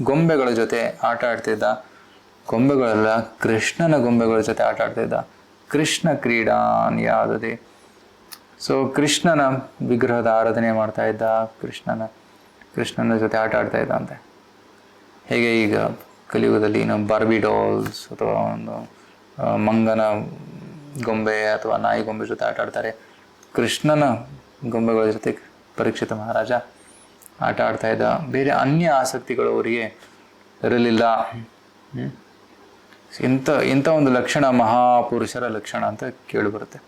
ಗೊಂಬೆಗಳ ಜೊತೆ ಆಟ ಆಡ್ತಿದ್ದ. ಗೊಂಬೆಗಳೆಲ್ಲ ಕೃಷ್ಣನ ಗೊಂಬೆಗಳ ಜೊತೆ ಆಟ ಆಡ್ತಿದ್ದ. ಕೃಷ್ಣ ಕ್ರೀಡಾನ್ ಯಾದದೆ. ಸೊ ಕೃಷ್ಣನ ವಿಗ್ರಹದ ಆರಾಧನೆ ಮಾಡ್ತಾ ಇದ್ದ, ಕೃಷ್ಣನ ಜೊತೆ ಆಟ ಆಡ್ತಾ ಇದ್ದ ಅಂತೆ. ಹೇಗೆ ಈಗ ಕಲಿಯುಗದಲ್ಲಿ ನಾವು ಬಾರ್ಬಿ ಡಾಲ್ಸ್ ಅಥವಾ ಒಂದು ಮಂಗನ ಗೊಂಬೆ ಅಥವಾ ನಾಯಿ ಗೊಂಬೆ ಜೊತೆ ಆಟ ಆಡ್ತಾರೆ. ಕೃಷ್ಣನ ಗೊಂಬೆಗಳ ಜೊತೆ ಪರೀಕ್ಷಿತ ಮಹಾರಾಜ ಆಟ ಆಡ್ತಾ ಇದ್ದ. ಬೇರೆ ಅನ್ಯ ಆಸಕ್ತಿಗಳು ಅವರಿಗೆ ಇರಲಿಲ್ಲ. ಇಂಥ ಒಂದು ಲಕ್ಷಣ ಮಹಾಪುರುಷರ ಲಕ್ಷಣ ಅಂತ ಕೇಳಿಬರುತ್ತೆ.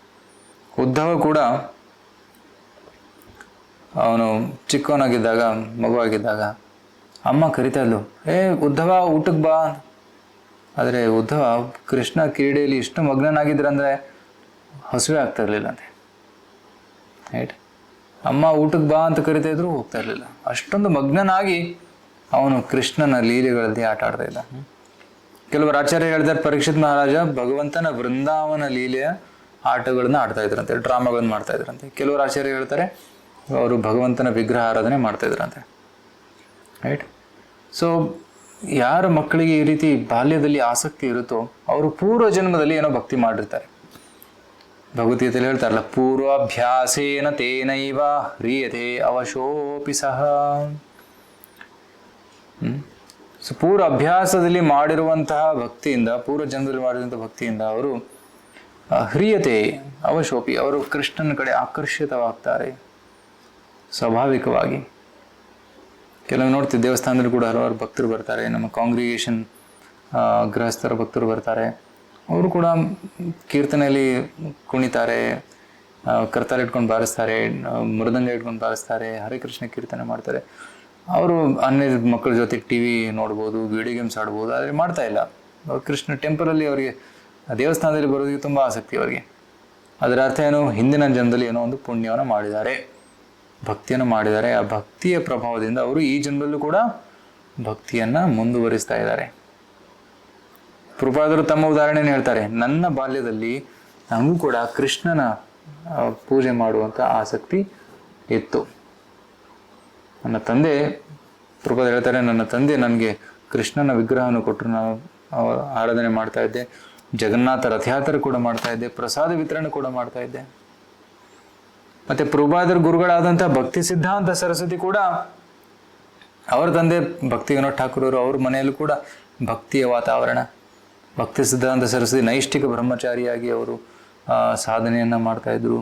ಉದ್ಧವ ಕೂಡ ಅವನು ಚಿಕ್ಕವನಾಗಿದ್ದಾಗ, ಮಗುವಾಗಿದ್ದಾಗ ಅಮ್ಮ ಕರಿತಾ ಇದ್ಲು, ಉದ್ಧವ ಊಟಕ್ಕೆ ಬಾ. ಆದರೆ ಉದ್ಧವ ಕೃಷ್ಣ ಕ್ರೀಡೆಯಲ್ಲಿ ಇಷ್ಟು ಮಗ್ನನಾಗಿದ್ರಂದರೆ ಹಸುವೆ ಆಗ್ತಾ ಇರಲಿಲ್ಲಂತೆ. ರೈಟ್, ಅಮ್ಮ ಊಟಕ್ಕೆ ಬಾ ಅಂತ ಕರಿತಾ ಇದ್ರು ಹೋಗ್ತಾ ಇರಲಿಲ್ಲ. ಅಷ್ಟೊಂದು ಮಗ್ನನಾಗಿ ಅವನು ಕೃಷ್ಣನ ಲೀಲೆಗಳಲ್ಲಿ ಆಟ ಆಡ್ತಾ ಇದ್ದ. ಕೆಲವರು ಆಚಾರ್ಯ ಹೇಳ್ತಾರೆ, ಪರೀಕ್ಷಿತ್ ಮಹಾರಾಜ ಭಗವಂತನ ವೃಂದಾವನ ಲೀಲೆಯ ಆಟಗಳನ್ನ ಆಡ್ತಾ ಇದ್ರಂತೆ, ಡ್ರಾಮಾಗಳನ್ನು ಮಾಡ್ತಾ ಇದ್ರಂತೆ. ಕೆಲವರು ಆಚಾರ್ಯ ಹೇಳ್ತಾರೆ ಅವರು ಭಗವಂತನ ವಿಗ್ರಹ ಆರಾಧನೆ ಮಾಡ್ತಾ ಇದ್ರಂತೆ. ರೈಟ್. ಸೊ ಯಾರ ಮಕ್ಕಳಿಗೆ ಈ ರೀತಿ ಬಾಲ್ಯದಲ್ಲಿ ಆಸಕ್ತಿ ಇರುತ್ತೋ ಅವರು ಪೂರ್ವ ಜನ್ಮದಲ್ಲಿ ಏನೋ ಭಕ್ತಿ ಮಾಡಿರ್ತಾರೆ. ಭಗವದ್ಗೀತೆಯಲ್ಲಿ ಹೇಳ್ತಾರಲ್ಲ, ಪೂರ್ವಾಭ್ಯಾಸೇನ ತೇನೈವ ಹ್ರಿಯತೆ ಅವಶೋಪಿ ಸಹ. ಸೊ ಪೂರ್ವ ಅಭ್ಯಾಸದಲ್ಲಿ ಮಾಡಿರುವಂತಹ ಭಕ್ತಿಯಿಂದ, ಪೂರ್ವ ಜನ್ಮದಲ್ಲಿ ಮಾಡಿರುವಂತಹ ಭಕ್ತಿಯಿಂದ ಅವರು ಹ್ರಿಯತೆ ಅವಶೋಪಿ, ಅವರು ಕೃಷ್ಣನ ಕಡೆ ಆಕರ್ಷಿತವಾಗ್ತಾರೆ ಸ್ವಾಭಾವಿಕವಾಗಿ. ಕೆಲವು ನೋಡ್ತೀವಿ ದೇವಸ್ಥಾನದಲ್ಲಿ ಕೂಡ ಹಲವಾರು ಭಕ್ತರು ಬರ್ತಾರೆ, ನಮ್ಮ ಕಾಂಗ್ರಿಗೇಷನ್ ಗೃಹಸ್ಥರ ಭಕ್ತರು ಬರ್ತಾರೆ. ಅವರು ಕೂಡ ಕೀರ್ತನೆಯಲ್ಲಿ ಕುಣಿತಾರೆ, ಕರ್ತಾರ ಇಟ್ಕೊಂಡು ಬಾರಿಸ್ತಾರೆ, ಮೃದಂಗ ಇಟ್ಕೊಂಡು ಬಾರಿಸ್ತಾರೆ, ಹರೇ ಕೃಷ್ಣ ಕೀರ್ತನೆ ಮಾಡ್ತಾರೆ. ಅವರು ಅನ್ಯ ಮಕ್ಕಳ ಜೊತೆ ಟಿ ವಿ ನೋಡ್ಬೋದು, ವಿಡಿಯೋ ಗೇಮ್ಸ್ ಆಡ್ಬೋದು, ಆದರೆ ಮಾಡ್ತಾ ಇಲ್ಲ. ಕೃಷ್ಣ ಟೆಂಪಲಲ್ಲಿ ಅವರಿಗೆ ದೇವಸ್ಥಾನದಲ್ಲಿ ಬರೋದಕ್ಕೆ ತುಂಬ ಆಸಕ್ತಿ ಅವರಿಗೆ. ಅದರ ಅರ್ಥ ಏನು? ಹಿಂದಿನ ಜನ್ಮದಲ್ಲಿ ಏನೋ ಒಂದು ಪುಣ್ಯವನ್ನು ಮಾಡಿದ್ದಾರೆ, ಭಕ್ತಿಯನ್ನು ಮಾಡಿದ್ದಾರೆ. ಆ ಭಕ್ತಿಯ ಪ್ರಭಾವದಿಂದ ಅವರು ಈ ಜನ್ಮದಲ್ಲೂ ಕೂಡ ಭಕ್ತಿಯನ್ನು ಮುಂದುವರಿಸ್ತಾ ಇದ್ದಾರೆ. ಪ್ರಭುಪಾದರು ತಮ್ಮ ಉದಾಹರಣೆಯನ್ನು ಹೇಳ್ತಾರೆ, ನನ್ನ ಬಾಲ್ಯದಲ್ಲಿ ನನಗೂ ಕೂಡ ಕೃಷ್ಣನ ಪೂಜೆ ಮಾಡುವಂಥ ಆಸಕ್ತಿ ಇತ್ತು. ನನ್ನ ತಂದೆ, ಪ್ರಭುಪಾದರು ಹೇಳ್ತಾರೆ, ನನ್ನ ತಂದೆ ನನಗೆ ಕೃಷ್ಣನ ವಿಗ್ರಹವನ್ನು ಕೊಟ್ಟರು, ನಾನು ಆರಾಧನೆ ಮಾಡ್ತಾ ಇದ್ದೆ, ಜಗನ್ನಾಥ ರಥಯಾತ್ರೆ ಕೂಡ ಮಾಡ್ತಾ ಇದ್ದೆ, ಪ್ರಸಾದ ವಿತರಣೆ ಕೂಡ ಮಾಡ್ತಾ ಇದ್ದೆ. ಮತ್ತೆ ಪ್ರಭುಪಾದರ ಗುರುಗಳಾದಂಥ ಭಕ್ತಿ ಸಿದ್ಧಾಂತ ಸರಸ್ವತಿ ಕೂಡ, ಅವರ ತಂದೆ ಭಕ್ತಿ ವಿನೋದ್ ಠಾಕೂರವರು, ಅವ್ರ ಮನೆಯಲ್ಲೂ ಕೂಡ ಭಕ್ತಿಯ ವಾತಾವರಣ. ಭಕ್ತಿ ಸಿದ್ಧಾಂತ ಸರಸ್ವತಿ ನೈಷ್ಠಿಕ ಬ್ರಹ್ಮಚಾರಿಯಾಗಿ ಅವರು ಸಾಧನೆಯನ್ನು ಮಾಡ್ತಾ ಇದ್ರು,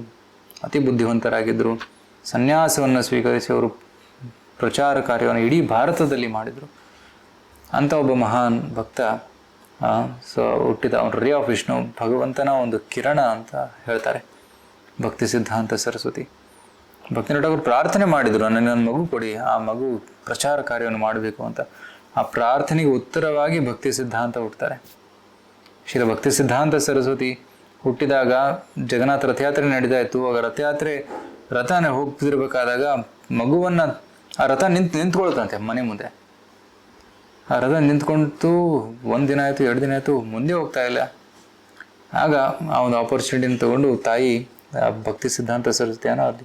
ಅತಿ ಬುದ್ಧಿವಂತರಾಗಿದ್ದರು. ಸನ್ಯಾಸವನ್ನು ಸ್ವೀಕರಿಸಿ ಅವರು ಪ್ರಚಾರ ಕಾರ್ಯವನ್ನು ಇಡೀ ಭಾರತದಲ್ಲಿ ಮಾಡಿದರು. ಅಂಥ ಒಬ್ಬ ಮಹಾನ್ ಭಕ್ತ ಹುಟ್ಟಿದ, ಅವನು ರೇ ಆಫ್ ವಿಷ್ಣು, ಭಗವಂತನ ಒಂದು ಕಿರಣ ಅಂತ ಹೇಳ್ತಾರೆ ಭಕ್ತಿ ಸಿದ್ಧಾಂತ ಸರಸ್ವತಿ. ಭಕ್ತಿನಾಥ್ ಅವರು ಪ್ರಾರ್ಥನೆ ಮಾಡಿದರು, ನನ್ನ ಮಗು ಕೊಡಿ, ಆ ಮಗು ಪ್ರಚಾರ ಕಾರ್ಯವನ್ನು ಮಾಡಬೇಕು ಅಂತ. ಆ ಪ್ರಾರ್ಥನೆಗೆ ಉತ್ತರವಾಗಿ ಭಕ್ತಿ ಸಿದ್ಧಾಂತ ಹುಟ್ಟುತ್ತಾರೆ. ಶ್ರೀ ಭಕ್ತಿ ಸಿದ್ಧಾಂತ ಸರಸ್ವತಿ ಹುಟ್ಟಿದಾಗ ಜಗನ್ನಾಥ ರಥಯಾತ್ರೆ ನಡೀತಾಯಿತು. ಆಗ ರಥನ ಹೋಗ್ತಿರ್ಬೇಕಾದಾಗ ಮಗುವನ್ನು, ಆ ರಥ ನಿಂತ್ಕೊಳ್ತಂತೆ ಮನೆ ಮುಂದೆ. ಆ ರಥ ನಿಂತ್ಕೊಂತು 1 ದಿನ ಆಯಿತು, 2 ದಿನ ಆಯಿತು, ಮುಂದೆ ಹೋಗ್ತಾ ಇಲ್ಲ. ಆಗ ಆ ಒಂದು ಆಪರ್ಚುನಿಟಿನ ತಗೊಂಡು ತಾಯಿ ಭಕ್ತಿ ಸಿದ್ಧಾಂತ ಸರಸ್ವತಿಯನ್ನು ಅಲ್ಲಿ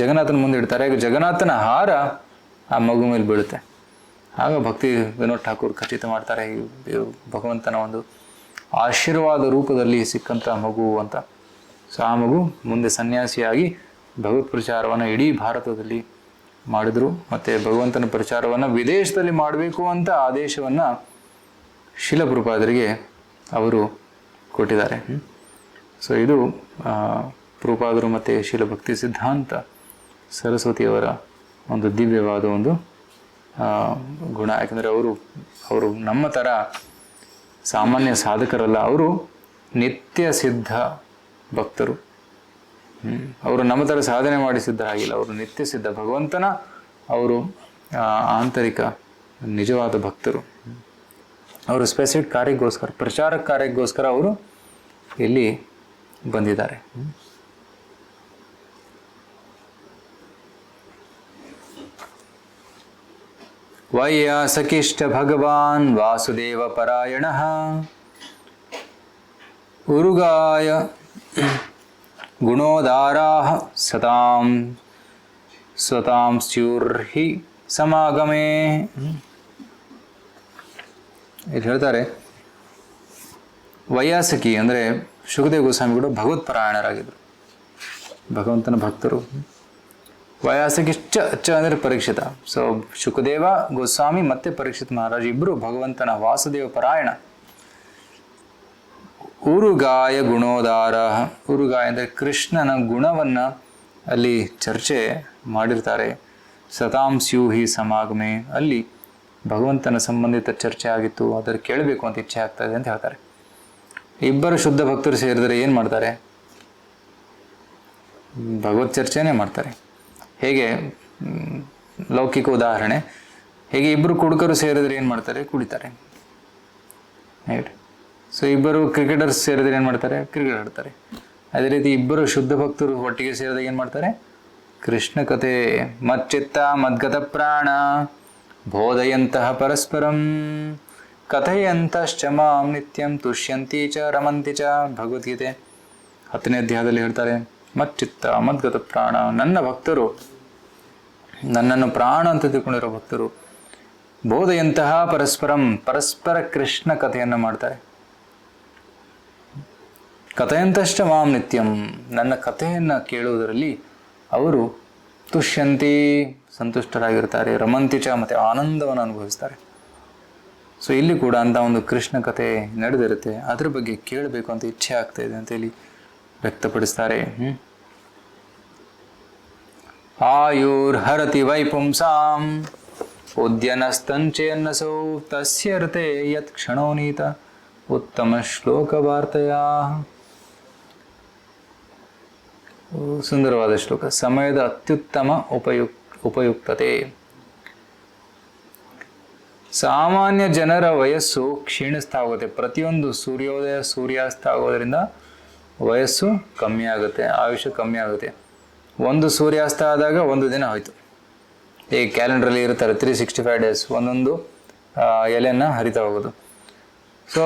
ಜಗನ್ನಾಥನ ಮುಂದೆ ಇಡ್ತಾರೆ. ಆಗ ಜಗನ್ನಾಥನ ಹಾರ ಆ ಮಗು ಮೇಲೆ ಬೀಳುತ್ತೆ. ಆಗ ಭಕ್ತಿ ವಿನೋದ್ ಠಾಕೂರ್ ಖಚಿತ ಮಾಡ್ತಾರೆ, ಭಗವಂತನ ಒಂದು ಆಶೀರ್ವಾದ ರೂಪದಲ್ಲಿ ಸಿಕ್ಕಂಥ ಮಗು ಅಂತ. ಸೊ ಆ ಮಗು ಮುಂದೆ ಸನ್ಯಾಸಿಯಾಗಿ ಭಗವತ್ ಪ್ರಚಾರವನ್ನು ಇಡೀ ಭಾರತದಲ್ಲಿ ಮಾಡಿದರು. ಮತ್ತು ಭಗವಂತನ ಪ್ರಚಾರವನ್ನು ವಿದೇಶದಲ್ಲಿ ಮಾಡಬೇಕು ಅಂತ ಆದೇಶವನ್ನು ಶಿಲ ಪ್ರಭುಪಾದರಿಗೆ ಅವರು ಕೊಟ್ಟಿದ್ದಾರೆ. ಸೊ ಇದು ಪ್ರಭುಪಾದರು ಮತ್ತು ಶಿಲ ಭಕ್ತಿ ಸಿದ್ಧಾಂತ ಸರಸ್ವತಿಯವರ ಒಂದು ದಿವ್ಯವಾದ ಒಂದು ಗುಣ. ಯಾಕಂದರೆ ಅವರು ನಮ್ಮ ಥರ ಸಾಮಾನ್ಯ ಸಾಧಕರಲ್ಲ, ಅವರು ನಿತ್ಯ ಸಿದ್ಧ ಭಕ್ತರು. ಅವರು ನಮ್ಮ ಥರ ಸಾಧನೆ ಮಾಡಿ ಸಿದ್ಧರಾಗಿಲ್ಲ, ಅವರು ನಿತ್ಯ ಸಿದ್ಧ ಭಗವಂತನ ಅವರು ಆಂತರಿಕ ನಿಜವಾದ ಭಕ್ತರು. ಅವರು ಸ್ಪೆಸಿಫಿಕ್ ಕಾರ್ಯಕ್ಕೋಸ್ಕರ, ಪ್ರಚಾರ ಕಾರ್ಯಕ್ಕೋಸ್ಕರ ಅವರು ಇಲ್ಲಿ ಬಂದಿದ್ದಾರೆ. ವೈಯಾಸಕಿಷ್ಟ ಭಗವಾನ್ ವಾಸುದೇವ ಪರಾಯಣ ಉರುಗಾಯ ಗುಣೋದಾರಾ ಸತಾಂ ಸ್ವತಾಂ ಸ್ಯೂರ್ಹಿ ಸಮಾಗಮೇ. ಇಲ್ಲಿ ಹೇಳ್ತಾರೆ, ವೈಯಾಸಕಿ ಅಂದರೆ ಶುಕದೇವ ಗೋಸ್ವಾಮಿಗಳು ಭಗವತ್ಪರಾಯಣರಾಗಿದ್ದರು, ಭಗವಂತನ ಭಕ್ತರು. ವೈಯಾಸಕಿ ಚ ಅಂದರೆ ಪರೀಕ್ಷಿತ. ಸೊ ಶುಕದೇವ ಗೋಸ್ವಾಮಿ ಮತ್ತು ಪರೀಕ್ಷಿತ್ ಮಹಾರಾಜ್ ಇಬ್ಬರು ಭಗವಂತನ ವಾಸುದೇವ ಪರಾಯಣ. ಉರುಗಾಯ ಗುಣೋದಾರ, ಉರುಗಾಯ ಅಂದರೆ ಕೃಷ್ಣನ ಗುಣವನ್ನು ಅಲ್ಲಿ ಚರ್ಚೆ ಮಾಡಿರ್ತಾರೆ. ಸತಾಂ ಸ್ಯೂಹಿ ಸಮಾಗಮೆ, ಅಲ್ಲಿ ಭಗವಂತನ ಸಂಬಂಧಿತ ಚರ್ಚೆ ಆಗಿತ್ತು, ಅದನ್ನು ಕೇಳಬೇಕು ಅಂತ ಇಚ್ಛೆ ಆಗ್ತದೆ ಅಂತ ಹೇಳ್ತಾರೆ. ಇಬ್ಬರು ಶುದ್ಧ ಭಕ್ತರು ಸೇರಿದರೆ ಏನು ಮಾಡ್ತಾರೆ? ಭಗವತ್ ಚರ್ಚೆನೇ ಮಾಡ್ತಾರೆ. ಹೇಗೆ ಲೌಕಿಕ ಉದಾಹರಣೆ, ಹೇಗೆ ಇಬ್ಬರು ಕುಡುಕರು ಸೇರಿದ್ರೆ ಏನು ಮಾಡ್ತಾರೆ? ಕುಡಿತಾರೆ. ರೈಟ್. ಸೊ ಇಬ್ಬರು ಕ್ರಿಕೆಟರ್ಸ್ ಸೇರಿದ್ರೆ ಏನು ಮಾಡ್ತಾರೆ? ಕ್ರಿಕೆಟ್ ಆಡ್ತಾರೆ. ಅದೇ ರೀತಿ ಇಬ್ಬರು ಶುದ್ಧ ಭಕ್ತರು ಒಟ್ಟಿಗೆ ಸೇರಿದಾಗ ಏನು ಮಾಡ್ತಾರೆ? ಕೃಷ್ಣ ಕಥೆ ಮಚ್ಚಿತ್ತ ಮದ್ಗತ ಪ್ರಾಣ ಬೋಧಯಂತಹ ಪರಸ್ಪರಂ ಕಥೆಯಂತಶ್ಚ ಮಾಂ ನಿತ್ಯಂ ತುಷ್ಯಂತಿ ಚ ರಮಂತಿ ಚ. ಭಗವದ್ಗೀತೆ 10ನೇ ಅಧ್ಯಾಯದಲ್ಲಿ ಹೇಳ್ತಾರೆ, ಮಚ್ಚಿತ್ತ ಮದ್ಗತ ಪ್ರಾಣ, ನನ್ನ ಭಕ್ತರು, ನನ್ನನ್ನು ಪ್ರಾಣ ಅಂತ ತಿಳ್ಕೊಂಡಿರೋ ಭಕ್ತರು, ಬೋಧೆಯಂತಹ ಪರಸ್ಪರಂ, ಪರಸ್ಪರ ಕೃಷ್ಣ ಕಥೆಯನ್ನು ಮಾಡ್ತಾರೆ. ಕಥೆಯಂತಷ್ಟ ಮಾಂ ನಿತ್ಯಂ, ನನ್ನ ಕಥೆಯನ್ನು ಕೇಳುವುದರಲ್ಲಿ ಅವರು ತುಷ್ಯಂತಿ ಸಂತುಷ್ಟರಾಗಿರ್ತಾರೆ, ರಮಂತಿಚ ಮತ್ತು ಆನಂದವನ್ನು ಅನುಭವಿಸ್ತಾರೆ. ಸೊ ಇಲ್ಲಿ ಕೂಡ ಅಂತ ಒಂದು ಕೃಷ್ಣ ಕಥೆ ನಡೆದಿರುತ್ತೆ, ಅದ್ರ ಬಗ್ಗೆ ಕೇಳಬೇಕು ಅಂತ ಇಚ್ಛೆ ಆಗ್ತಾ ಇದೆ ಅಂತ ಇಲ್ಲಿ ವ್ಯಕ್ತಪಡಿಸ್ತಾರೆ. ಆಯುರ್ಹರತಿ ವೈಪುಂಸಾಂ ಉದ್ಯನಸ್ತಂಚೇನ್ನಸೌ ತಸ್ಯ ಋತೆ ಯತ್ ಕ್ಷಣೋನೀತ ಉತ್ತಮ ಶ್ಲೋಕವಾರ್ತೆಯ. ಸುಂದರವಾದ ಶ್ಲೋಕ. ಸಮಯದ ಅತ್ಯುತ್ತಮ ಉಪಯುಕ್ತತೆ. ಸಾಮಾನ್ಯ ಜನರ ವಯಸ್ಸು ಕ್ಷೀಣಿಸ್ತಾ ಹೋಗುತ್ತೆ. ಪ್ರತಿಯೊಂದು ಸೂರ್ಯೋದಯ ಸೂರ್ಯಾಸ್ತ ಆಗೋದ್ರಿಂದ ವಯಸ್ಸು ಕಮ್ಮಿ ಆಗುತ್ತೆ, ಆಯುಷ್ಯ ಕಮ್ಮಿ ಆಗುತ್ತೆ. ಒಂದು ಸೂರ್ಯಾಸ್ತ ಆದಾಗ ಒಂದು ದಿನ ಹೋಯ್ತು. ಈ ಕ್ಯಾಲೆಂಡ್ರಲ್ಲಿ ಇರ್ತಾರೆ 365 ಡೇಸ್, ಒಂದೊಂದು ಎಲೆಯನ್ನು ಹರಿತಾ ಹೋಗೋದು. ಸೊ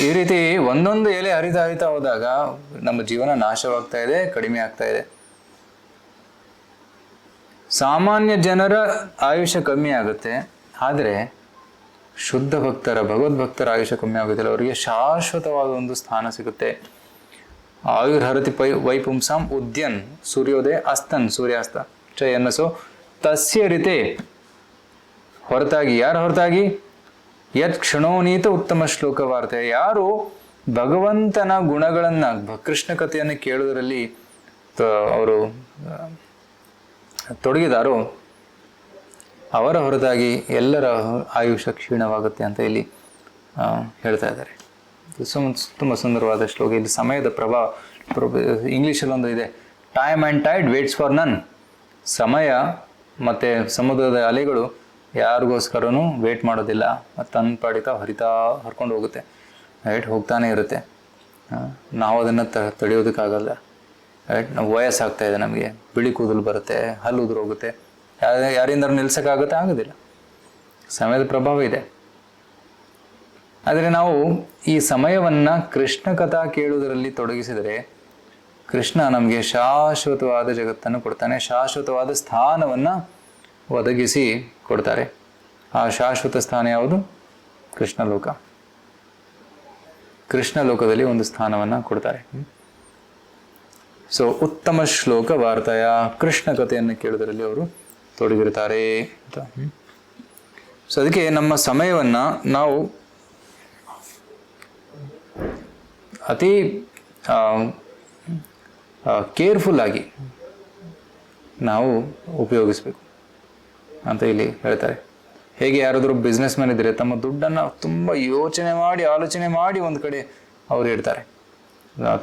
ಈ ರೀತಿ ಒಂದೊಂದು ಎಲೆ ಹರಿತಾ ಹೋದಾಗ ನಮ್ಮ ಜೀವನ ನಾಶವಾಗ್ತಾ ಇದೆ, ಕಡಿಮೆ ಆಗ್ತಾ ಇದೆ. ಸಾಮಾನ್ಯ ಜನರ ಆಯುಷ್ಯ ಕಮ್ಮಿ ಆಗುತ್ತೆ, ಆದರೆ ಶುದ್ಧ ಭಕ್ತರ ಭಗವದ್ಭಕ್ತರ ಆಯುಷ್ಯ ಕಮ್ಮಿ ಆಗುತ್ತಿಲ್ಲ, ಅವರಿಗೆ ಶಾಶ್ವತವಾದ ಒಂದು ಸ್ಥಾನ ಸಿಗುತ್ತೆ. ಆಯುರ್ಹರತಿ ವೈಪುಂಸಾಂ ಉದ್ಯನ್ ಸೂರ್ಯೋದಯ ಅಸ್ತನ್ ಸೂರ್ಯಾಸ್ತ ಚ ಎನ್ನಸೋ ತಸ್ಯ ರಿತೆ. ಹೊರತಾಗಿ ಯಾರ ಹೊರತಾಗಿ? ಯತ್ ಕ್ಷಣೋನೀತ ಉತ್ತಮ ಶ್ಲೋಕ ವಾರ್ತೆ. ಯಾರು ಭಗವಂತನ ಗುಣಗಳನ್ನು ಕೃಷ್ಣ ಕಥೆಯನ್ನು ಕೇಳುವುದರಲ್ಲಿ ಅವರು ತೊಡಗಿದಾರೋ ಅವರ ಹೊರತಾಗಿ ಎಲ್ಲರ ಆಯುಷ್ಯ ಕ್ಷೀಣವಾಗುತ್ತೆ ಅಂತ ಇಲ್ಲಿ ಹೇಳ್ತಾ ಇದ್ದಾರೆ. ತುಂಬ ಸುಂದರವಾದ ಶ್ಲೋಕ. ಇಲ್ಲಿ ಸಮಯದ ಪ್ರಭಾವ ಇಂಗ್ಲೀಷಲ್ಲಿ ಒಂದು ಇದೆ, time and tide waits for none. ಸಮಯ ಮತ್ತು ಸಮುದ್ರದ ಅಲೆಗಳು ಯಾರಿಗೋಸ್ಕರನೂ ವೇಟ್ ಮಾಡೋದಿಲ್ಲ, ಮತ್ತು ತನ್ನ ಪಾಡಿತ ಹರ್ಕೊಂಡು ಹೋಗುತ್ತೆ, ರೈಟ್, ಹೋಗ್ತಾನೆ ಇರುತ್ತೆ. ನಾವು ಅದನ್ನು ತಡೆಯೋದಕ್ಕಾಗಲ್ಲ, ರೈಟ್. ನಾವು ವಯಸ್ಸಾಗ್ತಾ ಇದೆ, ನಮಗೆ ಬಿಳಿ ಕೂದಲು ಬರುತ್ತೆ, ಹಲ್ಲು ಉದುರು ಹೋಗುತ್ತೆ, ಯಾರಿಂದಾರು ನಿಲ್ಸೋಕ್ಕಾಗುತ್ತೆ? ಆಗೋದಿಲ್ಲ. ಸಮಯದ ಪ್ರಭಾವ ಇದೆ. ಆದರೆ ನಾವು ಈ ಸಮಯವನ್ನು ಕೃಷ್ಣ ಕಥಾ ಕೇಳುವುದರಲ್ಲಿ ತೊಡಗಿಸಿದರೆ ಕೃಷ್ಣ ನಮಗೆ ಶಾಶ್ವತವಾದ ಜಗತ್ತನ್ನು ಕೊಡ್ತಾನೆ, ಶಾಶ್ವತವಾದ ಸ್ಥಾನವನ್ನು ಒದಗಿಸಿ ಕೊಡ್ತಾರೆ. ಆ ಶಾಶ್ವತ ಸ್ಥಾನ ಯಾವುದು? ಕೃಷ್ಣ ಲೋಕ. ಕೃಷ್ಣ ಲೋಕದಲ್ಲಿ ಒಂದು ಸ್ಥಾನವನ್ನು ಕೊಡ್ತಾರೆ. ಸೊ ಉತ್ತಮ ಶ್ಲೋಕ ವಾರ್ತೆಯ, ಕೃಷ್ಣ ಕಥೆಯನ್ನು ಕೇಳುವುದರಲ್ಲಿ ಅವರು ತೊಡಗಿರ್ತಾರೆ ಅಂತ. ಸೊ ಅದಕ್ಕೆ ನಮ್ಮ ಸಮಯವನ್ನು ನಾವು ಅತಿ ಕೇರ್ಫುಲ್ ಆಗಿ ನಾವು ಉಪಯೋಗಿಸ್ಬೇಕು ಅಂತ ಇಲ್ಲಿ ಹೇಳ್ತಾರೆ. ಹೇಗೆ ಯಾರಾದರೂ ಬಿಸ್ನೆಸ್ ಮ್ಯಾನ್ ಇದ್ದರೆ ತಮ್ಮ ದುಡ್ಡನ್ನು ತುಂಬ ಆಲೋಚನೆ ಮಾಡಿ ಒಂದು ಕಡೆ ಅವರು ಇಡ್ತಾರೆ,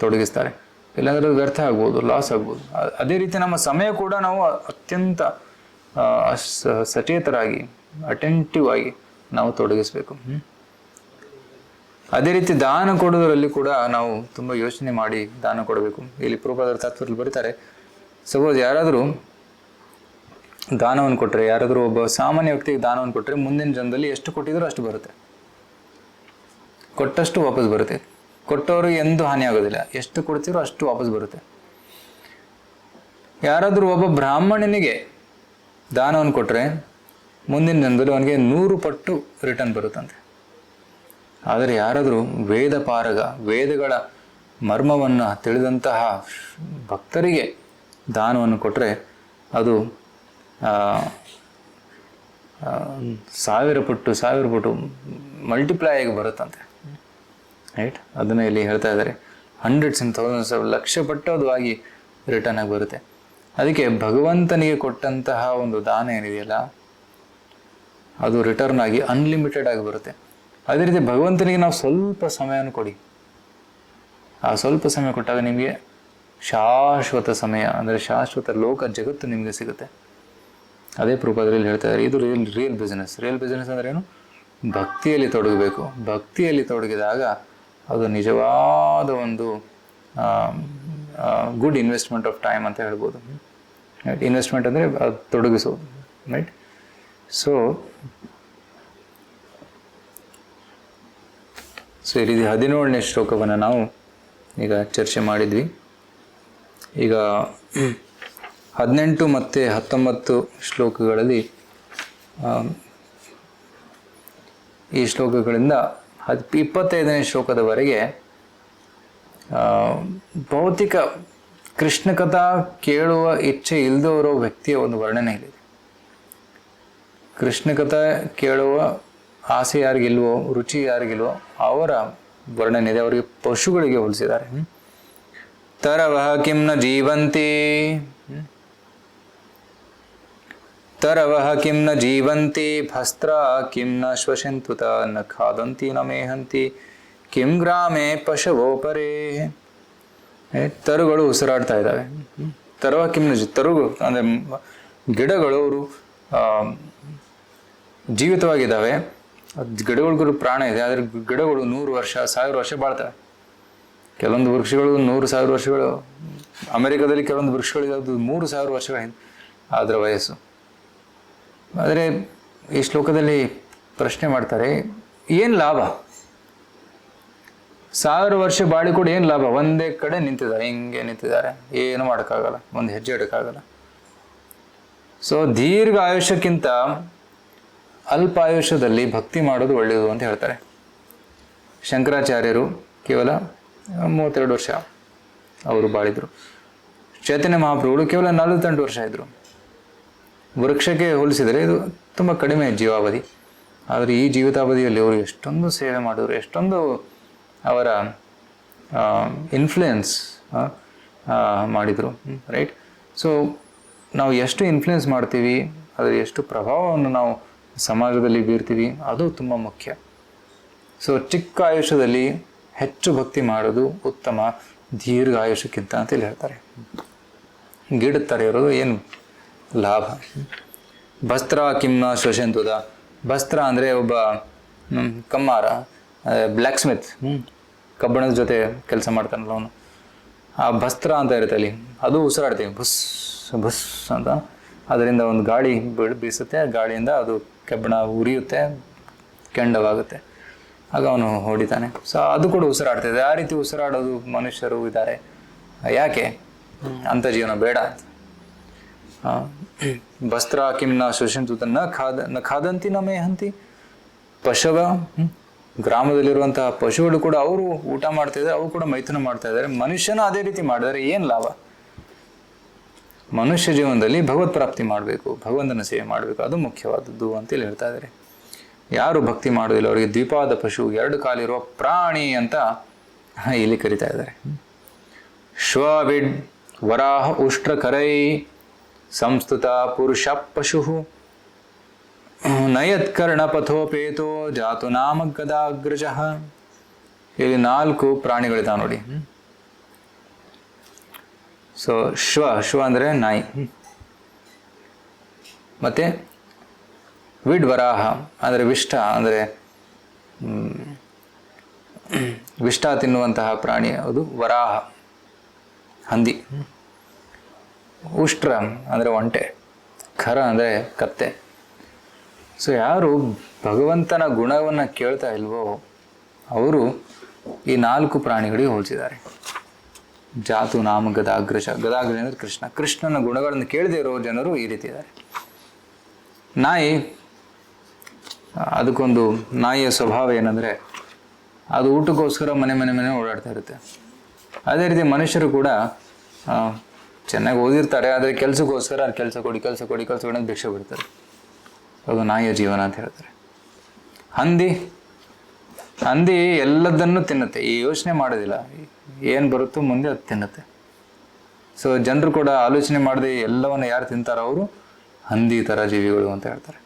ತೊಡಗಿಸ್ತಾರೆ, ಇಲ್ಲಾಂದ್ರೆ ಅದು ವ್ಯರ್ಥ ಆಗ್ಬೋದು, ಲಾಸ್ ಆಗ್ಬೋದು. ಅದೇ ರೀತಿ ನಮ್ಮ ಸಮಯ ಕೂಡ ನಾವು ಅತ್ಯಂತ ಸಚೇತರಾಗಿ ಅಟೆಂಟಿವ್ ಆಗಿ ನಾವು ತೊಡಗಿಸ್ಬೇಕು. ಅದೇ ರೀತಿ ದಾನ ಕೊಡೋದರಲ್ಲಿ ಕೂಡ ನಾವು ತುಂಬ ಯೋಚನೆ ಮಾಡಿ ದಾನ ಕೊಡಬೇಕು. ಇಲ್ಲಿ ಪ್ರಭುಪಾದರ ತತ್ವದಲ್ಲಿ ಬರೀತಾರೆ, ಸಪೋಸ್ ಯಾರಾದರೂ ದಾನವನ್ನು ಕೊಟ್ಟರೆ, ಯಾರಾದರೂ ಒಬ್ಬ ಸಾಮಾನ್ಯ ವ್ಯಕ್ತಿಗೆ ದಾನವನ್ನು ಕೊಟ್ಟರೆ ಮುಂದಿನ ಜನ್ಮದಲ್ಲಿ ಎಷ್ಟು ಕೊಟ್ಟಿದ್ರೂ ಅಷ್ಟು ಬರುತ್ತೆ, ಕೊಟ್ಟಷ್ಟು ವಾಪಸ್ ಬರುತ್ತೆ. ಕೊಟ್ಟವ್ರಿಗೆ ಎಂದೂ ಹಾನಿ ಆಗೋದಿಲ್ಲ, ಎಷ್ಟು ಕೊಡ್ತೀರೋ ಅಷ್ಟು ವಾಪಸ್ ಬರುತ್ತೆ. ಯಾರಾದರೂ ಒಬ್ಬ ಬ್ರಾಹ್ಮಣನಿಗೆ ದಾನವನ್ನು ಕೊಟ್ಟರೆ ಮುಂದಿನ ಜನ್ಮದಲ್ಲಿ ಅವನಿಗೆ 100 ಪಟ್ಟು ರಿಟರ್ನ್ ಬರುತ್ತಂತೆ. ಆದರೆ ಯಾರಾದರೂ ವೇದ ಪಾರಗ, ವೇದಗಳ ಮರ್ಮವನ್ನು ತಿಳಿದಂತಹ ಭಕ್ತರಿಗೆ ದಾನವನ್ನು ಕೊಟ್ಟರೆ ಅದು 1000 ಪಟ್ಟು ಮಲ್ಟಿಪ್ಲೈ ಆಗಿ ಬರುತ್ತಂತೆ, ರೈಟ್. ಅದನ್ನು ಇಲ್ಲಿ ಹೇಳ್ತಾ ಇದ್ದಾರೆ. 100s and 1000s ಲಕ್ಷ ಪಟ್ಟು ಅದು ಆಗಿ ರಿಟರ್ನ್ ಆಗಿ ಬರುತ್ತೆ. ಅದಕ್ಕೆ ಭಗವಂತನಿಗೆ ಕೊಟ್ಟಂತಹ ಒಂದು ದಾನ ಏನಿದೆಯಲ್ಲ ಅದು ರಿಟರ್ನ್ ಆಗಿ ಅನ್ಲಿಮಿಟೆಡ್ ಆಗಿ ಬರುತ್ತೆ. ಅದೇ ರೀತಿ ಭಗವಂತನಿಗೆ ನಾವು ಸ್ವಲ್ಪ ಸಮಯವನ್ನು ಕೊಡಿ. ಆ ಸ್ವಲ್ಪ ಸಮಯ ಕೊಟ್ಟಾಗ ನಿಮಗೆ ಶಾಶ್ವತ ಸಮಯ, ಅಂದರೆ ಶಾಶ್ವತ ಲೋಕ ಜಗತ್ತು ನಿಮಗೆ ಸಿಗುತ್ತೆ. ಅದೇ ಪ್ರಭುಪಾದರಲ್ಲಿ ಹೇಳ್ತಾ ಇದ್ದಾರೆ, ಇದು ರಿಯಲ್ ಬಿಸ್ನೆಸ್. ರಿಯಲ್ ಬಿಸ್ನೆಸ್ ಅಂದರೆ ಏನು? ಭಕ್ತಿಯಲ್ಲಿ ತೊಡಗಬೇಕು. ಭಕ್ತಿಯಲ್ಲಿ ತೊಡಗಿದಾಗ ಅದು ನಿಜವಾದ ಒಂದು ಗುಡ್ ಇನ್ವೆಸ್ಟ್ಮೆಂಟ್ ಆಫ್ ಟೈಮ್ ಅಂತ ಹೇಳ್ಬೋದು. ರೈಟ್. ಇನ್ವೆಸ್ಟ್ಮೆಂಟ್ ಅಂದರೆ ಅದು ತೊಡಗಿಸೋದು, ರೈಟ್. ಸೊ ಈ ರೀತಿ 17ನೇ ಶ್ಲೋಕವನ್ನು ನಾವು ಈಗ ಚರ್ಚೆ ಮಾಡಿದ್ವಿ. ಈಗ 18 ಮತ್ತು 19 ಶ್ಲೋಕಗಳಲ್ಲಿ ಈ ಶ್ಲೋಕಗಳಿಂದ 25ನೇ ಶ್ಲೋಕದವರೆಗೆ ಭೌತಿಕ ಕೃಷ್ಣ ಕಥಾ ಕೇಳುವ ಇಚ್ಛೆ ಇಲ್ಲದವರೋ ವ್ಯಕ್ತಿಯ ಒಂದು ವರ್ಣನೆ ಇದೆ. ಕೃಷ್ಣ ಕಥಾ ಕೇಳುವ ಆಸೆ ಯಾರಿಗಿಲ್ವೋ, ರುಚಿ ಯಾರಿಗಿಲ್ವೋ ಅವರ ವರ್ಣನೆ ಇದೆ. ಅವರಿಗೆ ಪಶುಗಳಿಗೆ ಹೋಲಿಸಿದ್ದಾರೆ. ತರವಹ ಕಿಂ ನ ಜೀವಂತಿ, ತರವಹ ಕಿಂ ನ ಜೀವಂತಿ, ಭಸ್ತ್ರ ಕಿಂ ನ ಶ್ವಸಂತುತ, ನ ಖಾದಂತಿ ನ ಮೇಹಂತಿ, ಕಿಂ ಗ್ರಾಮೇ ಪಶವೋ ಪರೇ. ತರುಗಳು ಉಸಿರಾಡ್ತಾ ಇದ್ದಾವೆ. ತರವ ಕಿಂ ನ, ತರುಗಳು ಅಂದರೆ ಗಿಡಗಳು ಅವರು ಜೀವಿತವಾಗಿದ್ದಾವೆ. ಗಿಡಗಳಿಗೂ ಪ್ರಾಣ ಇದೆ, ಆದರೆ ಗಿಡಗಳು 100 ವರ್ಷ 1000 ವರ್ಷ ಬಾಳ್ತವೆ. ಕೆಲವೊಂದು ವೃಕ್ಷಗಳು 100,000 ವರ್ಷಗಳು, ಅಮೆರಿಕದಲ್ಲಿ ಕೆಲವೊಂದು ವೃಕ್ಷಗಳಿದೆ ಅದು 3,000 ವರ್ಷಗಳ ಅದರ ವಯಸ್ಸು. ಆದರೆ ಈ ಶ್ಲೋಕದಲ್ಲಿ ಪ್ರಶ್ನೆ ಮಾಡ್ತಾರೆ, ಏನು ಲಾಭ? 1000 ವರ್ಷ ಬಾಳಿ ಕೂಡ ಏನು ಲಾಭ? ಒಂದೇ ಕಡೆ ನಿಂತಿದ್ದಾರೆ, ಹಿಂಗೆ ನಿಂತಿದ್ದಾರೆ, ಏನು ಮಾಡೋಕ್ಕಾಗಲ್ಲ, ಒಂದು ಹೆಜ್ಜೆ ಇಡೋಕ್ಕಾಗಲ್ಲ. ಸೊ ದೀರ್ಘ ಆಯುಷ್ಯಕ್ಕಿಂತ ಅಲ್ಪ ಆಯುಷ್ಯದಲ್ಲಿ ಭಕ್ತಿ ಮಾಡೋದು ಒಳ್ಳೆಯದು ಅಂತ ಹೇಳ್ತಾರೆ. ಶಂಕರಾಚಾರ್ಯರು ಕೇವಲ 32 ವರ್ಷ ಅವರು ಬಾಳಿದ್ರು. ಚೈತನ್ಯ ಮಹಾಪ್ರಭುಗಳು ಕೇವಲ 48 ವರ್ಷ ಇದ್ದರು. ವೃಕ್ಷಕ್ಕೆ ಹೋಲಿಸಿದರೆ ಇದು ತುಂಬ ಕಡಿಮೆ ಜೀವಾವಧಿ. ಆದರೆ ಈ ಜೀವಿತಾವಧಿಯಲ್ಲಿ ಅವರು ಎಷ್ಟೊಂದು ಸೇವೆ ಮಾಡಿದ್ರು, ಎಷ್ಟೊಂದು ಅವರ ಇನ್ಫ್ಲುಯೆನ್ಸ್ ಮಾಡಿದರು. ರೈಟ್. ಸೊ ನಾವು ಎಷ್ಟು ಇನ್ಫ್ಲುಯೆನ್ಸ್ ಮಾಡ್ತೀವಿ, ಅದರ ಎಷ್ಟು ಪ್ರಭಾವವನ್ನು ನಾವು ಸಮಾಜದಲ್ಲಿ ಬೀರ್ತೀವಿ, ಅದು ತುಂಬ ಮುಖ್ಯ. ಸೊ ಚಿಕ್ಕ ಆಯುಷ್ಯದಲ್ಲಿ ಹೆಚ್ಚು ಭಕ್ತಿ ಮಾಡೋದು ಉತ್ತಮ, ದೀರ್ಘ ಆಯುಷ್ಯಕ್ಕಿಂತ ಅಂತೇಳಿ ಹೇಳ್ತಾರೆ. ಗಿಡುತ್ತಾರೆ ಇರೋದು ಏನು ಲಾಭ? ಭಸ್ತ್ರ ಕಿಂನ ಶ್ವಸಂತುದ. ಭಸ್ತ್ರ ಅಂದರೆ ಒಬ್ಬ ಕಮ್ಮಾರ, ಬ್ಲ್ಯಾಕ್ ಸ್ಮಿತ್, ಕಬ್ಬಣದ ಜೊತೆ ಕೆಲಸ ಮಾಡ್ತಾನಲ್ಲ ಅವನು. ಆ ಭಸ್ತ್ರ ಅಂತ ಇರುತ್ತೆ ಅಲ್ಲಿ, ಅದು ಉಸಿರಾಡ್ತೀವಿ, ಬುಸ್ ಬುಸ್ ಅಂತ. ಅದರಿಂದ ಒಂದು ಗಾಳಿ ಬೀಸುತ್ತೆ, ಗಾಳಿಯಿಂದ ಅದು ಕಬ್ಬಣ ಉರಿಯುತ್ತೆ, ಕೆಂಡವಾಗುತ್ತೆ, ಆಗ ಅವನು ಹೊಡಿತಾನೆ. ಸೊ ಅದು ಕೂಡ ಉಸಿರಾಡ್ತಿದೆ. ಆ ರೀತಿ ಉಸಿರಾಡೋದು ಮನುಷ್ಯರು ಇದ್ದಾರೆ. ಯಾಕೆ? ಅಂಥ ಜೀವನ ಬೇಡ ಅಂತ. ಭಸ್ತ್ರ ಕಿಂನ ಶ್ವಸಂತುತ ನ ಖಾದಂತಿ ನ ಮೇಹಂತಿ. ಪಶವ, ಗ್ರಾಮದಲ್ಲಿರುವಂತಹ ಪಶುಗಳು ಕೂಡ ಅವರು ಊಟ ಮಾಡ್ತಾ ಇದ್ದಾರೆ, ಅವು ಕೂಡ ಮೈಥುನ ಮಾಡ್ತಾ ಇದ್ದಾರೆ. ಮನುಷ್ಯನ ಅದೇ ರೀತಿ ಮಾಡಿದರೆ ಏನು ಲಾಭ? ಮನುಷ್ಯ ಜೀವನದಲ್ಲಿ ಭಗವತ್ ಪ್ರಾಪ್ತಿ ಮಾಡಬೇಕು, ಭಗವಂತನ ಸೇವೆ ಮಾಡಬೇಕು, ಅದು ಮುಖ್ಯವಾದದ್ದು ಅಂತೇಳಿ ಹೇಳ್ತಾ ಇದ್ದಾರೆ. ಯಾರು ಭಕ್ತಿ ಮಾಡೋದಿಲ್ಲ ಅವರಿಗೆ ದ್ವಿಪಾದ ಪಶು, 2 ಕಾಲಿರುವ ಪ್ರಾಣಿ ಅಂತ ಇಲ್ಲಿ ಕರಿತಾ ಇದ್ದಾರೆ. ಶ್ವವಿಡ್ ವರಾಹ ಉಷ್ಟ್ರಕರೈ ಸಂಸ್ತುತ ಪುರುಷ ಪಶು ನಯತ್ಕರ್ಣ ಪಥೋಪೇತೋ ಜಾತು ನಾಮ ಗದಾಗ್ರಜ. ಇಲ್ಲಿ 4 ಪ್ರಾಣಿಗಳಿದಾವೆ ನೋಡಿ. ಸೊ ಶ್ವ ಅಂದರೆ ನಾಯಿ, ಮತ್ತೆ ವಿಡ್ ವರಾಹ ಅಂದರೆ ವಿಷ್ಟ, ಅಂದರೆ ವಿಷ್ಟ ತಿನ್ನುವಂತಹ ಪ್ರಾಣಿ ಅದು ವರಾಹ, ಹಂದಿ. ಉಷ್ಟ್ರ ಅಂದರೆ ಒಂಟೆ, ಖರ ಅಂದರೆ ಕತ್ತೆ. ಸೊ ಯಾರು ಭಗವಂತನ ಗುಣವನ್ನು ಕೇಳ್ತಾ ಇಲ್ವೋ ಅವರು ಈ 4 ಪ್ರಾಣಿಗಳಿಗೆ ಹೋಲಿಸಿದ್ದಾರೆ. ಜಾತು ನಾಮ ಗದಾಗ್ರಜ. ಗದಾಗ್ರಜ ಅಂದರೆ ಕೃಷ್ಣ. ಕೃಷ್ಣನ ಗುಣಗಳನ್ನು ಕೇಳದೇ ಇರೋ ಜನರು ಈ ರೀತಿ ಇದ್ದಾರೆ. ನಾಯಿ, ಅದಕ್ಕೊಂದು ನಾಯಿಯ ಸ್ವಭಾವ ಏನಂದರೆ ಅದು ಊಟಕ್ಕೋಸ್ಕರ ಮನೆ ಮನೆ ಮನೆ ಓಡಾಡ್ತಾ ಇರುತ್ತೆ. ಅದೇ ರೀತಿ ಮನುಷ್ಯರು ಕೂಡ ಚೆನ್ನಾಗಿ ಓದಿರ್ತಾರೆ, ಆದರೆ ಕೆಲಸಕ್ಕೋಸ್ಕರ ಕೆಲಸ ಕೊಡಿ ಅಂತ ಭಿಕ್ಷೆ ಬಿಡ್ತಾರೆ. ಅದು ನಾಯಿಯ ಜೀವನ ಅಂತ ಹೇಳ್ತಾರೆ. ಹಂದಿ ಎಲ್ಲದನ್ನು ತಿನ್ನುತ್ತೆ, ಈ ಯೋಚನೆ ಮಾಡೋದಿಲ್ಲ, ಏನು ಬರುತ್ತೋ ಮುಂದೆ ಅದು ತಿನ್ನುತ್ತೆ. ಸೊ ಜನರು ಕೂಡ ಆಲೋಚನೆ ಮಾಡದೆ ಎಲ್ಲವನ್ನು ಯಾರು ತಿಂತಾರೋ ಅವರು ಹಂದಿ ಥರ ಜೀವಿಗಳು ಅಂತ ಹೇಳ್ತಾರೆ.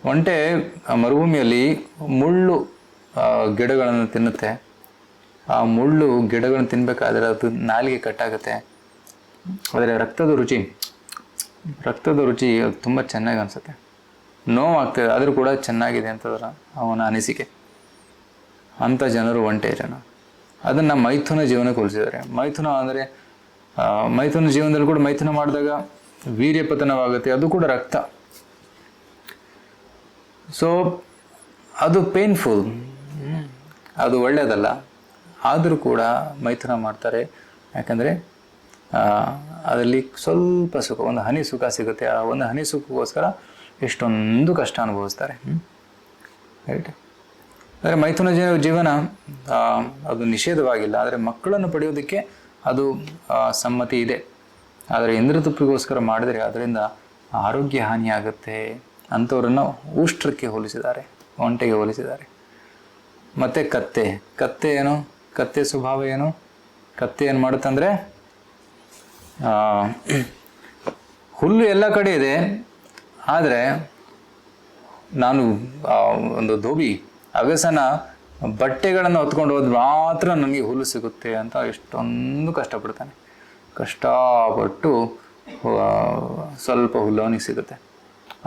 ಒಂಟೆ ಮರುಭೂಮಿಯಲ್ಲಿ ಮುಳ್ಳು ಗಿಡಗಳನ್ನು ತಿನ್ನುತ್ತೆ. ಆ ಮುಳ್ಳು ಗಿಡಗಳನ್ನು ತಿನ್ಬೇಕಾದ್ರೆ ಅದು ನಾಲಿಗೆ ಕಟ್ಟಾಗುತ್ತೆ. ಆದರೆ ರಕ್ತದ ರುಚಿ ತುಂಬ ಚೆನ್ನಾಗಿ ಅನಿಸುತ್ತೆ, ನೋವಾಗ್ತದೆ, ಆದರೂ ಕೂಡ ಚೆನ್ನಾಗಿದೆ ಅಂತದ್ರ ಅವನ ಅನಿಸಿಕೆ. ಅಂಥ ಜನರು ಒಂಟೆ ಜನ. ಅದನ್ನು ಮೈಥುನ ಜೀವನಕ್ಕೆ ಹೋಲಿಸಿದ್ದಾರೆ. ಮೈಥುನ ಅಂದರೆ ಮೈಥುನ ಜೀವನದಲ್ಲಿ ಕೂಡ ಮೈಥುನ ಮಾಡಿದಾಗ ವೀರ್ಯಪತನವಾಗುತ್ತೆ, ಅದು ಕೂಡ ರಕ್ತ. ಸೊ ಅದು ಪೇನ್ಫುಲ್, ಅದು ಒಳ್ಳೆಯದಲ್ಲ. ಆದರೂ ಕೂಡ ಮೈಥುನ ಮಾಡ್ತಾರೆ. ಯಾಕಂದರೆ ಅದರಲ್ಲಿ ಸ್ವಲ್ಪ ಸುಖ, ಒಂದು ಹನಿ ಸುಖ ಸಿಗುತ್ತೆ. ಆ ಒಂದು ಹನಿ ಸುಖಕ್ಕೋಸ್ಕರ ಎಷ್ಟೊಂದು ಕಷ್ಟ ಅನುಭವಿಸ್ತಾರೆ. ರೈಟ್. ಅಂದರೆ ಮೈಥುನ ಜೀವನ ಅದು ನಿಷೇಧವಾಗಿಲ್ಲ, ಆದರೆ ಮಕ್ಕಳನ್ನು ಪಡೆಯೋದಕ್ಕೆ ಅದು ಸಮ್ಮತಿ ಇದೆ. ಆದರೆ ಇಂದ್ರತುಪ್ಪಿಗೋಸ್ಕರ ಮಾಡಿದರೆ ಅದರಿಂದ ಆರೋಗ್ಯ ಹಾನಿಯಾಗುತ್ತೆ. ಅಂಥವ್ರನ್ನು ಉಷ್ಟ್ರಕ್ಕೆ ಹೋಲಿಸಿದ್ದಾರೆ, ಒಂಟೆಗೆ ಹೋಲಿಸಿದ್ದಾರೆ. ಮತ್ತು ಕತ್ತೆ ಏನು? ಕತ್ತೆ ಸ್ವಭಾವ ಏನು? ಕತ್ತೆ ಏನು ಮಾಡುತ್ತಂದರೆ, ಹುಲ್ಲು ಎಲ್ಲ ಕಡೆ ಇದೆ, ಆದರೆ ನಾನು ಒಂದು ಧೋಬಿ ಅಗಸನ ಬಟ್ಟೆಗಳನ್ನು ಹೊತ್ಕೊಂಡು ಹೋದ್ರೆ ಮಾತ್ರ ನನಗೆ ಹುಲ್ಲು ಸಿಗುತ್ತೆ ಅಂತ ಎಷ್ಟೊಂದು ಕಷ್ಟಪಡ್ತಾನೆ. ಕಷ್ಟಪಟ್ಟು ಸ್ವಲ್ಪ ಹುಲ್ಲು ಅವನಿಗೆ ಸಿಗುತ್ತೆ.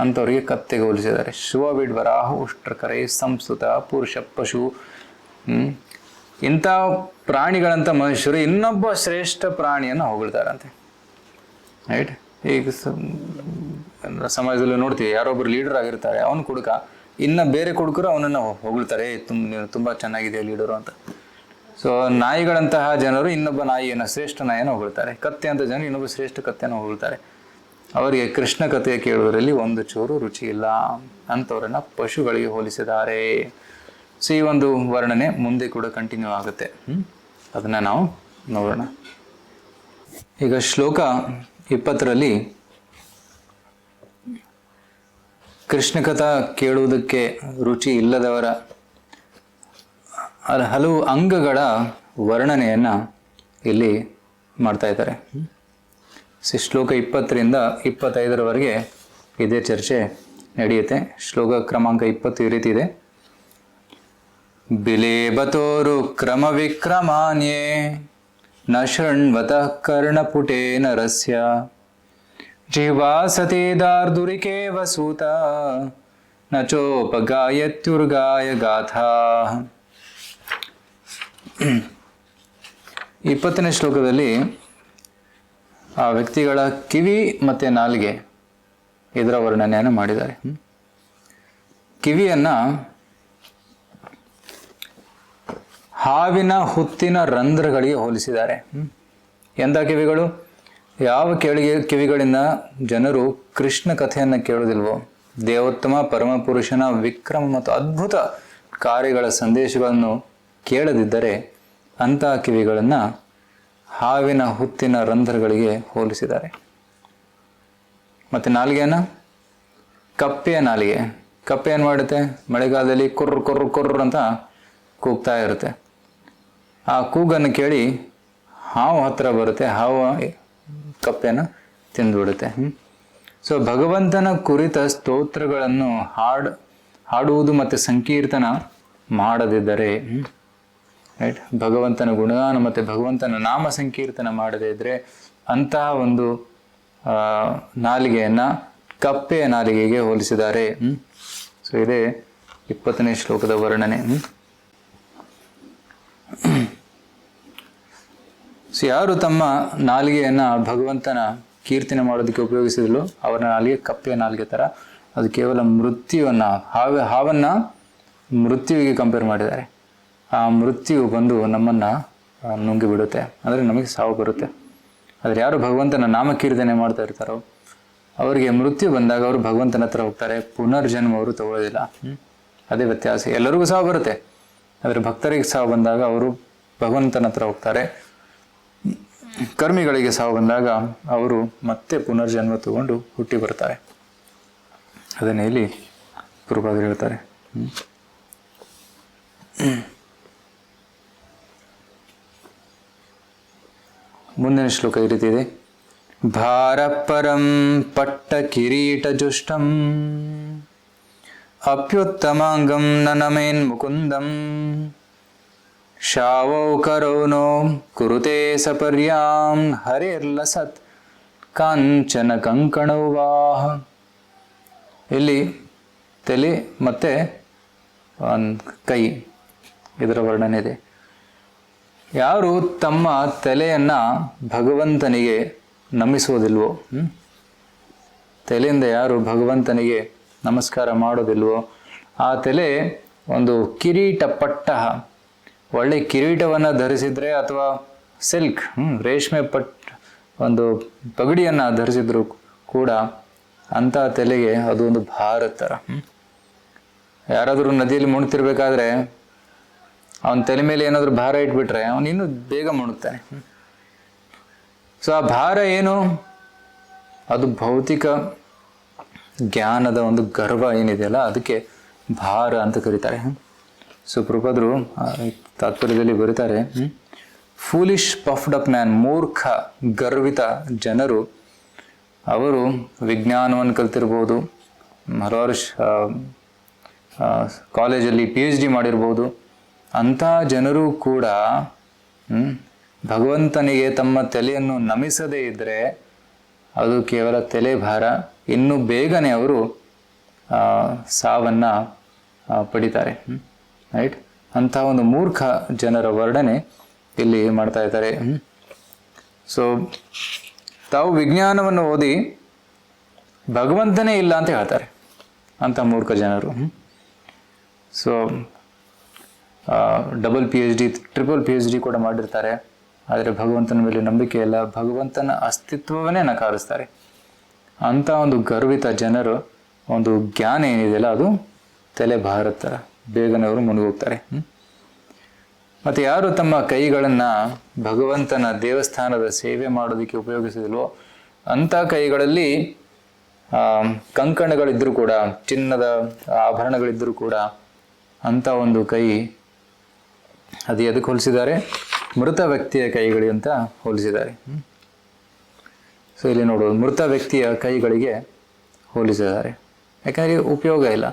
ಅಂಥವ್ರಿಗೆ ಕತ್ತೆಗೆ ಹೋಲಿಸಿದ್ದಾರೆ. ಶಿವಬಿಡ್ ವರಾಹ ಉಷ್ಟ್ರಕರೈ ಸಂಸ್ಕೃತ ಪುರುಷ ಪಶು. ಇಂಥ ಪ್ರಾಣಿಗಳಂಥ ಮನುಷ್ಯರು ಇನ್ನೊಬ್ಬ ಶ್ರೇಷ್ಠ ಪ್ರಾಣಿಯನ್ನು ಹೊಗಳ್ತಾರಂತೆ. ರೈಟ್? ಈಗ ಸಮಾಜದಲ್ಲಿ ನೋಡ್ತೀವಿ, ಯಾರೊಬ್ಬರು ಲೀಡರ್ ಆಗಿರ್ತಾರೆ, ಅವನು ಕುಡುಕ, ಇನ್ನು ಬೇರೆ ಕುಡುಕರು ಅವನನ್ನು ಹೊಗಳ್ತಾರೆ, ತುಂಬ ಚೆನ್ನಾಗಿದೆ ಲೀಡರು ಅಂತ. ಸೊ ನಾಯಿಗಳಂತಹ ಜನರು ಇನ್ನೊಬ್ಬ ನಾಯಿಯನ್ನು, ಶ್ರೇಷ್ಠ ನಾಯಿಯನ್ನು ಹೊಗಳ್ತಾರೆ. ಕತ್ತೆ ಅಂತ ಜನರು ಇನ್ನೊಬ್ಬ ಶ್ರೇಷ್ಠ ಕತ್ತೆಯನ್ನು ಹೊಗಳ್ತಾರೆ. ಅವರಿಗೆ ಕೃಷ್ಣ ಕಥೆ ಕೇಳುವುದರಲ್ಲಿ ಒಂದು ಚೂರು ರುಚಿ ಇಲ್ಲ. ಅಂಥವ್ರನ್ನ ಪಶುಗಳಿಗೆ ಹೋಲಿಸಿದ್ದಾರೆ. ಸೊ ಈ ಒಂದು ವರ್ಣನೆ ಮುಂದೆ ಕೂಡ ಕಂಟಿನ್ಯೂ ಆಗುತ್ತೆ. ಅದನ್ನು ನಾವು ನೋಡೋಣ. ಈಗ ಶ್ಲೋಕ 20ರಲ್ಲಿ ಕೃಷ್ಣ ಕಥಾ ಕೇಳುವುದಕ್ಕೆ ರುಚಿ ಇಲ್ಲದವರ ಹಲವು ಅಂಗಗಳ ವರ್ಣನೆಯನ್ನು ಇಲ್ಲಿ ಮಾಡ್ತಾ ಇದ್ದಾರೆ. ಶ್ಲೋಕ 20ರಿಂದ 25ರವರೆಗೆ ಇದೇ ಚರ್ಚೆ ನಡೆಯುತ್ತೆ. ಶ್ಲೋಕ ಕ್ರಮಾಂಕ 20 ಈ ರೀತಿ ಇದೆ. ಬಿಲೇಬತೋರು ಕ್ರಮ ವಿಕ್ರಮಾನ್ಯೇ ನ ಶೃಣ್ವತಃ ಕರ್ಣಪುಟೇ ನರಸ್ಯ ಜಿಹ್ವಾಸತೆ ದಾರ್ದುರಿಕೇವ ಸೂತ ನ ಚೋಪಗಾಯತ್ಯುರ್ಗಾಯ ಗಾಥಾ. 20ನೇ ಶ್ಲೋಕದಲ್ಲಿ ಆ ವ್ಯಕ್ತಿಗಳ ಕಿವಿ ಮತ್ತು ನಾಲಿಗೆ ಇದರ ವರ್ಣನೆಯನ್ನು ಮಾಡಿದ್ದಾರೆ. ಕಿವಿಯನ್ನು ಹಾವಿನ ಹುತ್ತಿನ ರಂಧ್ರಗಳಿಗೆ ಹೋಲಿಸಿದ್ದಾರೆ. ಎಂಥ ಕಿವಿಗಳು? ಯಾವ ಕಿವಿಗಳಿಂದ ಜನರು ಕೃಷ್ಣ ಕಥೆಯನ್ನು ಕೇಳುವುದಿಲ್ವೋ, ದೇವೋತ್ತಮ ಪರಮಪುರುಷನ ವಿಕ್ರಮ ಮತ್ತು ಅದ್ಭುತ ಕಾರ್ಯಗಳ ಸಂದೇಶಗಳನ್ನು ಕೇಳದಿದ್ದರೆ ಅಂತಹ ಕಿವಿಗಳನ್ನು ಹಾವಿನ ಹುತ್ತಿನ ರಂಧ್ರಗಳಿಗೆ ಹೋಲಿಸಿದ್ದಾರೆ. ಮತ್ತು ನಾಲಿಗೆಯನ್ನು ಕಪ್ಪೆಯ ನಾಲಿಗೆ. ಕಪ್ಪೆ ಏನು ಮಾಡುತ್ತೆ? ಮಳೆಗಾಲದಲ್ಲಿ ಕೊರ್ರು ಕೊರ್ರು ಕೊರ್ರು ಅಂತ ಕೂಗ್ತಾ ಇರುತ್ತೆ. ಆ ಕೂಗನ್ನು ಕೇಳಿ ಹಾವು ಹತ್ತಿರ ಬರುತ್ತೆ, ಹಾವು ಕಪ್ಪೆಯನ್ನು ತಿಂದುಬಿಡುತ್ತೆ. ಸೊ ಭಗವಂತನ ಕುರಿತ ಸ್ತೋತ್ರಗಳನ್ನು ಹಾಡುವುದು ಮತ್ತು ಸಂಕೀರ್ತನ ಮಾಡದಿದ್ದರೆ, ರೈಟ್, ಭಗವಂತನ ಗುಣಗಾನ ಮತ್ತು ಭಗವಂತನ ನಾಮ ಸಂಕೀರ್ತನ ಮಾಡದೇ ಇದ್ದರೆ ಅಂತಹ ಒಂದು ನಾಲಿಗೆಯನ್ನು ಕಪ್ಪೆಯ ನಾಲಿಗೆಗೆ ಹೋಲಿಸಿದ್ದಾರೆ. ಸೊ ಇದೇ 20ನೇ ಶ್ಲೋಕದ ವರ್ಣನೆ. ಸೊ ಯಾರು ತಮ್ಮ ನಾಲಿಗೆಯನ್ನು ಭಗವಂತನ ಕೀರ್ತನೆ ಮಾಡೋದಕ್ಕೆ ಉಪಯೋಗಿಸಿದಳು, ಅವರ ನಾಲಿಗೆ ಕಪ್ಪೆಯ ನಾಲಿಗೆ ಥರ. ಅದು ಕೇವಲ ಮೃತ್ಯುವನ್ನು, ಹಾವನ್ನು ಮೃತ್ಯುವಿಗೆ ಕಂಪೇರ್ ಮಾಡಿದ್ದಾರೆ. ಆ ಮೃತ್ಯು ಬಂದು ನಮ್ಮನ್ನು ನುಂಗಿ ಬಿಡುತ್ತೆ, ಅಂದರೆ ನಮಗೆ ಸಾವು ಬರುತ್ತೆ. ಆದರೆ ಯಾರು ಭಗವಂತನ ನಾಮಕೀರ್ತನೆ ಮಾಡ್ತಾ ಇರ್ತಾರೋ ಅವರಿಗೆ ಮೃತ್ಯು ಬಂದಾಗ ಅವರು ಭಗವಂತನ ಹತ್ರ ಹೋಗ್ತಾರೆ, ಪುನರ್ಜನ್ಮ ಅವರು ತಗೊಳ್ಳೋದಿಲ್ಲ. ಅದೇ ವ್ಯತ್ಯಾಸ. ಎಲ್ಲರಿಗೂ ಸಾವು ಬರುತ್ತೆ, ಆದರೆ ಭಕ್ತರಿಗೆ ಸಾವು ಬಂದಾಗ ಅವರು ಭಗವಂತನ ಹತ್ರ ಹೋಗ್ತಾರೆ. ಕರ್ಮಿಗಳಿಗೆ ಸಾವು ಬಂದಾಗ ಅವರು ಮತ್ತೆ ಪುನರ್ಜನ್ಮ ತಗೊಂಡು ಹುಟ್ಟಿ ಬರ್ತಾರೆ. ಅದನ್ನೇ ಇಲ್ಲಿ ಪ್ರಭುಪಾದರು ಹೇಳ್ತಾರೆ. ಮುಂದಿನ ಶ್ಲೋಕ ಈ ರೀತಿ ಇದೆ. ಭಾರಪರಂ ಪಟ್ಟ ಕಿರೀಟ ಜುಷ್ಟಂ ಅಪ್ಯುತ್ತಮಾಂಗಂ ನನಮೇನ್ ಮುಕುಂದಂ ಶಾವೌ ಕರೌನೋ ಕುರುತೆ ಸಪರ್ಯಾಂ ಹರಿರ್ಲಸತ್ ಕಾಂಚನ ಕಂಕಣವಾಹ. ಇಲ್ಲಿ ತಲೆ ಮತ್ತು ಕೈ ಇದರ ವರ್ಣನೆ ಇದೆ. ಯಾರು ತಮ್ಮ ತಲೆಯನ್ನು ಭಗವಂತನಿಗೆ ನಮಿಸುವುದಿಲ್ವೋ, ತಲೆಯಿಂದ ಯಾರು ಭಗವಂತನಿಗೆ ನಮಸ್ಕಾರ ಮಾಡೋದಿಲ್ವೋ, ಆ ತಲೆ ಒಂದು ಕಿರೀಟ ಪಟ್ಟ, ಒಳ್ಳೆ ಕಿರೀಟವನ್ನು ಧರಿಸಿದ್ರೆ ಅಥವಾ ಸಿಲ್ಕ್ ರೇಷ್ಮೆ ಒಂದು ಪಗಡಿಯನ್ನು ಧರಿಸಿದ್ರು ಕೂಡ ಅಂಥ ತಲೆಗೆ ಅದು ಒಂದು ಭಾರ ಥರ. ಯಾರಾದರೂ ನದಿಯಲ್ಲಿ ಮುಣ್ತಿರ್ಬೇಕಾದ್ರೆ ಅವನ ತಲೆ ಮೇಲೆ ಏನಾದರೂ ಭಾರ ಇಟ್ಬಿಟ್ರೆ ಅವನು ಇನ್ನೂ ಬೇಗ ಮುಣುಗ್ತಾನೆ. ಸೊ ಆ ಭಾರ ಏನು? ಅದು ಭೌತಿಕ ಜ್ಞಾನದ ಒಂದು ಗರ್ವ ಏನಿದೆಯಲ್ಲ, ಅದಕ್ಕೆ ಭಾರ ಅಂತ ಕರೀತಾರೆ. ಸೊ ಪ್ರಭುಪಾದರು ತಾತ್ಪರ್ಯದಲ್ಲಿ ಬರೀತಾರೆ, ಫೂಲಿಶ್ ಪಫ್ಡ್ ಅಪ್ ಮ್ಯಾನ್, ಮೂರ್ಖ ಗರ್ವಿತ ಜನರು, ಅವರು ವಿಜ್ಞಾನವನ್ನು ಕಲ್ತಿರ್ಬೋದು, ಹಲವಾರು ಕಾಲೇಜಲ್ಲಿ PhD ಮಾಡಿರ್ಬೋದು. ಅಂಥ ಜನರು ಕೂಡ ಭಗವಂತನಿಗೆ ತಮ್ಮ ತಲೆಯನ್ನು ನಮಿಸದೇ ಇದ್ದರೆ ಅದು ಕೇವಲ ತಲೆ ಭಾರ. ಇನ್ನೂ ಬೇಗನೆ ಅವರು ಸಾವನ್ನು ಪಡಿತಾರೆ. ರೈಟ್? ಅಂಥ ಒಂದು ಮೂರ್ಖ ಜನರ ವರ್ಣನೆ ಇಲ್ಲಿ ಮಾಡ್ತಾ ಇದ್ದಾರೆ. ಸೊ ತಾವು ವಿಜ್ಞಾನವನ್ನು ಓದಿ ಭಗವಂತನೇ ಇಲ್ಲ ಅಂತ ಹೇಳ್ತಾರೆ ಅಂಥ ಮೂರ್ಖ ಜನರು. So double PhD, triple PhD ಕೂಡ ಮಾಡಿರ್ತಾರೆ, ಆದರೆ ಭಗವಂತನ ಮೇಲೆ ನಂಬಿಕೆ ಇಲ್ಲ, ಭಗವಂತನ ಅಸ್ತಿತ್ವವನ್ನೇ ನಕಾರಿಸ್ತಾರೆ. ಅಂಥ ಒಂದು ಗರ್ವಿತ ಜನರು ಒಂದು ಜ್ಞಾನ ಏನಿದೆಯಲ್ಲ, ಅದು ತಲೆ ಭಾರತ ಬೇಗನೆ ಅವರು ಮುಳುಗೋಗ್ತಾರೆ. ಮತ್ತು ಯಾರು ತಮ್ಮ ಕೈಗಳನ್ನು ಭಗವಂತನ ದೇವಸ್ಥಾನದ ಸೇವೆ ಮಾಡೋದಕ್ಕೆ ಉಪಯೋಗಿಸಿದಲ್ವೋ ಅಂಥ ಕೈಗಳಲ್ಲಿ ಕಂಕಣಗಳಿದ್ದರೂ ಕೂಡ, ಚಿನ್ನದ ಆಭರಣಗಳಿದ್ದರೂ ಕೂಡ, ಅಂಥ ಒಂದು ಕೈ ಅದು ಎದಕ್ಕೆ ಹೋಲಿಸಿದ್ದಾರೆ? ಮೃತ ವ್ಯಕ್ತಿಯ ಕೈಗಳಿಗೆ ಅಂತ ಹೋಲಿಸಿದ್ದಾರೆ. ಸೊ ಇಲ್ಲಿ ನೋಡೋದು, ಮೃತ ವ್ಯಕ್ತಿಯ ಕೈಗಳಿಗೆ ಹೋಲಿಸಿದ್ದಾರೆ. ಯಾಕಂದರೆ ಉಪಯೋಗ ಇಲ್ಲ.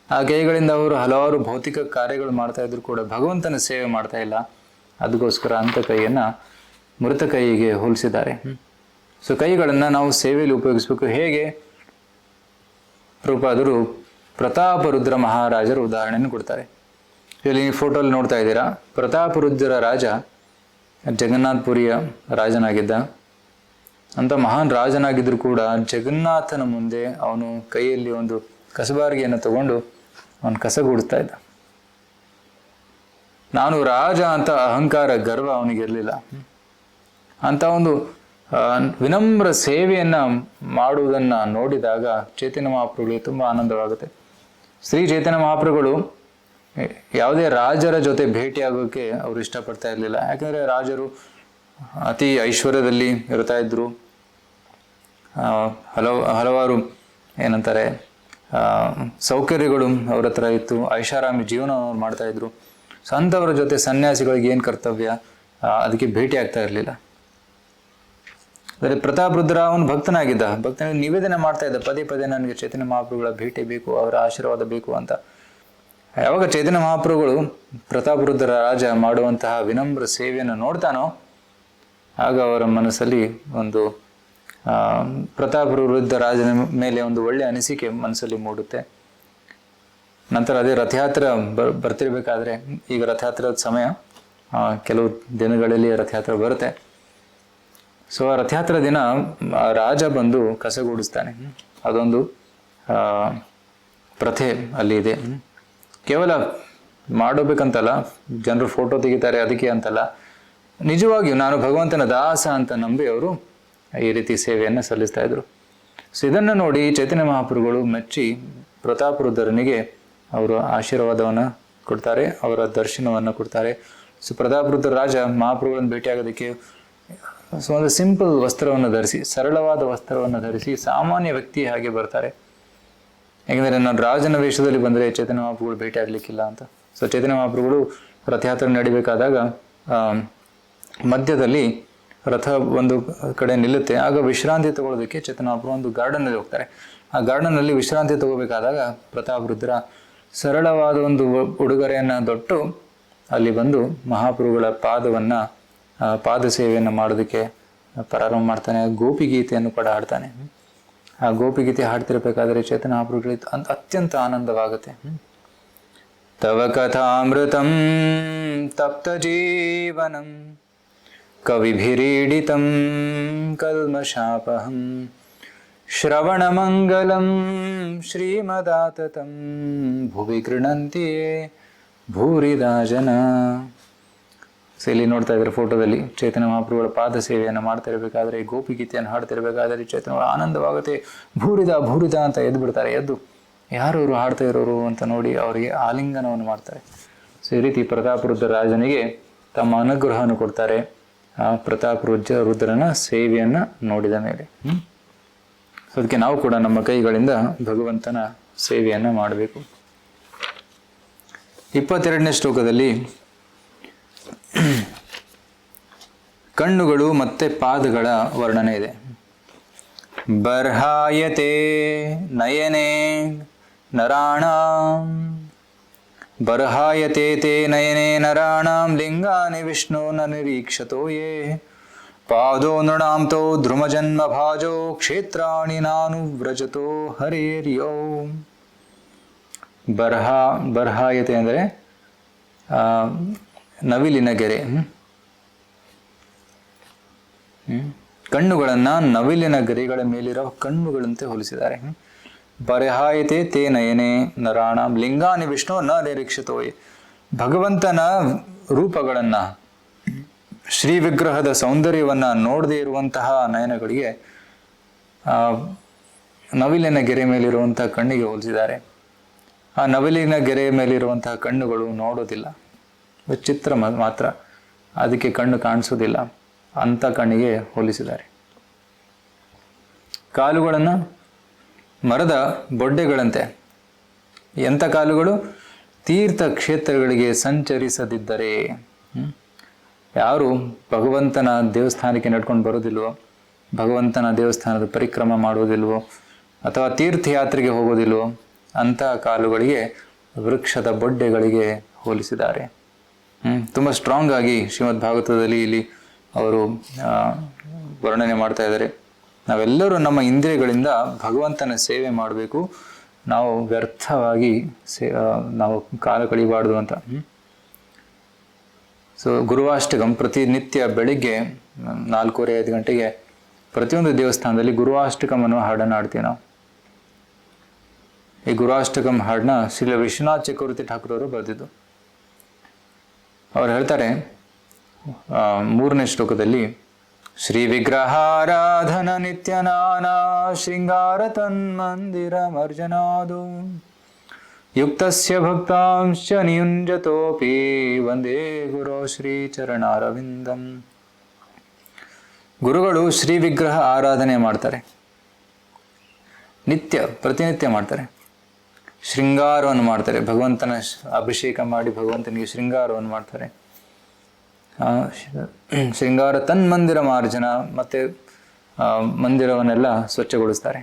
ಆ ಕೈಗಳಿಂದ ಅವರು ಹಲವಾರು ಭೌತಿಕ ಕಾರ್ಯಗಳು ಮಾಡ್ತಾ ಇದ್ರು ಕೂಡ ಭಗವಂತನ ಸೇವೆ ಮಾಡ್ತಾ ಇಲ್ಲ. ಅದಕ್ಕೋಸ್ಕರ ಅಂಥ ಕೈಯನ್ನು ಮೃತ ಕೈಗೆ ಹೋಲಿಸಿದ್ದಾರೆ. ಸೊ ಕೈಗಳನ್ನು ನಾವು ಸೇವೆಯಲ್ಲಿ ಉಪಯೋಗಿಸ್ಬೇಕು. ಹೇಗೆ? ಪ್ರಭುಪಾದರು ಪ್ರತಾಪರುದ್ರ ಮಹಾರಾಜರ ಉದಾಹರಣೆಯನ್ನು ಕೊಡ್ತಾರೆ. ಇಲ್ಲಿ ಫೋಟೋಲ್ಲಿ ನೋಡ್ತಾ ಇದ್ದೀರಾ, ಪ್ರತಾಪರುದ್ರ ರಾಜ ಜಗನ್ನಾಥಪುರಿಯ ರಾಜನಾಗಿದ್ದ. ಅಂತ ಮಹಾನ್ ರಾಜನಾಗಿದ್ದರೂ ಕೂಡ ಜಗನ್ನಾಥನ ಮುಂದೆ ಅವನು ಕೈಯಲ್ಲಿ ಒಂದು ಕಸಬಾರಿಗೆಯನ್ನು ತಗೊಂಡು ಅವನು ಕಸಗೂಡಿಸ್ತಾ ಇದ್ದ. ನಾನು ರಾಜ ಅಂತ ಅಹಂಕಾರ, ಗರ್ವ ಅವನಿಗಿರಲಿಲ್ಲ. ಅಂತ ಒಂದು ವಿನಮ್ರ ಸೇವೆಯನ್ನು ಮಾಡುವುದನ್ನು ನೋಡಿದಾಗ ಚೈತನ್ಯ ಮಹಾಪ್ರಭುಗಳಿಗೆ ತುಂಬ ಆನಂದವಾಗುತ್ತೆ. ಶ್ರೀ ಚೈತನ್ಯ ಮಹಾಪ್ರಭುಗಳು ಯಾವುದೇ ರಾಜರ ಜೊತೆ ಭೇಟಿಯಾಗೋಕ್ಕೆ ಅವರು ಇಷ್ಟಪಡ್ತಾ ಇರಲಿಲ್ಲ. ಯಾಕಂದರೆ ರಾಜರು ಅತಿ ಐಶ್ವರ್ಯದಲ್ಲಿ ಇರ್ತಾ ಇದ್ರು, ಹಲವಾರು ಏನಂತಾರೆ ಸೌಕರ್ಯಗಳು ಅವ್ರ ಹತ್ರ ಇತ್ತು, ಐಷಾರಾಮಿ ಜೀವನ ಅವ್ರು ಮಾಡ್ತಾಯಿದ್ರು. ಸೊ ಅಂಥವ್ರ ಜೊತೆ ಸನ್ಯಾಸಿಗಳಿಗೆ ಏನು ಕರ್ತವ್ಯ, ಅದಕ್ಕೆ ಭೇಟಿ ಆಗ್ತಾ ಇರಲಿಲ್ಲ. ಆದರೆ ಪ್ರತಾಪರುದ್ರ ಅವನು ಭಕ್ತನಾಗಿದ್ದ, ಭಕ್ತನಿಗೆ ನಿವೇದನೆ ಮಾಡ್ತಾ ಇದ್ದ, ಪದೇ ಪದೇ ನನಗೆ ಚೈತನ್ಯ ಮಹಾಪ್ರಭುಗಳ ಭೇಟಿ ಬೇಕು, ಅವರ ಆಶೀರ್ವಾದ ಬೇಕು ಅಂತ. ಯಾವಾಗ ಚೈತನ್ಯ ಮಹಾಪ್ರಭುಗಳು ಪ್ರತಾಪರುದ್ರ ರಾಜ ಮಾಡುವಂತಹ ವಿನಮ್ರ ಸೇವೆಯನ್ನು ನೋಡ್ತಾನೋ ಆಗ ಅವರ ಮನಸ್ಸಲ್ಲಿ ಒಂದು ಪ್ರತಾಪರುದ್ರ ರಾಜನ ಮೇಲೆ ಒಂದು ಒಳ್ಳೆಯ ಅನಿಸಿಕೆ ಮನಸ್ಸಲ್ಲಿ ಮೂಡುತ್ತೆ. ನಂತರ ಅದೇ ರಥಯಾತ್ರೆ ಬರ್ತಿರ್ಬೇಕಾದ್ರೆ, ಈಗ ರಥಯಾತ್ರದ ಸಮಯ, ಕೆಲವು ದಿನಗಳಲ್ಲಿ ರಥಯಾತ್ರೆ ಬರುತ್ತೆ. ಸೊ ಆ ರಥಯಾತ್ರೆ ದಿನ ರಾಜ ಬಂದು ಕಸಗೂಡಿಸ್ತಾನೆ. ಅದೊಂದು ಪ್ರಥೆ ಅಲ್ಲಿ ಇದೆ. ಕೇವಲ ಮಾಡಬೇಕಂತಲ್ಲ, ಜನರು ಫೋಟೋ ತೆಗಿತಾರೆ ಅದಕ್ಕೆ ಅಂತಲ್ಲ, ನಿಜವಾಗಿಯೂ ನಾನು ಭಗವಂತನ ದಾಸ ಅಂತ ನಂಬಿ ಅವರು ಈ ರೀತಿ ಸೇವೆಯನ್ನು ಸಲ್ಲಿಸ್ತಾ ಇದ್ರು. ಸೊ ಇದನ್ನು ನೋಡಿ ಚೈತನ್ಯ ಮಹಾಪ್ರಭುಗಳು ಮೆಚ್ಚಿ ಪ್ರತಾಪರುದ್ರನಿಗೆ ಅವರು ಆಶೀರ್ವಾದವನ್ನು ಕೊಡ್ತಾರೆ, ಅವರ ದರ್ಶನವನ್ನು ಕೊಡ್ತಾರೆ. ಸೊ ಪ್ರತಾಪರುದ್ರ ರಾಜ ಮಹಾಪ್ರಭುಗಳನ್ನು ಭೇಟಿಯಾಗೋದಕ್ಕೆ ಸೊ ಒಂದು ಸಿಂಪಲ್ ವಸ್ತ್ರವನ್ನು ಧರಿಸಿ, ಸರಳವಾದ ವಸ್ತ್ರವನ್ನು ಧರಿಸಿ ಸಾಮಾನ್ಯ ವ್ಯಕ್ತಿ ಹಾಗೆ ಬರ್ತಾರೆ. ಯಾಕೆಂದರೆ ನಾನು ರಾಜನ ವೇಷದಲ್ಲಿ ಬಂದರೆ ಚೈತನ್ಯ ಮಹಾಪ್ರಭುಗಳು ಭೇಟಿ ಆಗಲಿಕ್ಕಿಲ್ಲ ಅಂತ. ಸೊ ಚೈತನ್ಯ ಮಹಾಪ್ರಭುಗಳು ರಥಯಾತ್ರೆ ನಡಿಬೇಕಾದಾಗ ಮಧ್ಯದಲ್ಲಿ ರಥ ಒಂದು ಕಡೆ ನಿಲ್ಲುತ್ತೆ. ಆಗ ವಿಶ್ರಾಂತಿ ತಗೊಳ್ಳೋದಕ್ಕೆ ಚೈತನ್ಯ ಮಹಾಪ್ರಭು ಒಂದು ಗಾರ್ಡನ್ನಲ್ಲಿ ಹೋಗ್ತಾರೆ. ಆ ಗಾರ್ಡನ್ನಲ್ಲಿ ವಿಶ್ರಾಂತಿ ತಗೋಬೇಕಾದಾಗ ಪ್ರತಾಪರುದ್ರ ಸರಳವಾದ ಒಂದು ಉಡುಗೊರೆಯನ್ನು ತೊಟ್ಟು ಅಲ್ಲಿ ಬಂದು ಮಹಾಪ್ರಭುಗಳ ಪಾದ ಸೇವೆಯನ್ನು ಮಾಡೋದಕ್ಕೆ ಪ್ರಾರಂಭ ಮಾಡ್ತಾನೆ. ಗೋಪಿಗೀತೆಯನ್ನು ಕೂಡ ಹಾಡ್ತಾನೆ. ಆ ಗೋಪಿಗೀತೆ ಹಾಡ್ತಿರ್ಬೇಕಾದ್ರೆ ಚೈತನ್ಯ ಮಹಾಪ್ರಭುಗಳಿಗೆ ಅತ್ಯಂತ ಆನಂದವಾಗುತ್ತೆ. ತವ ಕಥಾಮೃತಂ ತಪ್ತ ಜೀವನಂ ಕವಿಭಿರೀಡಿತಂ ಕಲ್ಮಷಾಪಹಂ ಶ್ರವಣಮಂಗಲಂ ಶ್ರೀಮದಾತತಂ ಭುವಿ ಗೃಣಂತಿಯೇ ಭೂರಿದಾ ಜನ. ಸೊ ಇಲ್ಲಿ ನೋಡ್ತಾ ಇದ್ದಾರೆ ಫೋಟೋದಲ್ಲಿ ಚೈತನ್ಯ ಮಹಾಪ್ರಭುಗಳ ಪಾದ ಸೇವೆಯನ್ನು ಮಾಡ್ತಾ ಇರಬೇಕಾದ್ರೆ, ಗೋಪಿಗೀತೆಯನ್ನು ಹಾಡ್ತಿರ್ಬೇಕಾದ್ರೆ ಚೈತನ್ಯ ಆನಂದವಾಗುತ್ತೆ. ಭೂರಿದ ಅಂತ ಎದ್ದು ಬಿಡ್ತಾರೆ. ಎದ್ದು ಯಾರವರು ಹಾಡ್ತಾ ಇರೋರು ಅಂತ ನೋಡಿ ಅವರಿಗೆ ಆಲಿಂಗನವನ್ನು ಮಾಡ್ತಾರೆ. ಸೊ ಈ ರೀತಿ ಪ್ರತಾಪರುದ್ರ ರಾಜನಿಗೆ ತಮ್ಮ ಅನುಗ್ರಹವನ್ನು ಕೊಡ್ತಾರೆ ಆ ರುದ್ರನ ಸೇವೆಯನ್ನು ನೋಡಿದ ಮೇಲೆ. ಸೊ ಅದಕ್ಕೆ ನಾವು ಕೂಡ ನಮ್ಮ ಕೈಗಳಿಂದ ಭಗವಂತನ ಸೇವೆಯನ್ನು ಮಾಡಬೇಕು. 22ನೇ ಶ್ಲೋಕದಲ್ಲಿ ಕಣ್ಣುಗಳು ಮತ್ತೆ ಪಾದಗಳ ವರ್ಣನೆ ಇದೆ. ಬರ್ಹಾಯತೆ ನಯನೆ ನರಾಣಾಂ ಬರ್ಹಾಯತೆ ತೇ ನಯನೆ ನರಾಣಾಂ ಲಿಂಗಾನಿ ವಿಷ್ಣು ನ ನಿರೀಕ್ಷತೋ ಯೇ ಪಾದೋ ನೃಣಾಂ ತೋ ಧ್ರುಮಜನ್ಮ ಭಾಜೋ ಕ್ಷೇತ್ರಾಣಿ ನಾನು ವ್ರಜತೋ ಹರೇರ್ಯೋ. ಬರ್ಹಾಯತೆ ಅಂದರೆ ನವಿಲಿನ ಗೆರೆ. ಕಣ್ಣುಗಳನ್ನು ನವಿಲಿನ ಗರಿಗಳ ಮೇಲಿರೋ ಕಣ್ಣುಗಳಂತೆ ಹೋಲಿಸಿದ್ದಾರೆ. ಬರ್ಹಾಯತೆ ತೇ ನಯನೆ ನರಾಣಾಂ ಲಿಂಗಾನಿ ವಿಷ್ಣು ನ ನಿರೀಕ್ಷಿತೋಯೆ. ಭಗವಂತನ ರೂಪಗಳನ್ನು, ಶ್ರೀ ವಿಗ್ರಹದ ಸೌಂದರ್ಯವನ್ನು ನೋಡದೇ ಇರುವಂತಹ ನಯನಗಳಿಗೆ ನವಿಲಿನ ಗೆರೆ ಮೇಲಿರುವಂತಹ ಕಣ್ಣಿಗೆ ಹೋಲಿಸಿದ್ದಾರೆ. ಆ ನವಿಲಿನ ಗೆರೆಯ ಮೇಲಿರುವಂತಹ ಕಣ್ಣುಗಳು ನೋಡೋದಿಲ್ಲ, ಚಿತ್ರ ಮಾತ್ರ, ಅದಕ್ಕೆ ಕಣ್ಣು ಕಾಣಿಸೋದಿಲ್ಲ, ಅಂಥ ಕಣ್ಣಿಗೆ ಹೋಲಿಸಿದ್ದಾರೆ. ಕಾಲುಗಳನ್ನು ಮರದ ಬೊಡ್ಡೆಗಳಂತೆ. ಎಂಥ ಕಾಲುಗಳು? ತೀರ್ಥ ಕ್ಷೇತ್ರಗಳಿಗೆ ಸಂಚರಿಸದಿದ್ದರೆ. ಯಾರು ಭಗವಂತನ ದೇವಸ್ಥಾನಕ್ಕೆ ನಡ್ಕೊಂಡು ಬರೋದಿಲ್ವೋ, ಭಗವಂತನ ದೇವಸ್ಥಾನದ ಪರಿಕ್ರಮ ಮಾಡೋದಿಲ್ವೋ, ಅಥವಾ ತೀರ್ಥಯಾತ್ರೆಗೆ ಹೋಗೋದಿಲ್ವೋ, ಅಂತಹ ಕಾಲುಗಳಿಗೆ ವೃಕ್ಷದ ಬೊಡ್ಡೆಗಳಿಗೆ ಹೋಲಿಸಿದ್ದಾರೆ. ತುಂಬ ಸ್ಟ್ರಾಂಗ್ ಆಗಿ ಶ್ರೀಮದ್ ಭಾಗವತದಲ್ಲಿ ಇಲ್ಲಿ ಅವರು ವರ್ಣನೆ ಮಾಡ್ತಾ ಇದ್ದಾರೆ. ನಾವೆಲ್ಲರೂ ನಮ್ಮ ಇಂದ್ರಿಯಗಳಿಂದ ಭಗವಂತನ ಸೇವೆ ಮಾಡಬೇಕು, ನಾವು ವ್ಯರ್ಥವಾಗಿ ನಾವು ಕಾಲ ಕಳಿಬಾರ್ದು ಅಂತ. ಸೊ ಗುರುವಾಷ್ಟಕಂ ಪ್ರತಿನಿತ್ಯ ಬೆಳಿಗ್ಗೆ 4:45 ಗಂಟೆಗೆ ಪ್ರತಿಯೊಂದು ದೇವಸ್ಥಾನದಲ್ಲಿ ಗುರುವಾಷ್ಟಕಂ ಅನ್ನೋ ಹಾಡನ್ನು ಹಾಡ್ತೀವಿ ನಾವು. ಈ ಗುರುವಾಷ್ಟಕಂ ಹಾಡನ್ನ ಶ್ರೀ ವಿಶ್ವನಾಥ್ ಚಕ್ರವರ್ತಿ ಠಾಕೂರ್ ಅವರು ಬರೆದಿದ್ದು. ಅವ್ರು ಹೇಳ್ತಾರೆ 3ನೇ ಶ್ಲೋಕದಲ್ಲಿ, ಶ್ರೀ ವಿಗ್ರಹಾರಾಧನ ನಿತ್ಯ ನಾನಾ ಶೃಂಗಾರ ತನ್ಮಂದಿರ ಮರ್ಜನಾದು ಯುಕ್ತಸ್ಯ ಭಕ್ತಾಂಶ ನಿಯುಂಜತೋಪಿ ವಂದೇ ಗುರು ಶ್ರೀ ಚರಣಾರವಿಂದಂ. ಗುರುಗಳು ಶ್ರೀ ವಿಗ್ರಹ ಆರಾಧನೆ ಮಾಡ್ತಾರೆ, ಪ್ರತಿನಿತ್ಯ ಮಾಡ್ತಾರೆ. ಶೃಂಗಾರವನ್ನು ಮಾಡ್ತಾರೆ, ಭಗವಂತನ ಅಭಿಷೇಕ ಮಾಡಿ ಭಗವಂತನಿಗೆ ಶೃಂಗಾರವನ್ನು ಮಾಡ್ತಾರೆ. ಶೃಂಗಾರ ತನ್ಮಂದಿರ ಮಾರ್ಜನ, ಮತ್ತೆ ಮಂದಿರವನ್ನೆಲ್ಲ ಸ್ವಚ್ಛಗೊಳಿಸ್ತಾರೆ.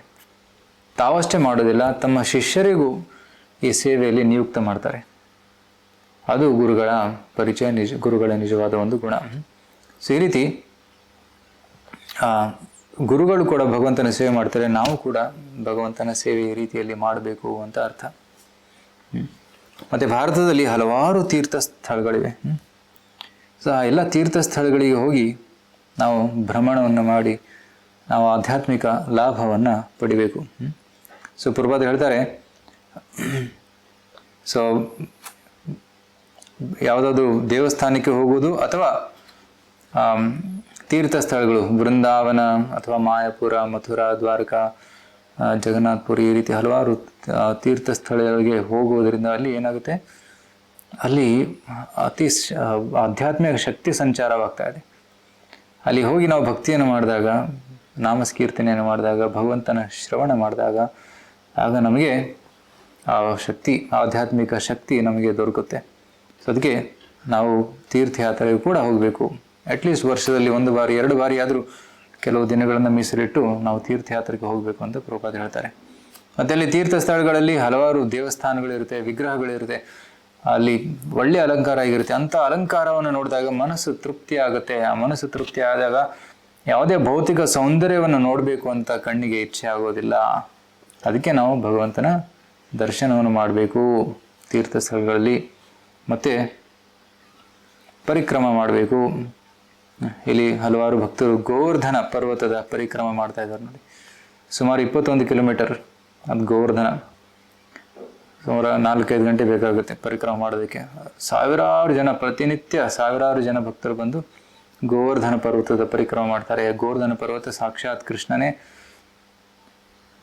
ತಾವಷ್ಟೇ ಮಾಡೋದಿಲ್ಲ, ತಮ್ಮ ಶಿಷ್ಯರಿಗೂ ಈ ಸೇವೆಯಲ್ಲಿ ನಿಯುಕ್ತ ಮಾಡ್ತಾರೆ. ಅದು ಗುರುಗಳ ಪರಿಚಯ, ಗುರುಗಳ ನಿಜವಾದ ಒಂದು ಗುಣ. ಸೊ ಈ ರೀತಿ ಗುರುಗಳು ಕೂಡ ಭಗವಂತನ ಸೇವೆ ಮಾಡ್ತಾರೆ, ನಾವು ಕೂಡ ಭಗವಂತನ ಸೇವೆ ಈ ರೀತಿಯಲ್ಲಿ ಮಾಡಬೇಕು ಅಂತ ಅರ್ಥ. ಮತ್ತು ಭಾರತದಲ್ಲಿ ಹಲವಾರು ತೀರ್ಥ ಸ್ಥಳಗಳಿವೆ. ಸೊ ಆ ಎಲ್ಲ ತೀರ್ಥ ಸ್ಥಳಗಳಿಗೆ ಹೋಗಿ ನಾವು ಭ್ರಮಣವನ್ನು ಮಾಡಿ ನಾವು ಆಧ್ಯಾತ್ಮಿಕ ಲಾಭವನ್ನು ಪಡಿಬೇಕು. ಸೊ ಪ್ರಭುಪಾದ ಹೇಳ್ತಾರೆ, ಸೊ ಯಾವುದಾದ್ರು ದೇವಸ್ಥಾನಕ್ಕೆ ಹೋಗುವುದು ಅಥವಾ ತೀರ್ಥ ಸ್ಥಳಗಳು, ವೃಂದಾವನ ಅಥವಾ ಮಾಯಾಪುರ, ಮಥುರಾ, ದ್ವಾರಕಾ, ಜಗನ್ನಾಥಪುರಿ, ಈ ರೀತಿ ಹಲವಾರು ತೀರ್ಥ ಸ್ಥಳಗಳಿಗೆ ಹೋಗುವುದರಿಂದ ಅಲ್ಲಿ ಏನಾಗುತ್ತೆ, ಅಲ್ಲಿ ಅತಿ ಆಧ್ಯಾತ್ಮಿಕ ಶಕ್ತಿ ಸಂಚಾರವಾಗ್ತಾ ಇದೆ. ಅಲ್ಲಿ ಹೋಗಿ ನಾವು ಭಕ್ತಿಯನ್ನು ಮಾಡಿದಾಗ, ನಾಮಸ್ಕೀರ್ತನೆಯನ್ನು ಮಾಡಿದಾಗ, ಭಗವಂತನ ಶ್ರವಣ ಮಾಡಿದಾಗ, ಆಗ ನಮಗೆ ಆ ಶಕ್ತಿ, ಆಧ್ಯಾತ್ಮಿಕ ಶಕ್ತಿ ನಮಗೆ ದೊರಕುತ್ತೆ. ಸೊ ಅದಕ್ಕೆ ನಾವು ತೀರ್ಥಯಾತ್ರೆಗೂ ಕೂಡ ಹೋಗಬೇಕು. ಅಟ್ಲೀಸ್ಟ್ ವರ್ಷದಲ್ಲಿ 1 ಬಾರಿ 2 ಬಾರಿ ಆದರೂ ಕೆಲವು ದಿನಗಳನ್ನು ಮೀಸಲಿಟ್ಟು ನಾವು ತೀರ್ಥಯಾತ್ರೆಗೆ ಹೋಗಬೇಕು ಅಂತ ಪ್ರಭುಪಾದ ಹೇಳ್ತಾರೆ. ಮತ್ತು ಅಲ್ಲಿ ತೀರ್ಥ ಸ್ಥಳಗಳಲ್ಲಿ ಹಲವಾರು ದೇವಸ್ಥಾನಗಳಿರುತ್ತೆ, ವಿಗ್ರಹಗಳಿರುತ್ತೆ, ಅಲ್ಲಿ ಒಳ್ಳೆಯ ಅಲಂಕಾರ ಆಗಿರುತ್ತೆ. ಅಂಥ ಅಲಂಕಾರವನ್ನು ನೋಡಿದಾಗ ಮನಸ್ಸು ತೃಪ್ತಿ ಆಗುತ್ತೆ. ಆ ಮನಸ್ಸು ತೃಪ್ತಿ ಆದಾಗ ಯಾವುದೇ ಭೌತಿಕ ಸೌಂದರ್ಯವನ್ನು ನೋಡಬೇಕು ಅಂತ ಕಣ್ಣಿಗೆ ಇಚ್ಛೆ ಆಗೋದಿಲ್ಲ. ಅದಕ್ಕೆ ನಾವು ಭಗವಂತನ ದರ್ಶನವನ್ನು ಮಾಡಬೇಕು ತೀರ್ಥ ಸ್ಥಳಗಳಲ್ಲಿ, ಮತ್ತು ಪರಿಕ್ರಮ ಮಾಡಬೇಕು. ಇಲ್ಲಿ ಹಲವಾರು ಭಕ್ತರು ಗೋವರ್ಧನ ಪರ್ವತದ ಪರಿಕ್ರಮ ಮಾಡ್ತಾ ಇದ್ದಾರೆ ನೋಡಿ. ಸುಮಾರು 21 ಕಿಲೋಮೀಟರ್ ಅದು ಗೋವರ್ಧನ. ಸುಮಾರು 4-5 ಗಂಟೆ ಬೇಕಾಗುತ್ತೆ ಪರಿಕ್ರಮ ಮಾಡೋದಕ್ಕೆ. ಸಾವಿರಾರು ಜನ, ಪ್ರತಿನಿತ್ಯ ಸಾವಿರಾರು ಜನ ಭಕ್ತರು ಬಂದು ಗೋವರ್ಧನ ಪರ್ವತದ ಪರಿಕ್ರಮ ಮಾಡ್ತಾರೆ. ಗೋವರ್ಧನ ಪರ್ವತ ಸಾಕ್ಷಾತ್ ಕೃಷ್ಣನೇ.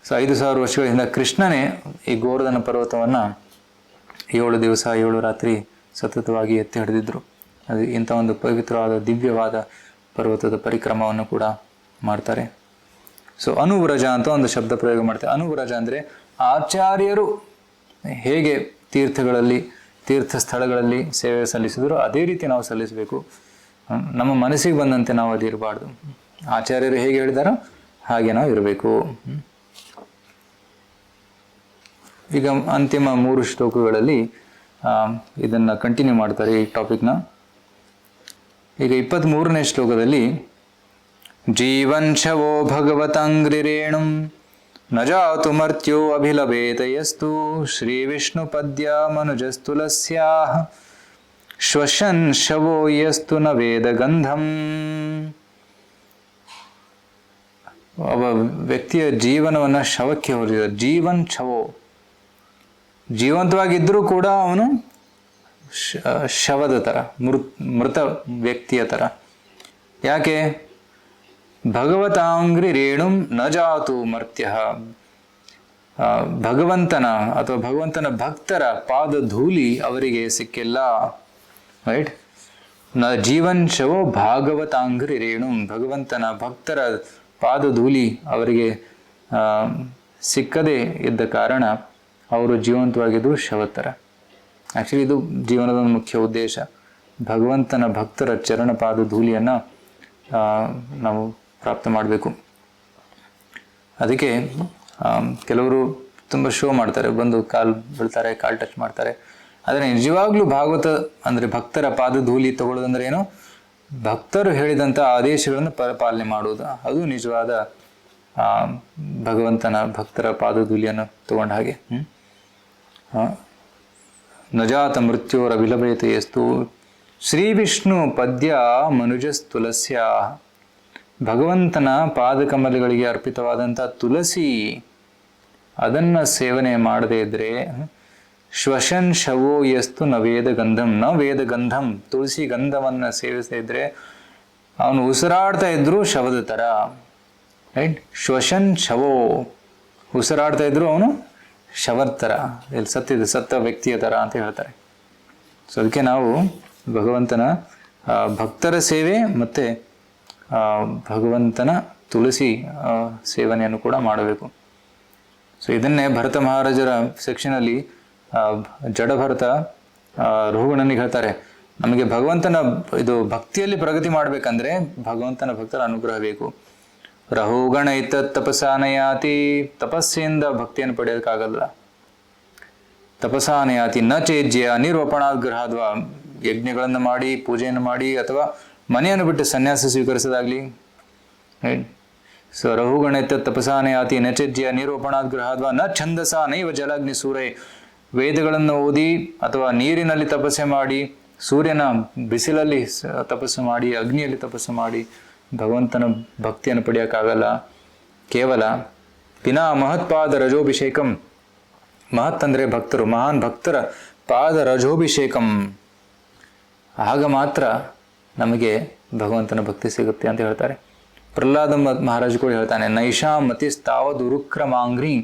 5000 ವರ್ಷಗಳ ಹಿಂದೆ ಕೃಷ್ಣನೇ ಈ ಗೋವರ್ಧನ ಪರ್ವತವನ್ನು 7 ದಿವಸ 7 ರಾತ್ರಿ ಸತತವಾಗಿ ಎತ್ತಿ ಹಿಡಿದಿದ್ರು. ಅದು ಇಂಥ ಒಂದು ಪವಿತ್ರವಾದ ದಿವ್ಯವಾದ ಪರ್ವತದ ಪರಿಕ್ರಮವನ್ನು ಕೂಡ ಮಾಡ್ತಾರೆ. ಸೊ ಅನುವ್ರಜ ಅಂತ ಒಂದು ಶಬ್ದ ಪ್ರಯೋಗ ಮಾಡ್ತಾರೆ. ಅನುವ್ರಜ ಅಂದರೆ ಆಚಾರ್ಯರು ಹೇಗೆ ತೀರ್ಥ ಸ್ಥಳಗಳಲ್ಲಿ ಸೇವೆ ಸಲ್ಲಿಸಿದ್ರು ಅದೇ ರೀತಿ ನಾವು ಸಲ್ಲಿಸಬೇಕು. ನಮ್ಮ ಮನಸ್ಸಿಗೆ ಬಂದಂತೆ ನಾವು ಅದು ಇರಬಾರ್ದು. ಆಚಾರ್ಯರು ಹೇಗೆ ಹೇಳಿದಾರೋ ಹಾಗೆ ನಾವು ಇರಬೇಕು. ಈಗ ಅಂತಿಮ 3 ಶ್ಲೋಕಗಳಲ್ಲಿ ಇದನ್ನು ಕಂಟಿನ್ಯೂ ಮಾಡ್ತಾರೆ ಈ ಟಾಪಿಕ್ನ. ಈಗ 23ನೇ ಶ್ಲೋಕದಲ್ಲಿ ಜೀವನ್ ಶವೋ ಭಗವತಾಂಗ್ರಿರೇಣುಂ ನ ಜಾತು ಮರ್ತ್ಯೋ ಅಭಿಲಭೇತಯಸ್ತು ಶ್ರೀ ವಿಷ್ಣು ಪದ್ಯ ಮನುಜಸ್ತುಲಸ್ಯಾಃ ಶ್ವಶನ್ ಶವೋ ಯಸ್ತು ನ ವೇದ ಗಂಧಂ. ಒಬ್ಬ ವ್ಯಕ್ತಿಯ ಜೀವನವನ್ನು ಶವಕ್ಕೆ ಹೋಲಿಸಿದ. ಜೀವನ್ ಶವೋ, ಜೀವಂತವಾಗಿದ್ದರೂ ಕೂಡ ಅವನು ಶವದ ಥರ, ಮೃತ ವ್ಯಕ್ತಿಯ ಥರ. ಯಾಕೆ? ಭಗವತಾಂಗ್ರಿ ರೇಣುಂ ನ ಜಾತು ಮರ್ತ್ಯ, ಭಗವಂತನ ಅಥವಾ ಭಗವಂತನ ಭಕ್ತರ ಪಾದ ಧೂಳಿ ಅವರಿಗೆ ಸಿಕ್ಕಿಲ್ಲ. ರೈಟ್? ನ ಜೀವನ್ ಶವೋ ಭಾಗವತಾಂಗ್ರಿ ರೇಣುಂ, ಭಗವಂತನ ಭಕ್ತರ ಪಾದ ಧೂಳಿ ಅವರಿಗೆ ಸಿಕ್ಕದೇ ಇದ್ದ ಕಾರಣ ಅವರು ಜೀವಂತವಾಗಿದ್ದು ಶವತ್ತರ. ಆ್ಯಕ್ಚುಲಿ ಇದು ಜೀವನದ ಒಂದು ಮುಖ್ಯ ಉದ್ದೇಶ. ಭಗವಂತನ ಭಕ್ತರ ಚರಣ ಪಾದ ಧೂಳಿಯನ್ನು ನಾವು ಪ್ರಾಪ್ತ ಮಾಡಬೇಕು. ಅದಕ್ಕೆ ಕೆಲವರು ತುಂಬ ಶೋ ಮಾಡ್ತಾರೆ, ಬಂದು ಕಾಲು ಬೀಳ್ತಾರೆ, ಕಾಲು ಟಚ್ ಮಾಡ್ತಾರೆ. ಆದರೆ ನಿಜವಾಗ್ಲೂ ಭಾಗವತ ಅಂದರೆ ಭಕ್ತರ ಪಾದ ಧೂಳಿ ತಗೊಳ್ಳೋದಂದ್ರೆ ಏನು? ಭಕ್ತರು ಹೇಳಿದಂಥ ಆದೇಶಗಳನ್ನು ಪಾಲನೆ ಮಾಡುವುದು. ಅದು ನಿಜವಾದ ಭಗವಂತನ ಭಕ್ತರ ಪಾದ ಧೂಳಿಯನ್ನು ತಗೊಂಡ ಹಾಗೆ. ನಜಾತ ಮೃತ್ಯೋರ ವಿಲಭಯತೆಯಸ್ತು ಶ್ರೀ ವಿಷ್ಣು ಪದ್ಯ ಮನುಜಸ್ತುಲಸ್ಯ, ಭಗವಂತನ ಪಾದಕಮಲಗಳಿಗೆ ಅರ್ಪಿತವಾದಂಥ ತುಳಸಿ ಅದನ್ನು ಸೇವನೆ ಮಾಡದೇ ಇದ್ದರೆ ಶ್ವಶನ್ ಶವೋ ಯಸ್ತು ನ ವೇದ ಗಂಧಂ, ನ ವೇದ ಗಂಧಂ, ತುಳಸಿ ಗಂಧವನ್ನು ಸೇವಿಸದೇ ಇದ್ದರೆ ಅವನು ಉಸಿರಾಡ್ತಾ ಇದ್ರು ಶವದ ಥರ. ರೈಟ್? ಶ್ವಶನ್ ಶವೋ, ಉಸಿರಾಡ್ತಾ ಇದ್ರು ಅವನು ಶವದ ಥರ, ಇಲ್ಲಿ ಸತ್ತ ವ್ಯಕ್ತಿಯ ಥರ ಅಂತ ಹೇಳ್ತಾರೆ. ಸೊ ಅದಕ್ಕೆ ನಾವು ಭಗವಂತನ ಭಕ್ತರ ಸೇವೆ ಮತ್ತು ಭಗವಂತನ ತುಳಸಿ ಸೇವನೆಯನ್ನು ಕೂಡ ಮಾಡಬೇಕು. ಸೊ ಇದನ್ನೇ ಭರತ ಮಹಾರಾಜರ ಸೆಕ್ಷನಲ್ಲಿ ಜಡಭರತ ರಘುಗಣನಿಗೆ ಹೇಳ್ತಾರೆ, ನಮಗೆ ಭಗವಂತನ ಭಕ್ತಿಯಲ್ಲಿ ಪ್ರಗತಿ ಮಾಡಬೇಕಂದ್ರೆ ಭಗವಂತನ ಭಕ್ತರ ಅನುಗ್ರಹ ಬೇಕು. ರಹುಗಣ ಇತ್ತ ತಪಸಾನಯಾತಿ, ತಪಸ್ಸಿಂದ ಭಕ್ತಿಯನ್ನು ಪಡೆಯೋದಕ್ಕಾಗಲ್ಲ. ತಪಸಾನಯಾತಿ ನ ಚೇಜ್ಯ ನಿರ್ವಪಣಾಗ್ರಹಾದ್ವಾ, ಯಜ್ಞಗಳನ್ನು ಮಾಡಿ ಪೂಜೆಯನ್ನು ಮಾಡಿ ಅಥವಾ ಮನೆಯನ್ನು ಬಿಟ್ಟು ಸನ್ಯಾಸ ಸ್ವೀಕರಿಸೋದಾಗ್ಲಿ. ರೈಟ್? ಸೊ ರಹುಗಣ ಇತ್ತ ತಪಸಾನಯಾತಿ ನ ಚೇಜ್ಯ ನಿರ್ವಪಣಾಗ್ರಹಾದ್ವಾ ನ ಛಂದಸ ನೈವ ಜಲಾಗ್ನಿ ಸೂರೈ, ವೇದಗಳನ್ನು ಓದಿ ಅಥವಾ ನೀರಿನಲ್ಲಿ ತಪಸ್ಸೆ ಮಾಡಿ, ಸೂರ್ಯನ ಬಿಸಿಲಲ್ಲಿ ತಪಸ್ಸು ಮಾಡಿ, ಅಗ್ನಿಯಲ್ಲಿ ತಪಸ್ಸು ಮಾಡಿ ಭಗವಂತನ ಭಕ್ತಿಯನ್ನು ಪಡೆಯೋಕ್ಕಾಗಲ್ಲ. ಕೇವಲ ವಿನಾ ಮಹತ್ಪಾದ ರಜೋಭಿಷೇಕಂ, ಮಹತ್ ಅಂದರೆ ಭಕ್ತರು, ಮಹಾನ್ ಭಕ್ತರ ಪಾದ ರಜೋಭಿಷೇಕಂ, ಆಗ ಮಾತ್ರ ನಮಗೆ ಭಗವಂತನ ಭಕ್ತಿ ಸಿಗುತ್ತೆ ಅಂತ ಹೇಳ್ತಾರೆ. ಪ್ರಹ್ಲಾದ ಮಹಾರಾಜ್ ಕೂಡ ಹೇಳ್ತಾನೆ, ನೈಷಾ ಮತಿಸ್ತಾವದ್ ಉರುಕ್ರಮಾಂಗ್ರಿ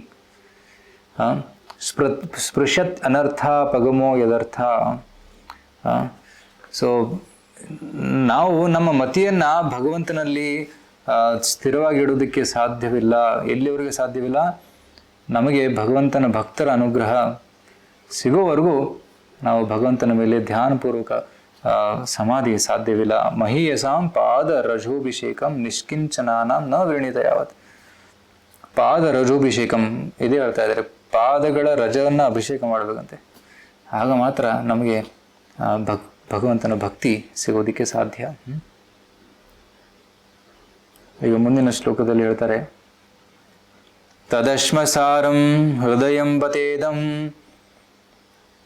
ಸ್ಪೃಶತ್ ಅನರ್ಥ ಪಗಮೋ ಯದರ್ಥ. ಸೊ ನಾವು ನಮ್ಮ ಮತಿಯನ್ನು ಭಗವಂತನಲ್ಲಿ ಸ್ಥಿರವಾಗಿ ಇಡೋದಕ್ಕೆ ಸಾಧ್ಯವಿಲ್ಲ. ಎಲ್ಲಿವರೆಗೆ ಸಾಧ್ಯವಿಲ್ಲ? ನಮಗೆ ಭಗವಂತನ ಭಕ್ತರ ಅನುಗ್ರಹ ಸಿಗೋವರೆಗೂ ನಾವು ಭಗವಂತನ ಮೇಲೆ ಧ್ಯಾನಪೂರ್ವಕ ಸಮಾಧಿ ಸಾಧ್ಯವಿಲ್ಲ. ಮಹೀಯಸಾಂ ಪಾದ ರಜೋಭಿಷೇಕಂ ನಿಷ್ಕಿಂಚನಾನಾಂ ನ ವಿರ್ಣಿತ ಯಾವತ್. ಪಾದ ರಜೋಭಿಷೇಕಂ ಇದೇ ಹೇಳ್ತಾ ಇದ್ದಾರೆ, ಪಾದಗಳ ರಜವನ್ನು ಅಭಿಷೇಕ ಮಾಡಬೇಕಂತೆ. ಆಗ ಮಾತ್ರ ನಮಗೆ ಭಗವಂತನ ಭಕ್ತಿ ಸಿಗೋದಿಕ್ಕೆ ಸಾಧ್ಯ. ಈಗ ಮುಂದಿನ ಶ್ಲೋಕದಲ್ಲಿ ಹೇಳ್ತಾರೆ, ತದಶ್ಮಸಾರಂ ಹೃದಯಂ ಬತೇದಂ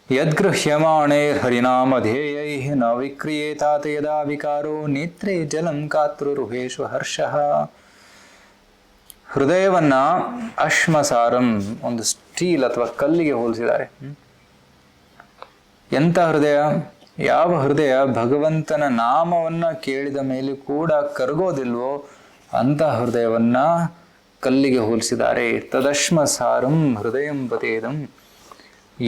ಯದ್ಗೃಹ್ಯಮಾಣೈರ್ ಹರಿನಾಮಧೇಯೈಃ ನ ವಿಕ್ರಿಯೇತಾತ ಯದಾ ವಿಕಾರೋ ನೇತ್ರೇ ಜಲಂ ಕಾತೃರುಹೇಶು ಹರ್ಷಃ. ಹೃದಯವನ್ನ ಅಶ್ಮಸಾರಂ, ಒಂದು ಸ್ಟೀಲ್ ಅಥವಾ ಕಲ್ಲಿಗೆ ಹೋಲಿಸಿದ್ದಾರೆ. ಎಂಥ ಹೃದಯ? ಯಾವ ಹೃದಯ ಭಗವಂತನ ನಾಮವನ್ನ ಕೇಳಿದ ಮೇಲೆ ಕೂಡ ಕರಗೋದಿಲ್ವೋ ಅಂತ ಹೃದಯವನ್ನ ಕಲ್ಲಿಗೆ ಹೋಲಿಸಿದ್ದಾರೆ. ತದಶ್ಮಸಾರಂ ಹೃದಯಂ ಬತೇದಂ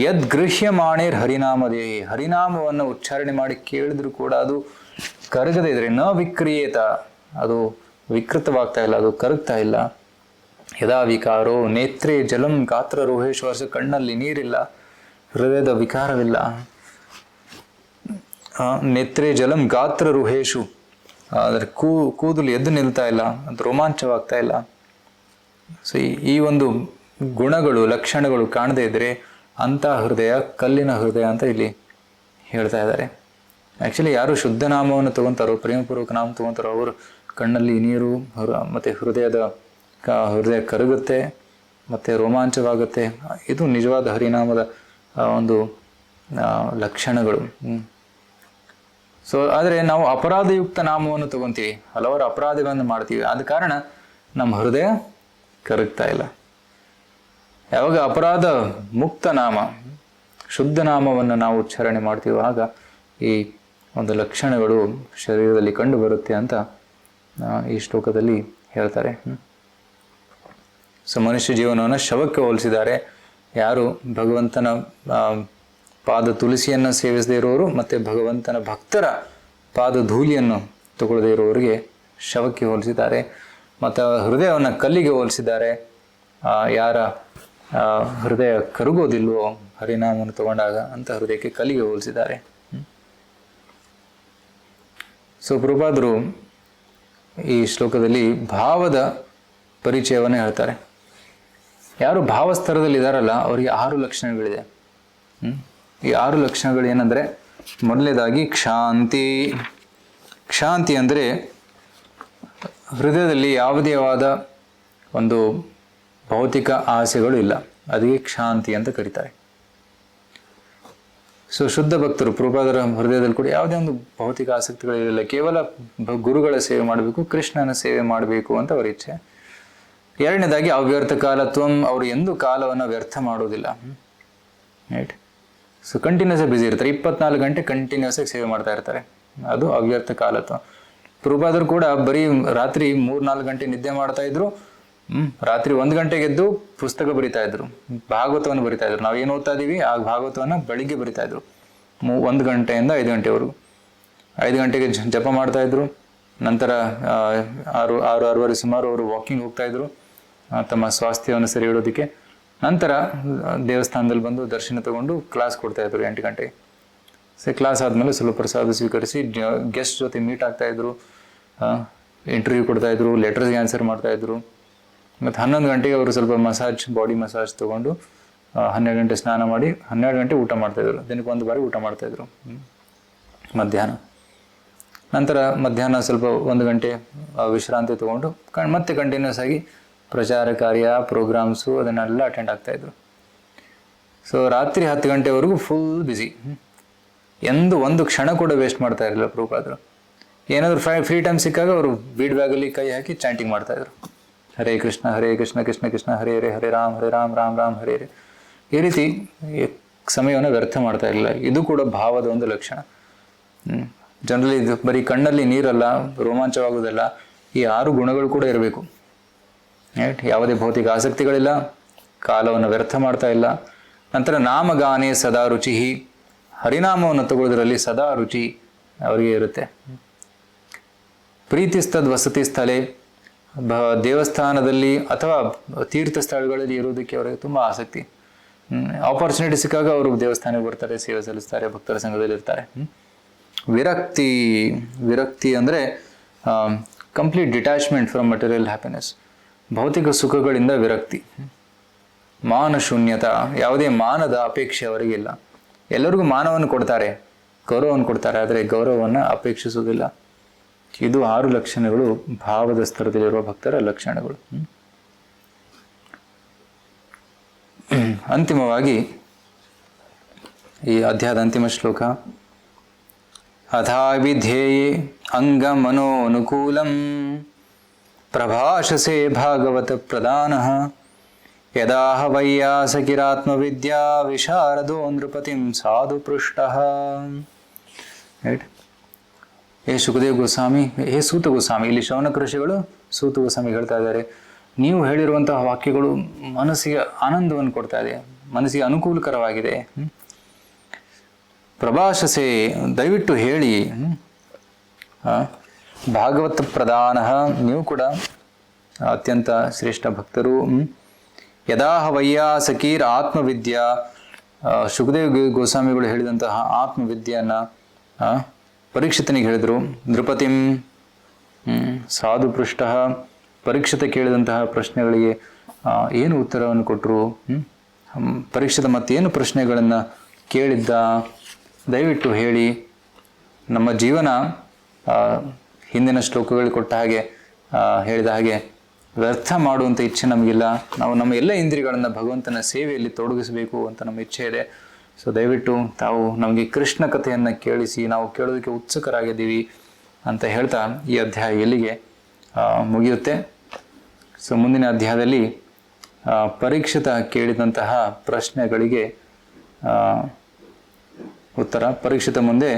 ಯದ್ಗೃಹ್ಯಮಾಣೇರ್ ಹರಿನಾಮದೇಹಿ, ಹರಿನಾಮವನ್ನು ಉಚ್ಚಾರಣೆ ಮಾಡಿ ಕೇಳಿದ್ರು ಕೂಡ ಅದು ಕರಗದೇ ಇದ್ರೆ ನ ವಿಕ್ರಿಯೇತ, ಅದು ವಿಕೃತವಾಗ್ತಾ ಇಲ್ಲ, ಅದು ಕರಗ್ತಾ ಇಲ್ಲ. ಯದಾ ವಿಕಾರೋ ನೇತ್ರೇ ಜಲಂ ಗಾತ್ರ ರೋಹೇಶ್ವರ್ಷ, ಕಣ್ಣಲ್ಲಿ ನೀರಿಲ್ಲ, ಹೃದಯದ ವಿಕಾರವಿಲ್ಲ. ನೇತ್ರೇ ಜಲಂ ಗಾತ್ರ ರುಹೇಶು, ಅದರ ಕೂದಲು ಎದ್ದು ನಿಲ್ತಾ ಇಲ್ಲ, ಅದು ರೋಮಾಂಚವಾಗ್ತಾ ಇಲ್ಲ. ಸೊ ಈ ಒಂದು ಗುಣಗಳು ಲಕ್ಷಣಗಳು ಕಾಣದೇ ಇದ್ರೆ ಅಂತ ಹೃದಯ ಕಲ್ಲಿನ ಹೃದಯ ಅಂತ ಇಲ್ಲಿ ಹೇಳ್ತಾ ಇದ್ದಾರೆ. ಆ್ಯಕ್ಚುಲಿ ಯಾರು ಶುದ್ಧ ನಾಮವನ್ನು ತಗೊಂತಾರೋ, ಪ್ರೇಮಪೂರ್ವಕ ನಾಮ ತಗೊಂತಾರೋ, ಅವರು ಕಣ್ಣಲ್ಲಿ ನೀರು ಮತ್ತು ಹೃದಯ ಕರಗುತ್ತೆ ಮತ್ತು ರೋಮಾಂಚವಾಗುತ್ತೆ. ಇದು ನಿಜವಾದ ಹರಿನಾಮದ ಒಂದು ಲಕ್ಷಣಗಳು. ಸೊ ಆದರೆ ನಾವು ಅಪರಾಧಯುಕ್ತ ನಾಮವನ್ನು ತಗೊಂತೀವಿ, ಹಲವಾರು ಅಪರಾಧಗಳನ್ನು ಮಾಡ್ತೀವಿ, ಆದ ಕಾರಣ ನಮ್ಮ ಹೃದಯ ಕರಗ್ತಾ ಇಲ್ಲ. ಯಾವಾಗ ಅಪರಾಧ ಮುಕ್ತ ನಾಮ, ಶುದ್ಧ ನಾಮವನ್ನು ನಾವು ಉಚ್ಚಾರಣೆ ಮಾಡ್ತೀವೋ ಆಗ ಈ ಒಂದು ಲಕ್ಷಣಗಳು ಶರೀರದಲ್ಲಿ ಕಂಡು ಬರುತ್ತೆ ಅಂತ ಈ ಶ್ಲೋಕದಲ್ಲಿ ಹೇಳ್ತಾರೆ. ಸೊ ಮನುಷ್ಯ ಜೀವನವನ್ನು ಶವಕ್ಕೆ ಹೋಲಿಸಿದ್ದಾರೆ. ಯಾರು ಭಗವಂತನ ಪಾದ ತುಳಸಿಯನ್ನು ಸೇವಿಸದೇ ಇರೋರು ಮತ್ತು ಭಗವಂತನ ಭಕ್ತರ ಪಾದ ಧೂಳಿಯನ್ನು ತಗೊಳ್ಳದೇ ಇರೋರಿಗೆ ಶವಕ್ಕೆ ಹೋಲಿಸಿದ್ದಾರೆ. ಮತ್ತು ಹೃದಯವನ್ನು ಕಲ್ಲಿಗೆ ಹೋಲಿಸಿದ್ದಾರೆ. ಯಾರ ಹೃದಯ ಕರಗೋದಿಲ್ವೋ ಹರಿನಾಮವನ್ನು ತಗೊಂಡಾಗ ಅಂತ ಹೃದಯಕ್ಕೆ ಕಲ್ಲಿಗೆ ಹೋಲಿಸಿದ್ದಾರೆ. ಸೊ ಪ್ರಭುಪಾದರು ಈ ಶ್ಲೋಕದಲ್ಲಿ ಭಾವದ ಪರಿಚಯವನ್ನು ಹೇಳ್ತಾರೆ. ಯಾರು ಭಾವಸ್ತರದಲ್ಲಿ ಇದ್ದಾರಲ್ಲ ಅವರಿಗೆ 6 ಲಕ್ಷಣಗಳಿದೆ. ಈ 6 ಲಕ್ಷಣಗಳು ಏನಂದರೆ, ಮೊದಲನೇದಾಗಿ ಕ್ಷಾಂತಿ. ಕ್ಷಾಂತಿ ಅಂದರೆ ಹೃದಯದಲ್ಲಿ ಯಾವುದೇ ಆದ ಒಂದು ಭೌತಿಕ ಆಸೆಗಳು ಇಲ್ಲ, ಅದಕ್ಕೆ ಕ್ಷಾಂತಿ ಅಂತ ಕರೀತಾರೆ. ಸೊ ಶುದ್ಧ ಭಕ್ತರು ಪ್ರಭುಪಾದರ ಹೃದಯದಲ್ಲಿ ಕೂಡ ಯಾವುದೇ ಒಂದು ಭೌತಿಕ ಆಸಕ್ತಿಗಳಿರಲಿಲ್ಲ, ಕೇವಲ ಗುರುಗಳ ಸೇವೆ ಮಾಡಬೇಕು, ಕೃಷ್ಣನ ಸೇವೆ ಮಾಡಬೇಕು ಅಂತ ಅವರ ಇಚ್ಛೆ. ಎರಡನೇದಾಗಿ ಅವ್ಯರ್ಥ ಕಾಲತ್ವಂ, ಅವರು ಎಂದೂ ಕಾಲವನ್ನು ವ್ಯರ್ಥ ಮಾಡೋದಿಲ್ಲ. ರೈಟ್. ಸೊ ಕಂಟಿನ್ಯೂಸ್ ಆಗಿ ಬ್ಯುಸಿ ಇರ್ತಾರೆ, 24 ಗಂಟೆ ಕಂಟಿನ್ಯೂಸ್ ಆಗಿ ಸೇವೆ ಮಾಡ್ತಾ ಇರ್ತಾರೆ, ಅದು ಅವ್ಯರ್ಥ ಕಾಲತ್ವ. ಪ್ರಭುಪಾದರು ಕೂಡ ಬರೀ ರಾತ್ರಿ 3-4 ಗಂಟೆ ನಿದ್ದೆ ಮಾಡ್ತಾ ಇದ್ರು, ರಾತ್ರಿ 1 ಗಂಟೆಗೆ ಎದ್ದು ಪುಸ್ತಕ ಬರಿತಾ ಇದ್ರು, ಭಾಗವತವನ್ನು ಬರಿತಾ ಇದ್ರು. ನಾವೇನು ಓದ್ತಾ ಇದೀವಿ ಆ ಭಾಗವತವನ್ನು ಬೆಳಿಗ್ಗೆ ಬರಿತಾ ಇದ್ರು 1 ಗಂಟೆಯಿಂದ 5 ಗಂಟೆವರೆಗೂ. 5 ಗಂಟೆಗೆ ಜಪ ಮಾಡ್ತಾ ಇದ್ರು. ನಂತರ 6-6:30 ಸುಮಾರು ಅವರು ವಾಕಿಂಗ್ ಹೋಗ್ತಾ ಇದ್ರು ತಮ್ಮ ಸ್ವಾಸ್ಥ್ಯವನ್ನು ಸರಿ ಇಡೋದಕ್ಕೆ. ನಂತರ ದೇವಸ್ಥಾನದಲ್ಲಿ ಬಂದು ದರ್ಶನ ತಗೊಂಡು ಕ್ಲಾಸ್ ಕೊಡ್ತಾ ಇದ್ರು 8 ಗಂಟೆಗೆ. ಸೊ ಕ್ಲಾಸ್ ಆದಮೇಲೆ ಸ್ವಲ್ಪ ಪ್ರಸಾದ ಸ್ವೀಕರಿಸಿ ಗೆಸ್ಟ್ ಜೊತೆ ಮೀಟ್ ಆಗ್ತಾ ಇದ್ರು, ಇಂಟರ್ವ್ಯೂ ಕೊಡ್ತಾ ಇದ್ರು, ಲೆಟರ್ಸ್ಗೆ ಆನ್ಸರ್ ಮಾಡ್ತಾ ಇದ್ರು. ಮತ್ತು 11 ಗಂಟೆಗೆ ಅವರು ಸ್ವಲ್ಪ ಬಾಡಿ ಮಸಾಜ್ ತೊಗೊಂಡು 12 ಗಂಟೆ ಸ್ನಾನ ಮಾಡಿ 12 ಗಂಟೆ ಊಟ ಮಾಡ್ತಾಯಿದ್ರು. ದಿನಕ್ಕೆ 1 ಬಾರಿ ಊಟ ಮಾಡ್ತಾಯಿದ್ರು ಮಧ್ಯಾಹ್ನ. ನಂತರ ಮಧ್ಯಾಹ್ನ ಸ್ವಲ್ಪ 1 ಗಂಟೆ ವಿಶ್ರಾಂತಿ ತೊಗೊಂಡು ಮತ್ತೆ ಕಂಟಿನ್ಯೂಸ್ ಆಗಿ ಪ್ರಚಾರ ಕಾರ್ಯ, ಪ್ರೋಗ್ರಾಮ್ಸು ಅದನ್ನೆಲ್ಲ ಅಟೆಂಡ್ ಆಗ್ತಾಯಿದ್ರು. ಸೊ ರಾತ್ರಿ 10 ಗಂಟೆವರೆಗೂ ಫುಲ್ ಬ್ಯುಸಿ. ಎಂದು ಒಂದು ಕ್ಷಣ ಕೂಡ ವೇಸ್ಟ್ ಮಾಡ್ತಾ ಇರಲಿಲ್ಲ ಪ್ರಭುಪಾದರು. ಏನಾದರೂ ಫ್ರೀ ಟೈಮ್ ಸಿಕ್ಕಾಗ ಅವರು ಬೀಡ್ ಬ್ಯಾಗಲ್ಲಿ ಕೈ ಹಾಕಿ ಚಾಂಟಿಂಗ್ ಮಾಡ್ತಾಯಿದ್ರು, ಹರೇ ಕೃಷ್ಣ ಕೃಷ್ಣ ಕೃಷ್ಣ ಹರೇ ಹರೇ, ಹರೇ ರಾಮ್ ರಾಮ್ ರಾಮ್ ಹರೇ ಹರೇ. ಈ ರೀತಿ ಸಮಯವನ್ನು ವ್ಯರ್ಥ ಮಾಡ್ತಾ ಇರಲಿಲ್ಲ. ಇದು ಕೂಡ ಭಾವದ ಒಂದು ಲಕ್ಷಣ. ಜನರಲಿ ಇದು ಬರೀ ಕಣ್ಣಲ್ಲಿ ನೀರಲ್ಲ, ರೋಮಾಂಚವಾಗುವುದಲ್ಲ, ಈ 6 ಗುಣಗಳು ಕೂಡ ಇರಬೇಕು. ರೈಟ್. ಯಾವುದೇ ಭೌತಿಕ ಆಸಕ್ತಿಗಳಿಲ್ಲ, ಕಾಲವನ್ನು ವ್ಯರ್ಥ ಮಾಡ್ತಾ ಇಲ್ಲ. ನಂತರ ನಾಮಗಾನೆ ಸದಾ ರುಚಿ, ಹರಿನಾಮವನ್ನು ತಗೊಳ್ಳೋದ್ರಲ್ಲಿ ಸದಾ ರುಚಿ ಅವರಿಗೆ ಇರುತ್ತೆ. ಪ್ರೀತಿಸ್ತದ್ ವಸತಿ ಸ್ಥಳೇ, ದೇವಸ್ಥಾನದಲ್ಲಿ ಅಥವಾ ತೀರ್ಥ ಸ್ಥಳಗಳಲ್ಲಿ ಇರೋದಕ್ಕೆ ಅವರಿಗೆ ತುಂಬ ಆಸಕ್ತಿ. ಆಪರ್ಚುನಿಟಿ ಸಿಕ್ಕಾಗ ಅವರು ದೇವಸ್ಥಾನಕ್ಕೆ ಬರ್ತಾರೆ, ಸೇವೆ ಸಲ್ಲಿಸ್ತಾರೆ, ಭಕ್ತರ ಸಂಘದಲ್ಲಿ ಇರ್ತಾರೆ. ವಿರಕ್ತಿ. ವಿರಕ್ತಿ ಅಂದರೆ complete detachment from material happiness, ಭೌತಿಕ ಸುಖಗಳಿಂದ ವಿರಕ್ತಿ. ಮಾನ ಶೂನ್ಯತ, ಯಾವುದೇ ಮಾನದ ಅಪೇಕ್ಷೆ ಅವರಿಗಿಲ್ಲ. ಎಲ್ಲರಿಗೂ ಮಾನವನ್ನು ಕೊಡ್ತಾರೆ, ಗೌರವವನ್ನು ಕೊಡ್ತಾರೆ, ಆದರೆ ಗೌರವವನ್ನು ಅಪೇಕ್ಷಿಸುವುದಿಲ್ಲ. ಇದು 6 ಲಕ್ಷಣಗಳು ಭಾವದ ಸ್ತರದಲ್ಲಿರುವ ಭಕ್ತರ ಲಕ್ಷಣಗಳು. ಅಂತಿಮವಾಗಿ ಈ ಅಧ್ಯಾಯದ ಅಂತಿಮ ಶ್ಲೋಕ, ಅಥಾವಿಧೇಯೇ ಅಂಗ ಮನೋನುಕೂಲಂ ಪ್ರಭಾಷಸೆ ಭಾಗವತ ಪ್ರಧಾನಃ ಯದಾಹ ವೈಯಾಸಕಿರಾತ್ಮವಿದ್ಯಾ ವಿಶಾರದೋ ನೃಪತಿಂ ಸಾಧು ಪೃಷ್ಟಃ. ರೈಟ್. ಹೇ ಸುಖದೇವ್ ಗೋಸ್ವಾಮಿ, ಹೇ ಸೂತ ಗೋಸ್ವಾಮಿ, ಇಲ್ಲಿ ಶೌನಕ ಋಷಿಗಳು ಸೂತ ಗೋಸ್ವಾಮಿ ಹೇಳ್ತಾ ಇದ್ದಾರೆ, ನೀವು ಹೇಳಿರುವಂತಹ ವಾಕ್ಯಗಳು ಮನಸ್ಸಿಗೆ ಆನಂದವನ್ನು ಕೊಡ್ತಾ ಇದೆ, ಮನಸ್ಸಿಗೆ ಅನುಕೂಲಕರವಾಗಿದೆ. ಪ್ರಭಾಷಸೆ, ದಯವಿಟ್ಟು ಹೇಳಿ. ಭಾಗವತ ಪ್ರಧಾನ, ನೀವು ಕೂಡ ಅತ್ಯಂತ ಶ್ರೇಷ್ಠ ಭಕ್ತರು. ಯದಾಹ ವೈಯಾಸಕೀರ್ ಆತ್ಮವಿದ್ಯಾ, ಶುಕದೇವ್ ಗೋಸ್ವಾಮಿಗಳು ಹೇಳಿದಂತಹ ಆತ್ಮವಿದ್ಯೆಯನ್ನ ಪರೀಕ್ಷಿತನಿಗೆ ಹೇಳಿದರು. ನೃಪತಿಂ ಸಾಧು ಪೃಷ್ಟ, ಪರೀಕ್ಷಿತ ಕೇಳಿದಂತಹ ಪ್ರಶ್ನೆಗಳಿಗೆ ಏನು ಉತ್ತರವನ್ನು ಕೊಟ್ಟರು. ಪರೀಕ್ಷಿತ ಮತ್ತೇನು ಪ್ರಶ್ನೆಗಳನ್ನು ಕೇಳಿದ್ದ, ದಯವಿಟ್ಟು ಹೇಳಿ. ನಮ್ಮ ಜೀವನ ಹಿಂದಿನ ಶ್ಲೋಕಗಳಿಗೆ ಕೊಟ್ಟ ಹಾಗೆ ಹೇಳಿದ ಹಾಗೆ ವ್ಯರ್ಥ ಮಾಡುವಂಥ ಇಚ್ಛೆ ನಮಗಿಲ್ಲ. ನಾವು ನಮ್ಮ ಎಲ್ಲ ಇಂದ್ರಿಯಗಳನ್ನು ಭಗವಂತನ ಸೇವೆಯಲ್ಲಿ ತೊಡಗಿಸಬೇಕು ಅಂತ ನಮ್ಮ ಇಚ್ಛೆ ಇದೆ. ಸೊ ದಯವಿಟ್ಟು ತಾವು ನಮಗೆ ಕೃಷ್ಣ ಕಥೆಯನ್ನು ಕೇಳಿಸಿ, ನಾವು ಕೇಳೋದಕ್ಕೆ ಉತ್ಸುಕರಾಗಿದ್ದೀವಿ ಅಂತ ಹೇಳ್ತಾ ಈ ಅಧ್ಯಾಯ ಎಲ್ಲಿಗೆ ಮುಗಿಯುತ್ತೆ. ಸೊ ಮುಂದಿನ ಅಧ್ಯಾಯದಲ್ಲಿ ಪರೀಕ್ಷಿತ ಕೇಳಿದಂತಹ ಪ್ರಶ್ನೆಗಳಿಗೆ ಉತ್ತರ. ಪರೀಕ್ಷಿತ ಮುಂದೆ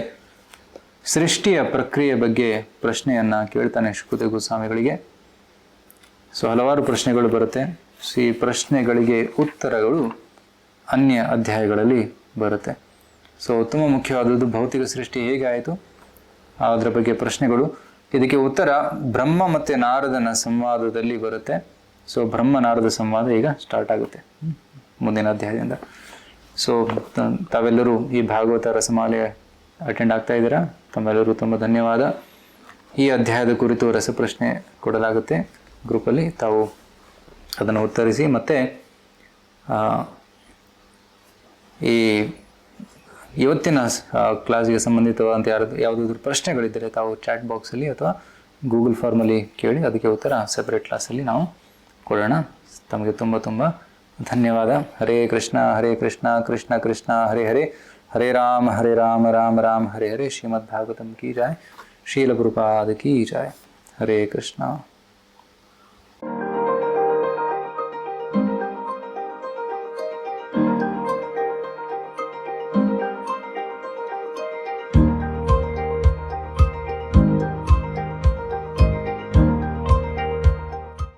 ಸೃಷ್ಟಿಯ ಪ್ರಕ್ರಿಯೆ ಬಗ್ಗೆ ಪ್ರಶ್ನೆಯನ್ನು ಕೇಳ್ತಾನೆ ಶುಕದೇವ್ ಗೋಸ್ವಾಮಿಗಳಿಗೆ. ಸೊ ಹಲವಾರು ಪ್ರಶ್ನೆಗಳು ಬರುತ್ತೆ. ಸೊ ಈ ಪ್ರಶ್ನೆಗಳಿಗೆ ಉತ್ತರಗಳು ಅನ್ಯ ಅಧ್ಯಾಯಗಳಲ್ಲಿ ಬರುತ್ತೆ. ಸೊ ತುಂಬ ಮುಖ್ಯವಾದದ್ದು ಭೌತಿಕ ಸೃಷ್ಟಿ ಹೇಗೆ ಆಯಿತು ಅದರ ಬಗ್ಗೆ ಪ್ರಶ್ನೆಗಳು. ಇದಕ್ಕೆ ಉತ್ತರ ಬ್ರಹ್ಮ ಮತ್ತು ನಾರದನ ಸಂವಾದದಲ್ಲಿ ಬರುತ್ತೆ. ಸೊ ಬ್ರಹ್ಮ ನಾರದ ಸಂವಾದ ಈಗ ಸ್ಟಾರ್ಟ್ ಆಗುತ್ತೆ ಮುಂದಿನ ಅಧ್ಯಾಯದಿಂದ. ಸೊ ತಾವೆಲ್ಲರೂ ಈ ಭಾಗವತ ರಸಮಾಲೆ ಅಟೆಂಡ್ ಆಗ್ತಾ ಇದ್ದೀರಾ? ತಮ್ಮೆಲ್ಲರೂ ತುಂಬ ಧನ್ಯವಾದ. ಈ ಅಧ್ಯಾಯದ ಕುರಿತು ರಸಪ್ರಶ್ನೆ ಕೊಡಲಾಗುತ್ತೆ ಗ್ರೂಪಲ್ಲಿ, ತಾವು ಅದನ್ನು ಉತ್ತರಿಸಿ. ಮತ್ತು ಈ ಇವತ್ತಿನ ಕ್ಲಾಸ್ಗೆ ಸಂಬಂಧಿತವಾದಂಥ ಯಾವುದಾದ್ರೂ ಪ್ರಶ್ನೆಗಳಿದ್ದರೆ ತಾವು ಚಾಟ್ ಬಾಕ್ಸಲ್ಲಿ ಅಥವಾ ಗೂಗಲ್ ಫಾರ್ಮಲ್ಲಿ ಕೇಳಿ, ಅದಕ್ಕೆ ಉತ್ತರ ಸೆಪರೇಟ್ ಕ್ಲಾಸಲ್ಲಿ ನಾವು ಕೊಡೋಣ. ತಮಗೆ ತುಂಬ ತುಂಬ ಧನ್ಯವಾದ. ಹರೇ ಕೃಷ್ಣ ಕೃಷ್ಣ ಕೃಷ್ಣ ಹರೇ ಹರೇ, ಹರೇ ರಾಮ ರಾಮ ರಾಮ ಹರೇ ಹರೇ. ಶ್ರೀಮದ್ ಭಾಗವತಂ ಕಿ ಜಾಯ್, ಶ್ರೀಲ ಪ್ರಭುಪಾದ ಕಿ ಜಾಯ್. ಹರೇ ಕೃಷ್ಣ.